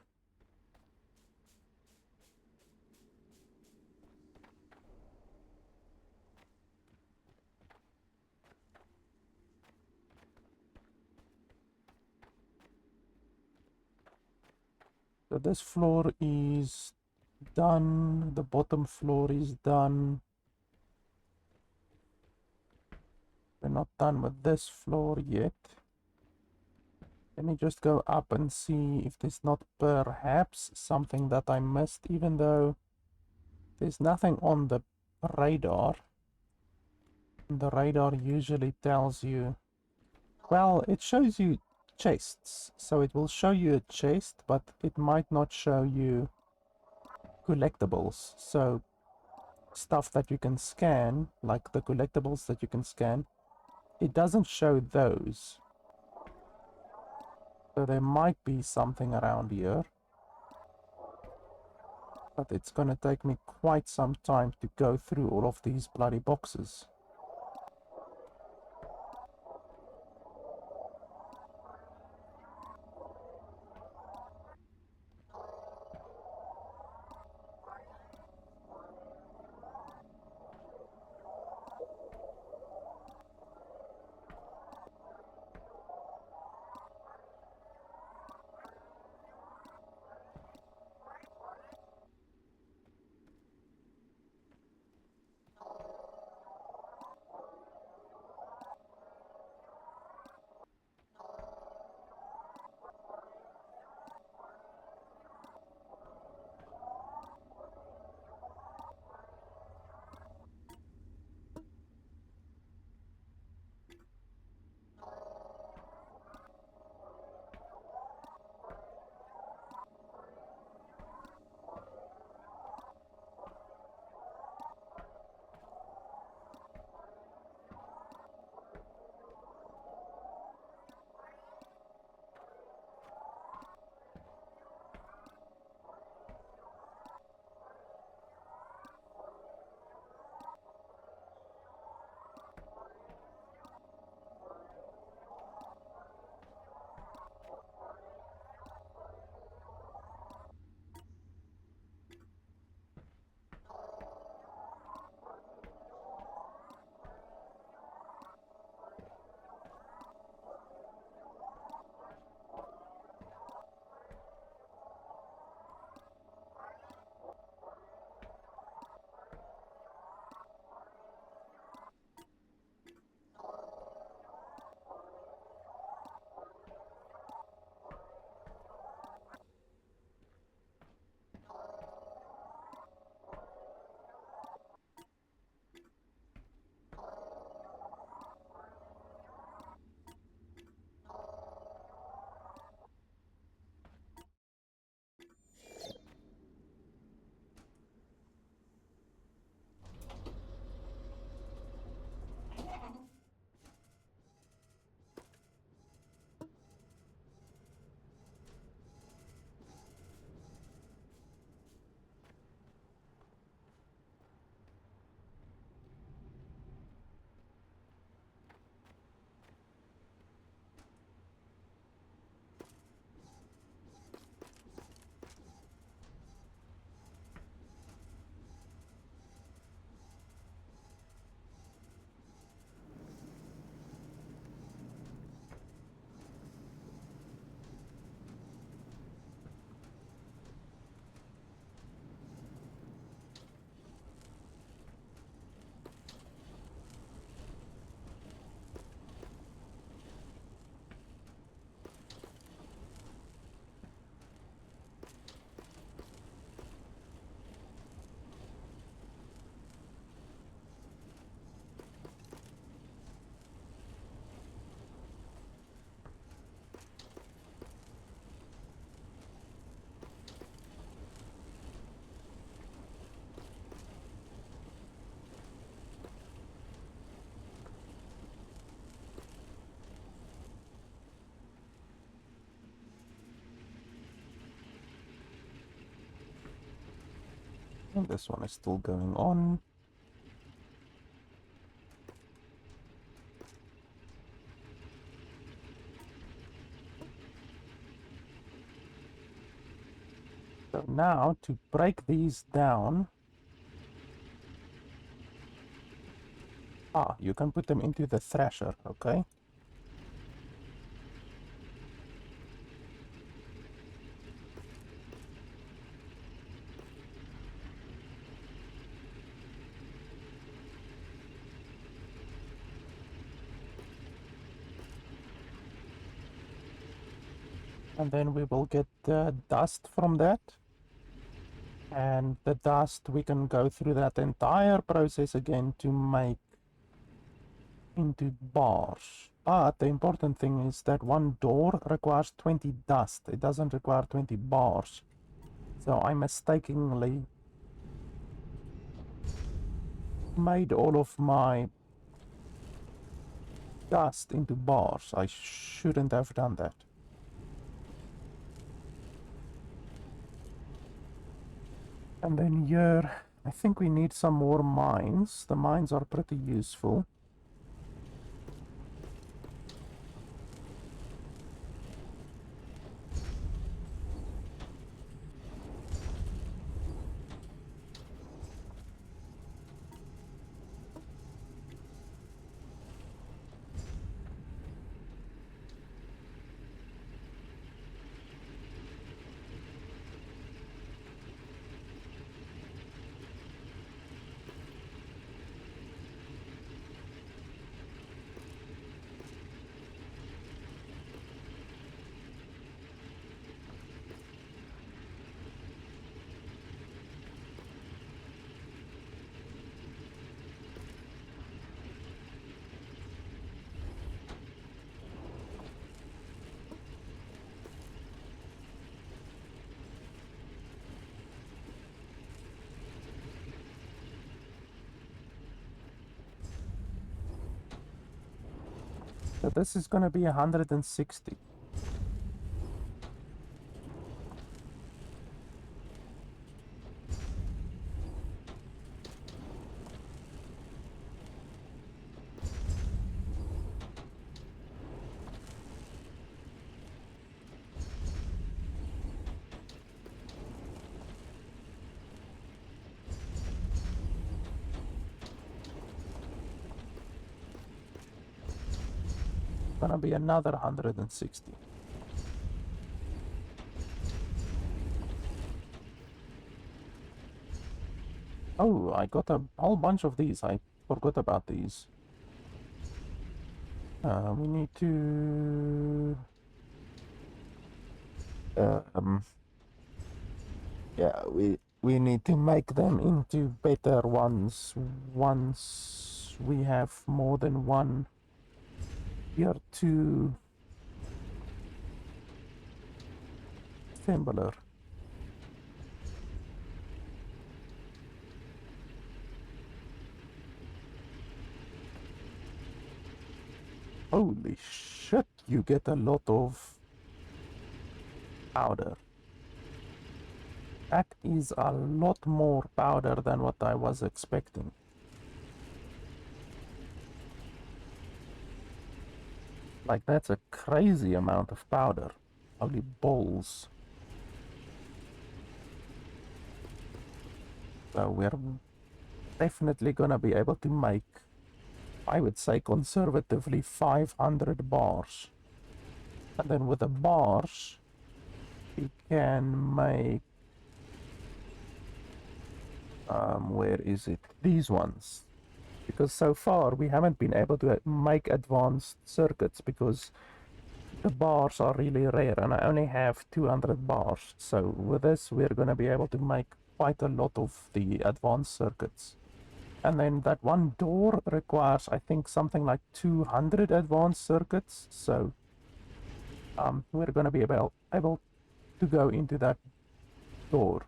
So this floor is done. The bottom floor is done. We're not done with this floor yet. Let me just go up and see if there's not perhaps something that I missed, even though there's nothing on the radar. The radar usually tells you, well, it shows you chests. So it will show you a chest, but it might not show you collectibles. So stuff that you can scan, like the collectibles that you can scan, it doesn't show those. So there might be something around here. But it's gonna take me quite some time to go through all of these bloody boxes. And this one is still going on. So now to break these down, you can put them into the thresher, okay? And then we will get the dust from that. And the dust, we can go through that entire process again to make into bars. But the important thing is that one door requires 20 dust. It doesn't require 20 bars. So I mistakenly made all of my dust into bars. I shouldn't have done that. And then here, I think we need some more mines. The mines are pretty useful. So this is going to be 160. Gonna be another 160. Oh, I got a whole bunch of these. I forgot about these. We need to... yeah, we need to make them into better ones once we have more than one tier 2 assembler. Holy shit, you get a lot of powder. That is a lot more powder than what I was expecting. Like, that's a crazy amount of powder. Holy balls. So we're definitely gonna be able to make, I would say conservatively, 500 bars. And then with the bars, we can make... where is it? These ones. Because so far we haven't been able to make advanced circuits because the bars are really rare and I only have 200 bars. So with this we're going to be able to make quite a lot of the advanced circuits. And then that one door requires, I think, something like 200 advanced circuits. So we're going to be able to go into that door.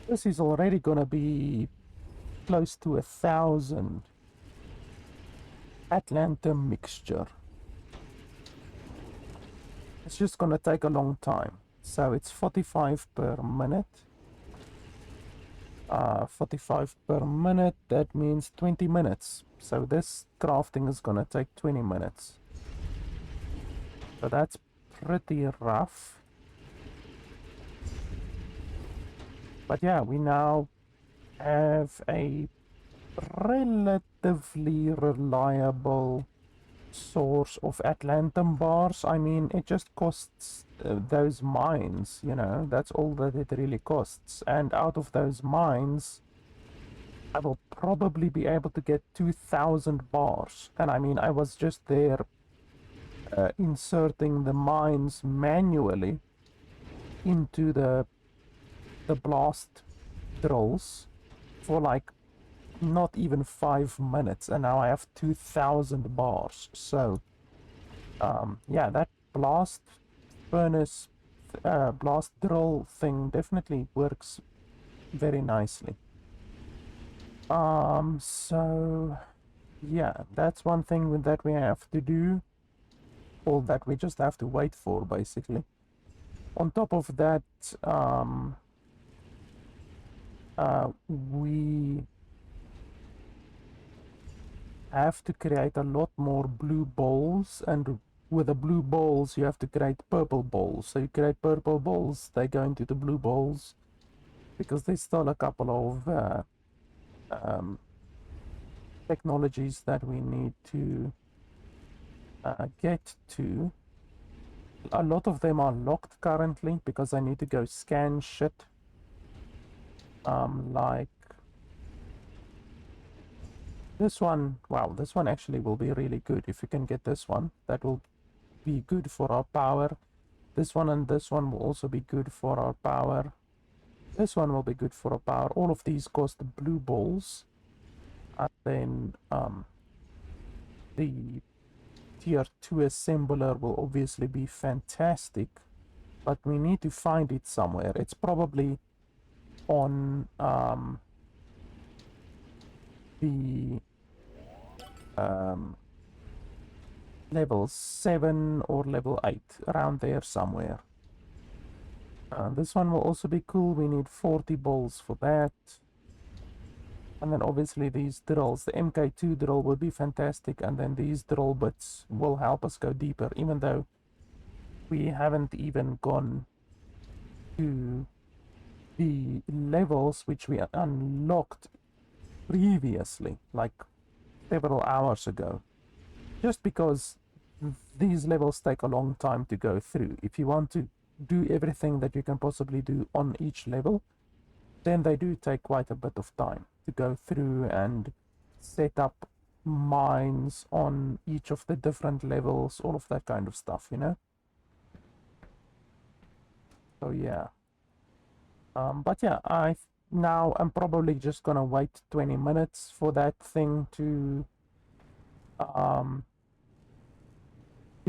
This is already gonna be close to 1,000 Atlantum mixture. It's just gonna take a long time. So it's 45 per minute. 45 per minute, that means 20 minutes. So this crafting is gonna take 20 minutes. So that's pretty rough. But yeah, we now have a relatively reliable source of Atlantum bars. I mean, it just costs those mines, you know, that's all that it really costs. And out of those mines, I will probably be able to get 2,000 bars. And I mean, I was just there inserting the mines manually into the blast drills for like not even 5 minutes, and now I have 2,000 bars. So yeah, that blast furnace blast drill thing definitely works very nicely. So yeah, that's one thing that we have to do, or that we just have to wait for, basically. On top of that, we have to create a lot more blue balls, and with the blue balls you have to create purple balls. So you create purple balls, they go into the blue balls, because there's still a couple of technologies that we need to get to. A lot of them are locked currently because I need to go scan shit. Like this one. Wow, this one actually will be really good. If you can get this one, that will be good for our power. This one and this one will also be good for our power. This one will be good for our power. All of these cost blue balls. And then the tier 2 assembler will obviously be fantastic, but we need to find it somewhere. It's probably on the level 7 or level 8, around there somewhere. This one will also be cool. We need 40 balls for that. And then obviously these drills, the MK2 drill will be fantastic, and then these drill bits will help us go deeper, even though we haven't even gone to the levels which we unlocked previously, like several hours ago, just because these levels take a long time to go through. If you want to do everything that you can possibly do on each level, then they do take quite a bit of time to go through and set up mines on each of the different levels, all of that kind of stuff, you know? So yeah. But yeah, I'm probably just gonna wait 20 minutes for that thing to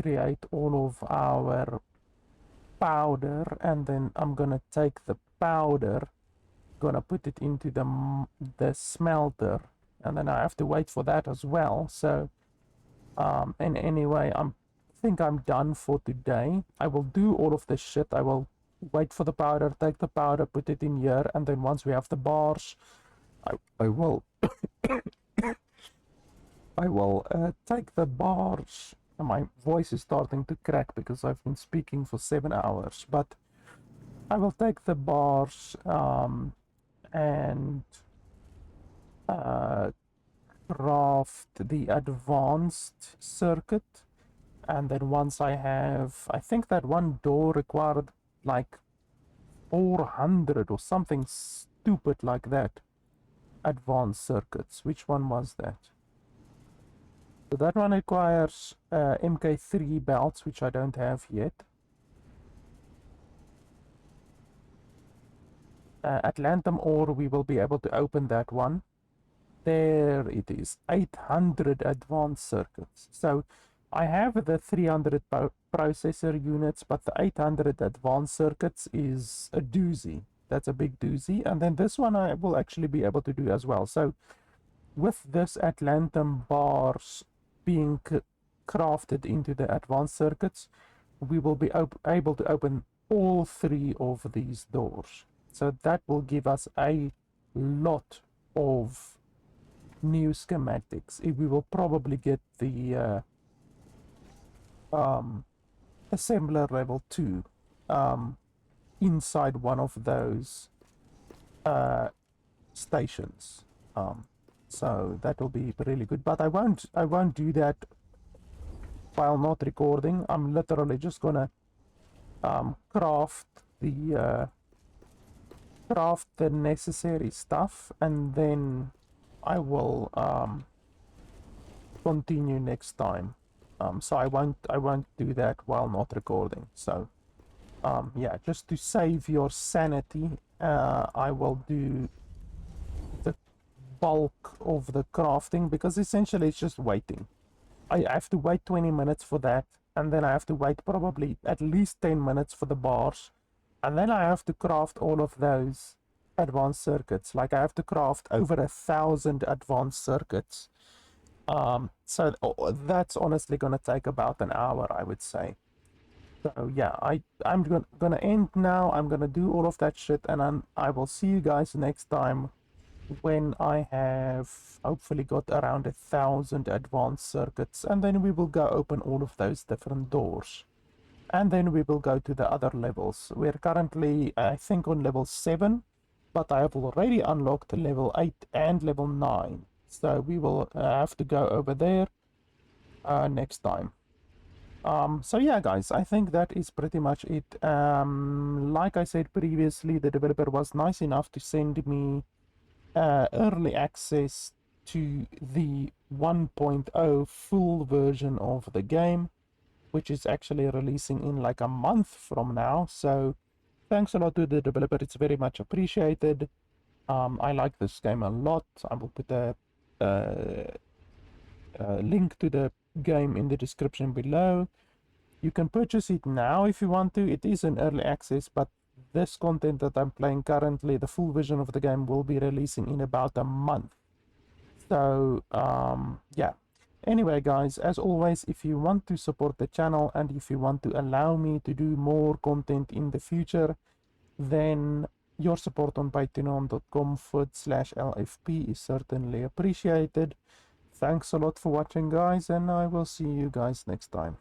create all of our powder, and then I'm gonna take the powder, gonna put it into the smelter, and then I have to wait for that as well. So and anyway, I think I'm done for today. I will do all of this shit. I will wait for the powder, take the powder, put it in here, and then once we have the bars, I will take the bars. My voice is starting to crack because I've been speaking for 7 hours, but I will take the bars and craft the advanced circuit. And then once I think that one door required like 400 or something stupid like that advanced circuits. Which one was that? So that one requires MK3 belts, which I don't have yet. Atlantum ore, we will be able to open that one. There it is, 800 advanced circuits. So I have the 300 processor units, but the 800 advanced circuits is a doozy. that's a big doozy. And then this one I will actually be able to do as well. So with this Atlantum bars being crafted into the advanced circuits, we will be able to open all 3 of these doors. So that will give us a lot of new schematics. We will probably get the assembler level 2 inside one of those stations. So that will be really good, but I won't do that while not recording. I'm literally just gonna craft the necessary stuff, and then I will continue next time. So I won't do that while not recording. So yeah, just to save your sanity, I will do the bulk of the crafting, because essentially it's just waiting. I have to wait 20 minutes for that, and then I have to wait probably at least 10 minutes for the bars, and then I have to craft all of those advanced circuits. Like, I have to craft over 1,000 advanced circuits. So that's honestly gonna take about an hour, I would say. So yeah, I'm gonna end now. I'm gonna do all of that shit, and I will see you guys next time, when I have hopefully got around 1,000 advanced circuits, and then we will go open all of those different doors, and then we will go to the other levels. We're currently, I think, on level 7, but I have already unlocked level 8 and level 9, so we will have to go over there next time. So yeah, guys, I think that is pretty much it. Like I said previously, the developer was nice enough to send me early access to the 1.0 full version of the game, which is actually releasing in like a month from now. So thanks a lot to the developer, it's very much appreciated. I like this game a lot. I will put a link to the game in the description below. You can purchase it now if you want to. It is an early access, but this content that I'm playing currently, the full version of the game, will be releasing in about a month. So yeah, anyway guys, as always, if you want to support the channel and if you want to allow me to do more content in the future, then your support on patreon.com/LFP is certainly appreciated. Thanks a lot for watching, guys, and I will see you guys next time.